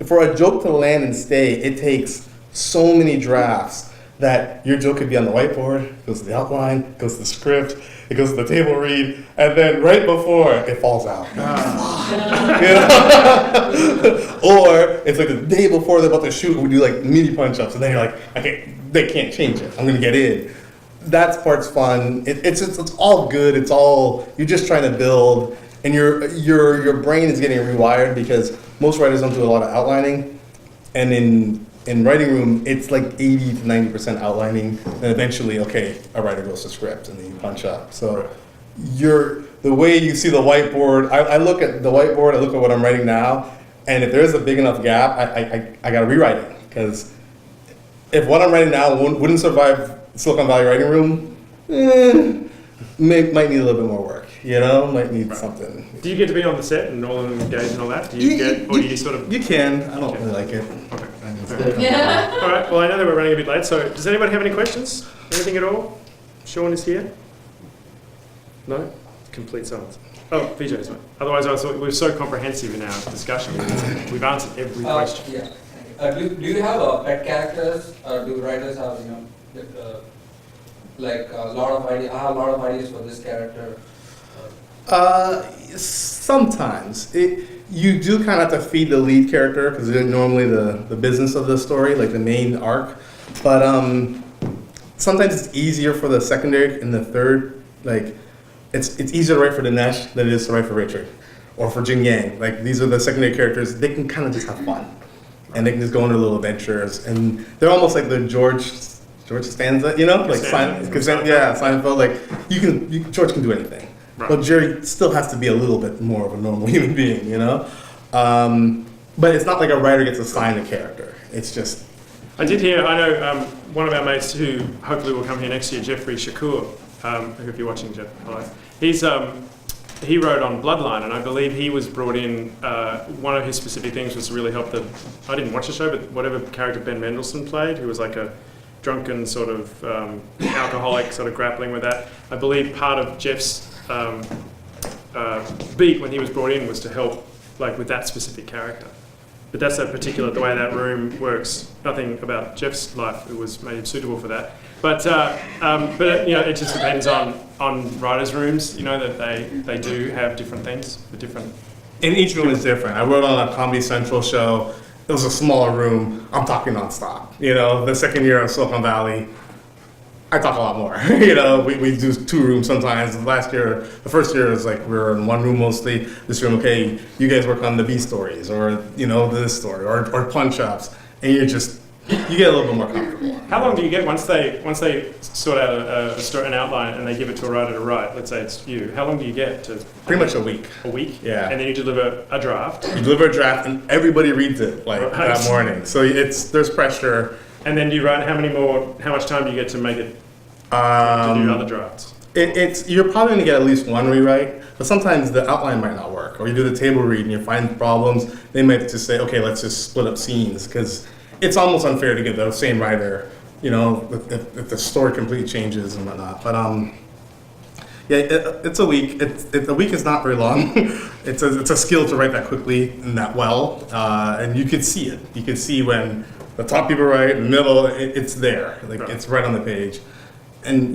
for a joke to land and stay, it takes so many drafts that your joke could be on the whiteboard, it goes to the outline, it goes to the script, it goes to the table read, and then right before it falls out. You know? Or it's like the day before they're about to shoot, we do like mini punch-ups, and then you're like, they can't change it. I'm gonna get in. That part's fun. It's all good. It's all you're just trying to build, and your brain is getting rewired because most writers don't do a lot of outlining, and in writing room, it's like 80 to 90% outlining, and eventually, okay, a writer goes to script, and then you punch up. So the way you see the whiteboard, I look at the whiteboard, I look at what I'm writing now, and if there's a big enough gap, I gotta rewrite it, because if what I'm writing now wouldn't survive Silicon Valley writing room, might need a little bit more work, you know, might need something. Do you get to be on the set and all of them engaged and all that? Do you sort of? You can, I don't really like it. Okay. Yeah. All right. Well, I know that we're running a bit late, so does anybody have any questions? Anything at all? Shawn is here. No? Complete silence. Oh, VJ's one. Otherwise, I thought we were so comprehensive in our discussion. We've answered every question. Yeah. Do you have pet characters, or do writers have like a lot of ideas? I have a lot of ideas for this character. Sometimes you do kind of have to feed the lead character because they're normally the business of the story, like the main arc. But sometimes it's easier for the secondary and the third. Like it's easier to write for Dinesh than it is to write for Richard or for Jin Yang. Like these are the secondary characters. They can kind of just have fun, and they can just go on their little adventures. And they're almost like the George Costanza, you know, like Seinfeld. Like George can do anything. Right. But Jerry still has to be a little bit more of a normal human being, you know? But it's not like a writer gets assigned a character. It's just... I did hear, I know one of our mates who hopefully will come here next year, Jeffrey Shakur, if you're watching, Jeff, hello. He wrote on Bloodline, and I believe he was brought in, one of his specific things was to really help I didn't watch the show, but whatever character Ben Mendelsohn played, who was like a drunken sort of alcoholic sort of grappling with that. I believe part of Jeff's beat when he was brought in was to help like with that specific character. But that's the way that room works. Nothing about Jeff's life it was made suitable for that. But you know, it just depends on writers' rooms. You know that they do have different things for different. And each room is different. I wrote on a Comedy Central show. It was a smaller room. I'm talking nonstop. You know, the second year of Silicon Valley, I talk a lot more. You know, we do 2 rooms sometimes. The first year was like we were in 1 room mostly. This room, okay, you guys work on the B stories or, you know, this story or punch-ups. And you get a little bit more comfortable. How long do you get once they sort out an outline and they give it to a writer to write? Let's say it's you. How long do you get to? Pretty much a week. A week? Yeah. And then you deliver a draft? You deliver a draft and everybody reads it that morning. So there's pressure. And then do you write how much time do you get to make it to do other drafts? You're probably gonna get at least one rewrite, but sometimes the outline might not work, or you do the table read and you find problems. They might just say, okay, let's just split up scenes, because it's almost unfair to give the same writer, if the story completely changes and whatnot. But it's a week. A week is not very long. It's a skill to write that quickly and that well, and you could see it. You could see when the top people write, in the middle, it's there, it's right on the page, and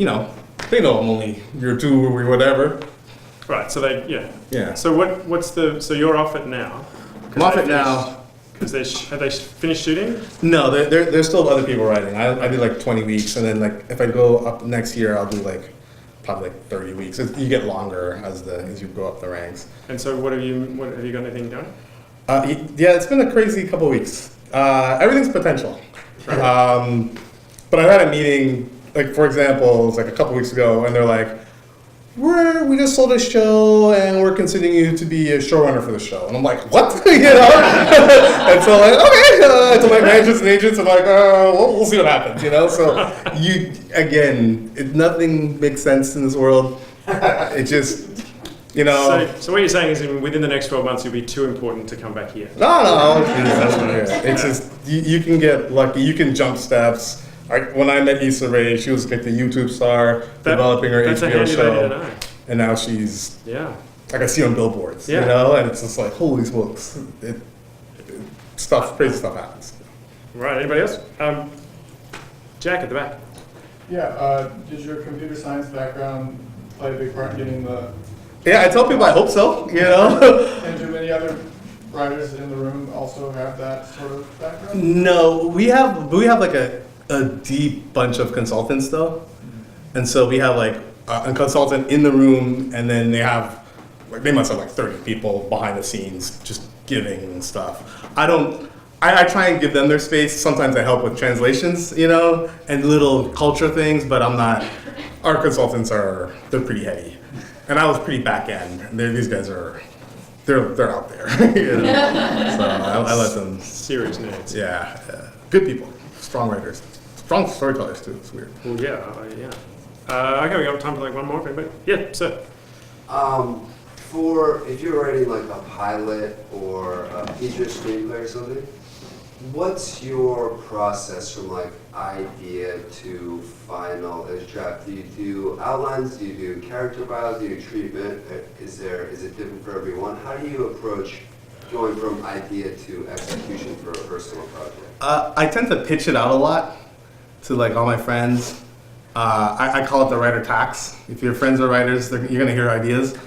they know I'm only year 2 or whatever. Right. So Yeah. So so you're off it now? I'm off it now. Because have they finished shooting? No, there's still other people writing. I did like 20 weeks, and then if I go up next year, I'll do probably 30 weeks. You get longer as you go up the ranks. And so have you got anything done? Yeah, it's been a crazy couple weeks. Everything's potential. But I had a meeting, for example, it was a couple weeks ago, and they're like, we just sold a show and we're considering you to be a showrunner for the show. And I'm like, what? And so okay, to my managers and agents, I'm like, we'll see what happens, So nothing makes sense in this world. It just, So what you're saying is within the next 12 months, you'll be too important to come back here. No, that's what it is. It's just, you can get lucky, you can jump steps. When I met Issa Rae, she was the YouTube star, developing her HBO show, and now she's I see her on billboards, and it's just holy smokes, crazy stuff happens. Right. Anybody else? Jack at the back. Yeah. Does your computer science background play a big part in getting the? Yeah, I tell people I hope so. And do many other writers in the room also have that sort of background? No, we have a deep bunch of consultants though, and so we have a consultant in the room, and then they must have 30 people behind the scenes just giving and stuff. I try and give them their space. Sometimes I help with translations, and little culture things, but I'm not. Our consultants they're pretty heavy, and I was pretty back end. These guys they're out there, So I let them. Serious nerds. Yeah, good people, strong writers. Strong storytellers too. It's weird. Well, yeah. Okay, we got time for one more. Anybody? Yeah, sir. If you're writing a pilot or a feature screenplay or something, what's your process from idea to final draft? Do you do outlines? Do you do character bios? Do you do treatment? Is it different for everyone? How do you approach going from idea to execution for a personal project? I tend to pitch it out a lot to all my friends. I call it the writer tax. If your friends are writers, you're gonna hear ideas,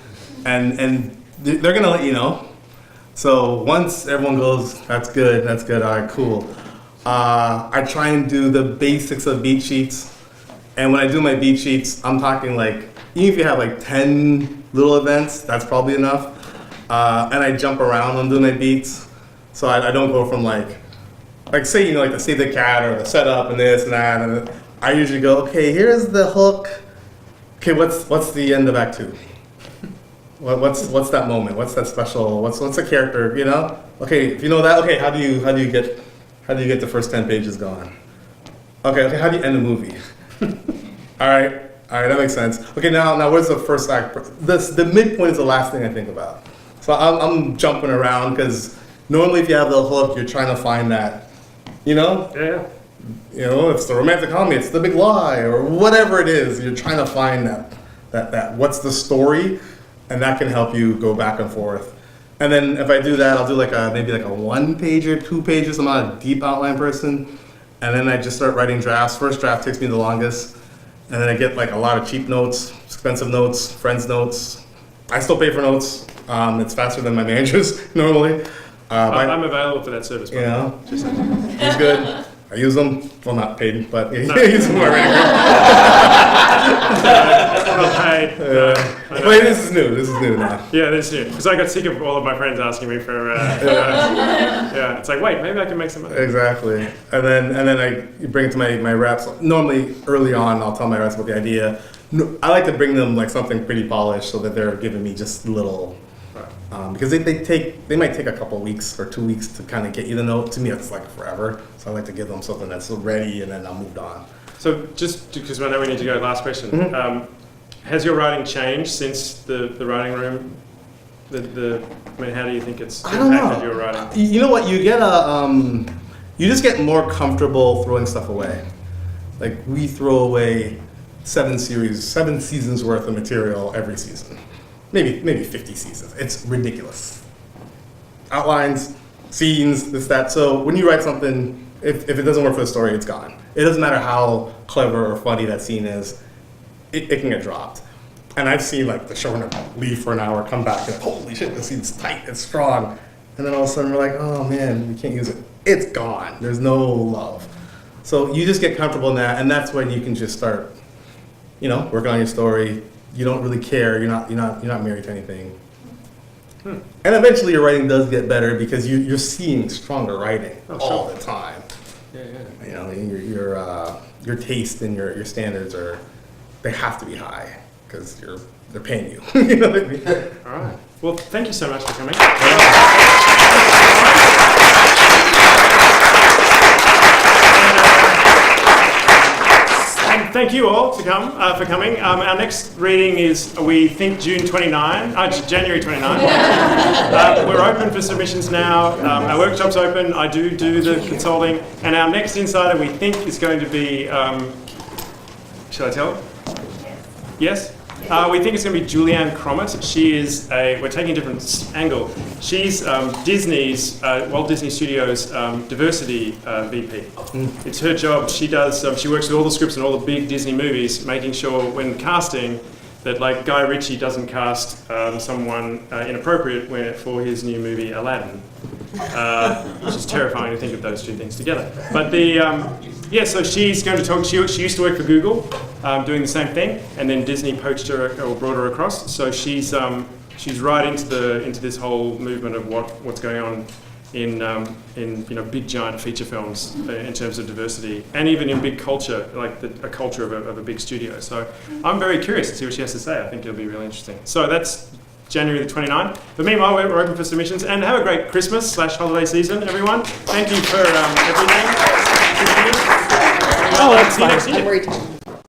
and they're gonna let you know. So once everyone goes, that's good, all right, cool. I try and do the basics of beat sheets, and when I do my beat sheets, I'm talking even if you have 10 little events, that's probably enough. And I jump around on doing my beats, so I don't go from say the save the cat or the setup and this and that, and I usually go, okay, here's the hook. Okay, what's the end of Act 2? What's that moment? What's that special? What's the character? Okay, if you know that, okay, how do you get the first 10 pages going? Okay, how do you end the movie? All right, that makes sense. Okay, now where's the first act? The midpoint is the last thing I think about. So I'm jumping around because normally if you have the hook, you're trying to find that. Yeah. It's the romantic comedy, it's the big lie, or whatever it is. You're trying to find that what's the story, and that can help you go back and forth. And then if I do that, I'll do maybe a 1 page or 2 pages. I'm not a deep outline person, and then I just start writing drafts. First draft takes me the longest, and then I get a lot of cheap notes, expensive notes, friends' notes. I still pay for notes. It's faster than my managers normally. I'm available for that service. He's good. I use them. Well, not paid, but I use them already. Not paid. Wait, this is new now. Yeah, this is new. Because I got sick of all of my friends asking me for. It's wait, maybe I can make some money. Exactly. And then I bring it to my reps. Normally, early on, I'll tell my reps about the idea. I like to bring them something pretty polished so that they're giving me just little. Because they might take a couple weeks or 2 weeks to kind of get you the note. To me, it's forever. So I like to give them something that's ready, and then I'll move on. So just because I know we need to go, last question. Mm-hmm. has your writing changed since the writing room? I mean, how do you think it's impacted your writing? You know what? You get you just get more comfortable throwing stuff away. Like we throw away 7 seasons worth of material every season. Maybe 50 seasons. It's ridiculous. Outlines, scenes, this, that. So when you write something, if it doesn't work for the story, it's gone. It doesn't matter how clever or funny that scene is, it can get dropped. And I've seen like the showrunner leave for an hour, come back, and holy shit, this scene's tight, it's strong. And then all of a sudden we're like, oh man, we can't use it. It's gone. There's no love. So you just get comfortable in that, and that's when you can just start, working on your story. You don't really care. You're not married to anything. And eventually your writing does get better because you're seeing stronger writing all the time. Yeah. Your taste and your standards they have to be high because they're paying you. You know what I mean? All right. Well, thank you so much for coming. And thank you all for coming. Our next reading is, we think, January 29. We're open for submissions now. Our workshop's open. I do the consulting. And our next insider, we think, is going to be, shall I tell it? Yes? We think it's going to be Julianne Crommett. She is we're taking a different angle. She's Disney's, Walt Disney Studios diversity VP. It's her job. She does, she works with all the scripts in all the big Disney movies, making sure when casting that like Guy Ritchie doesn't cast someone inappropriate for his new movie Aladdin. Which is terrifying to think of those two things together. But so she's going to talk. She used to work for Google, doing the same thing, and then Disney poached her or brought her across. So she's right into this whole movement of what's going on in big giant feature films in terms of diversity, and even in big culture, like a culture of a big studio. So I'm very curious to see what she has to say. I think it'll be really interesting. So that's January the 29th. But meanwhile, we're open for submissions, and have a great Christmas/holiday season, everyone. Thank you for everything. See you next year. Oh, that's fine. I'm worried.